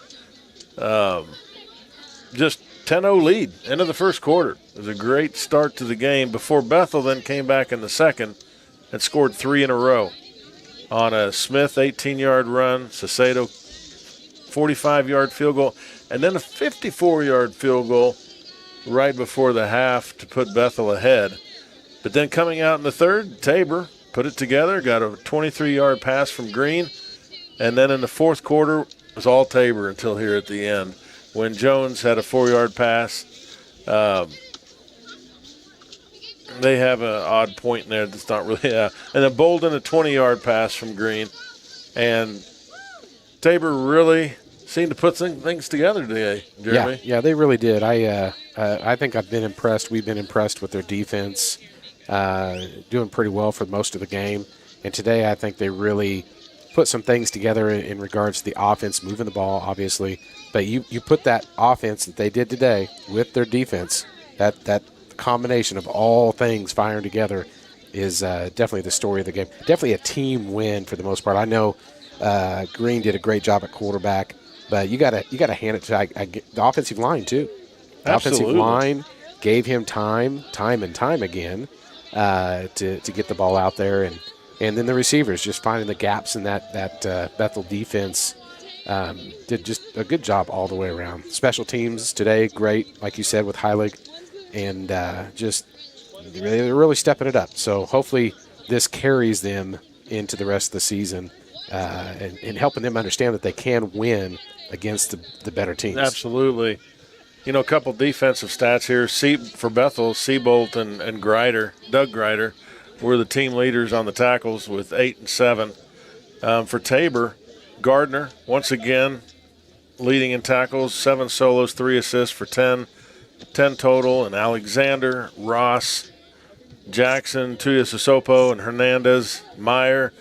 Just 10-0 lead, end of the first quarter. It was a great start to the game before Bethel then came back in the second and scored 3 in a row on a Smith 18-yard run, Sacedo 45-yard field goal, and then a 54-yard field goal right before the half to put Bethel ahead. But then coming out in the third, Tabor put it together, got a 23-yard pass from Green, and then in the fourth quarter, it was all Tabor until here at the end when Jones had a 4-yard pass. They have an odd point in there that's not really and then Bolden, a 20-yard pass from Green. And Tabor really seemed to put things together today, Jeremy. Yeah, they really did. I think I've been impressed. We've been impressed with their defense, doing pretty well for most of the game. And today I think they really put some things together in regards to the offense, moving the ball, obviously. But you put that offense that they did today with their defense, that combination of all things firing together is definitely the story of the game. Definitely a team win for the most part. I know Green did a great job at quarterback, but you gotta hand it to the offensive line too. The Absolutely. offensive line gave him time and time again to get the ball out there, and then the receivers just finding the gaps in that Bethel defense. Did just a good job all the way around. Special teams today, great, like you said, with Heilig, and just they're really stepping it up. So hopefully this carries them into the rest of the season and helping them understand that they can win against the better teams. Absolutely. You know, a couple defensive stats here. For Bethel, Seabolt and Grider, Doug Grider, were the team leaders on the tackles with 8 and 7. For Tabor, Gardner, once again, leading in tackles, 7 solos, 3 assists for 10 total. And Alexander, Ross, Jackson, Tuya Sosopo, and Hernandez, Meyer.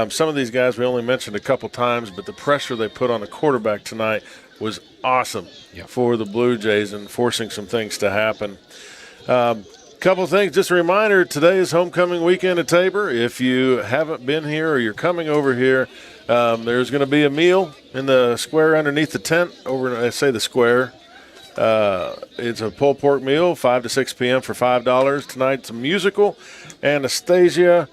Some of these guys we only mentioned a couple times, but the pressure they put on the quarterback tonight was awesome for the Blue Jays and forcing some things to happen. Couple things, just a reminder, today is homecoming weekend at Tabor. If you haven't been here or you're coming over here, there's going to be a meal in the square underneath the tent over, I say the square. It's a pulled pork meal, 5 to 6 p.m. for $5. Tonight's a musical, Anastasia.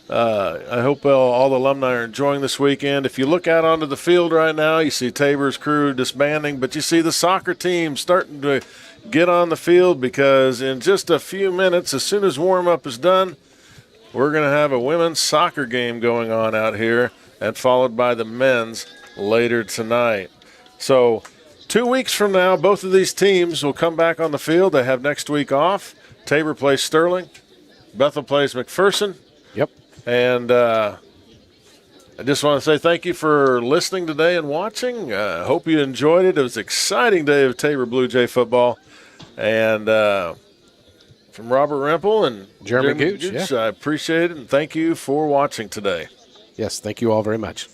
I hope all the alumni are enjoying this weekend. If you look out onto the field right now, you see Tabor's crew disbanding, but you see the soccer team starting to get on the field because in just a few minutes, as soon as warm-up is done, we're going to have a women's soccer game going on out here and followed by the men's later tonight. So 2 weeks from now, both of these teams will come back on the field. They have next week off. Tabor plays Sterling. Bethel plays McPherson. Yep. And I just want to say thank you for listening today and watching. I hope you enjoyed it. It was an exciting day of Tabor Blue Jay football. And from Robert Rempel and Jeremy Gooch, I appreciate it, and thank you for watching today. Yes, thank you all very much.